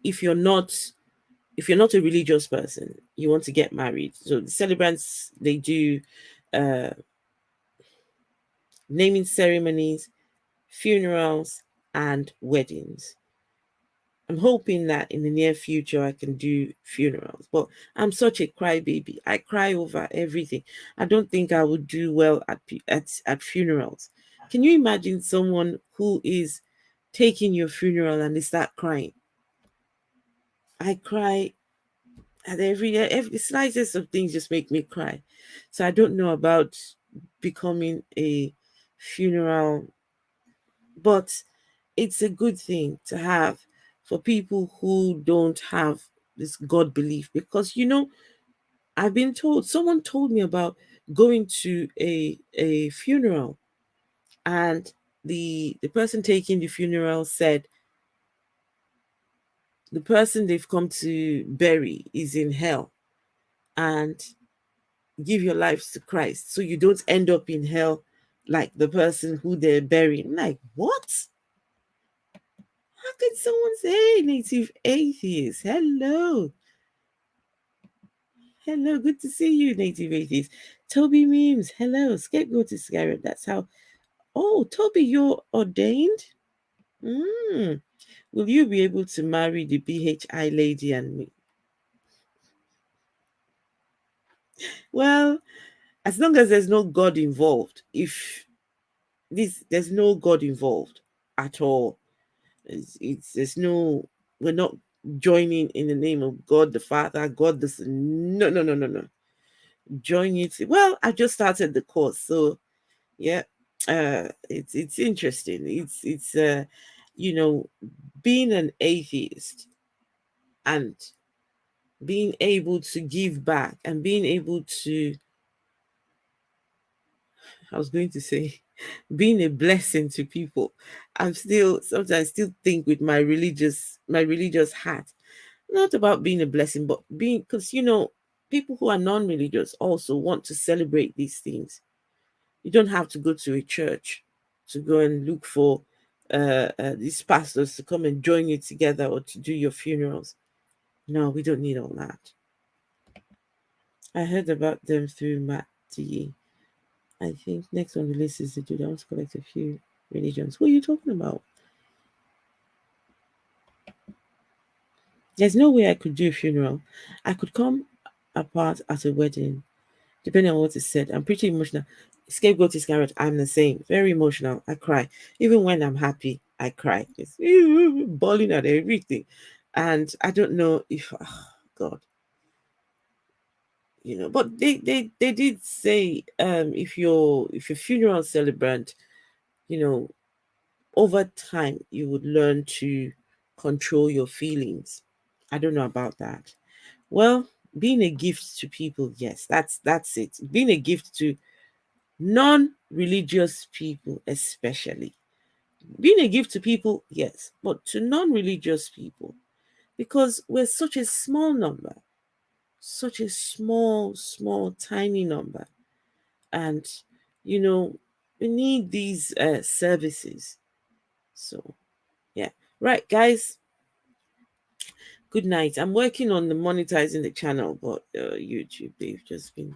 if you're not a religious person, you want to get married. So the celebrants, they do naming ceremonies, funerals, and weddings. I'm hoping that in the near future I can do funerals, but I'm such a crybaby. I cry over everything. I don't think I would do well at funerals. Can you imagine someone who is taking your funeral and they start crying? I cry at every slightest of things just make me cry. So I don't know about becoming a funeral, but it's a good thing to have for people who don't have this God belief, because I've been told, someone told me about going to a funeral, and the person taking the funeral said the person they've come to bury is in hell, and give your lives to Christ so you don't end up in hell like the person who they're burying. I'm like, what? How could someone say native atheist? Hello. Hello, good to see you, Native 80s. Toby Memes, hello. Scapegoat is Scarab. That's how. Oh, Toby, you're ordained? Will you be able to marry the BHI lady and me? Well, as long as there's no God involved, if there's no God involved at all. There's no, we're not joining in the name of God the Father, God the Son. No, no, no, no, no. Join it. Well, I just started the course, so yeah, it's interesting. It's you know, being an atheist and being able to give back and being able to, I was going to say, being a blessing to people. I'm still sometimes still think with my religious hat, not about being a blessing, but being, because people who are non-religious also want to celebrate these things. You don't have to go to a church to go and look for these pastors to come and join you together or to do your funerals. No, we don't need all that. I heard about them through Matt D. I think next on the list is the dude. I want to collect a few religions. Who are you talking about? There's no way I could do a funeral. I could come apart at a wedding, depending on what is said. I'm pretty emotional. Scapegoat is carrot. I'm the same. Very emotional. I cry. Even when I'm happy, I cry. It's bawling at everything. And I don't know if, oh God, but they did say if you're funeral celebrant, you know, over time you would learn to control your feelings. I don't know about that. Well, being a gift to people, yes, that's it. Being a gift to non-religious people, especially. Being a gift to people, yes, but to non-religious people, because we're such a small number, such a small, tiny number, and we need these services. So, yeah, right, guys. Good night. I'm working on the monetizing the channel, but YouTube, they've just been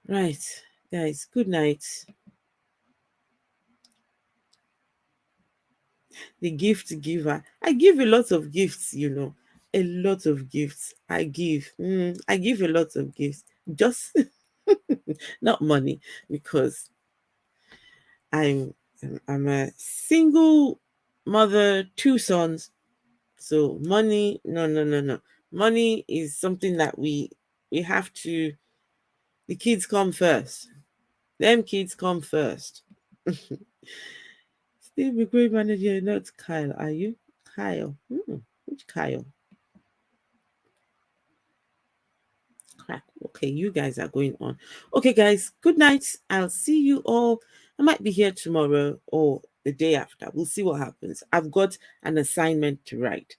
right, guys. Good night. The gift giver. I give a lot of gifts, a lot of gifts. I give a lot of gifts. Just not money, because I'm I'm a single mother, two sons. So money, no, no, no, no. Money is something that we have to. The kids come first. Them kids come first. Steve, a great manager, not Kyle. Are you Kyle? Which Kyle? Crap. Okay, you guys are going on. Okay, guys, good night. I'll see you all. I might be here tomorrow or the day after. We'll see what happens. I've got an assignment to write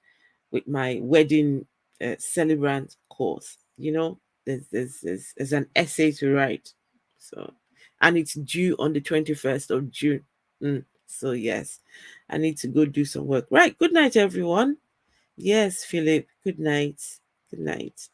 with my wedding celebrant course. There's an essay to write. So, and it's due on the 21st of June. So, yes, I need to go do some work. Right. Good night, everyone. Yes, Philip. Good night. Good night.